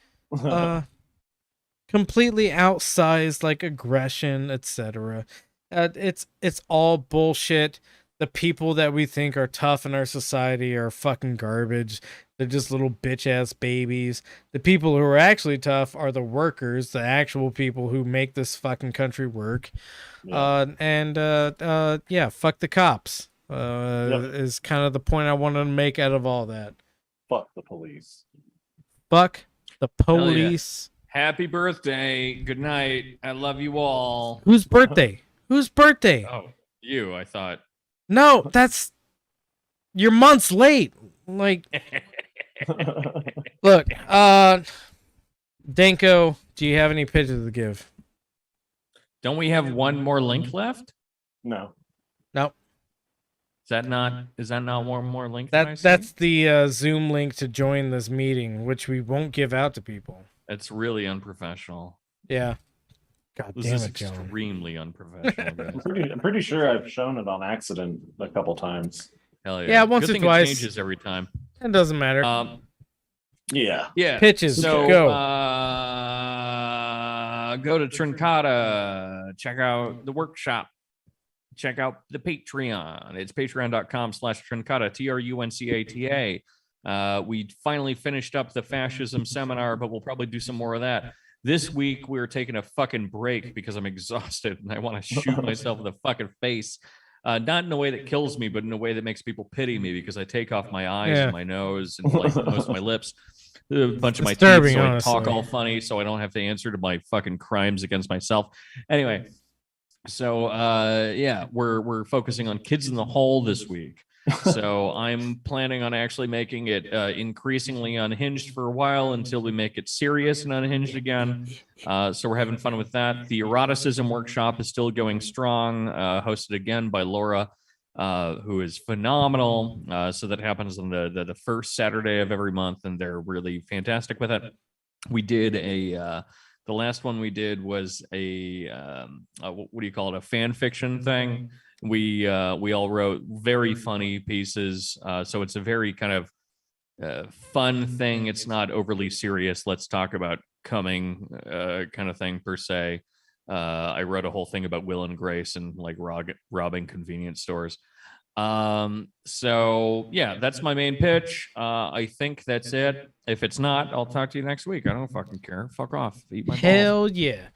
Completely outsized, like aggression, etc. It's all bullshit. The people that we think are tough in our society are fucking garbage. They're just little bitch ass babies. The people who are actually tough are the workers, the actual people who make this fucking country work. Yeah. Fuck the cops. Is kind of the point I wanted to make out of all that. Fuck the police. Fuck the police. Happy birthday. Good night. I love you all. Whose birthday? Whose birthday? Oh, you, I thought. No, you're months late. Like, look, Danko, do you have any pitches to give? Don't we have one more link left? No. Nope. Is that not one more link? That's the Zoom link to join this meeting, which we won't give out to people. That's really unprofessional. Yeah. God this damn is it, John. extremely unprofessional. I'm pretty sure I've shown it on accident a couple times. Hell yeah. Yeah, once Good or thing twice. It changes every time. It doesn't matter. Yeah. Pitches. So go. Go to Trincata. Check out the workshop. Check out the Patreon. It's patreon.com/Trincata, TRUNCATA. We finally finished up the fascism seminar, but we'll probably do some more of that. This week, we're taking a fucking break because I'm exhausted and I want to shoot myself in the fucking face. Not in a way that kills me, but in a way that makes people pity me because I take off my eyes and my nose and like most of my lips, a bunch of my teeth, so I talk all funny, so I don't have to answer to my fucking crimes against myself. Anyway, so we're focusing on Kids in the Hole this week. So I'm planning on actually making it increasingly unhinged for a while until we make it serious and unhinged again. So we're having fun with that. The eroticism workshop is still going strong, hosted again by Laura, who is phenomenal. So that happens on the first Saturday of every month, and they're really fantastic with it. We did the last one we did was what do you call it? A fan fiction thing. We all wrote very funny pieces. So it's a very kind of fun thing. It's not overly serious. Let's talk about coming kind of thing per se. I wrote a whole thing about Will and Grace and like robbing convenience stores. So yeah, that's my main pitch. I think that's it. If it's not, I'll talk to you next week. I don't fucking care. Fuck off. Eat my balls. Hell yeah.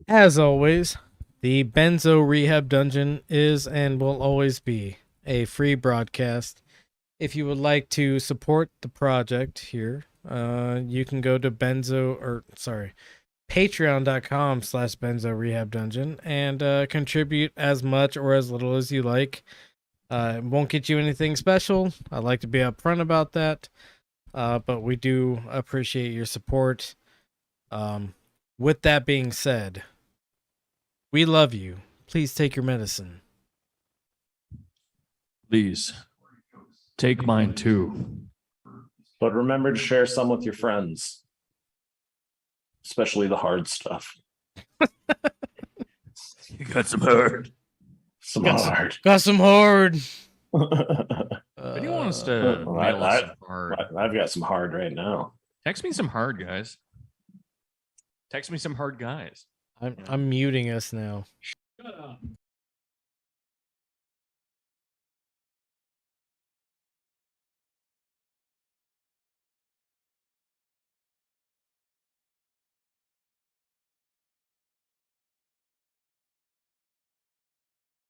As always, the Benzo Rehab Dungeon is and will always be a free broadcast. If you would like to support the project here, you can go to patreon.com/Benzo Rehab Dungeon and contribute as much or as little as you like. It won't get you anything special. I like to be upfront about that. But we do appreciate your support. With that being said, we love you. Please take your medicine. Please take mine too. But remember to share some with your friends, especially the hard stuff. You got some hard. Got some hard. What do you want us to mail us some hard? I've got some hard right now. Text me some hard, guys. Text me some hard guys. I'm muting us now. Shut up.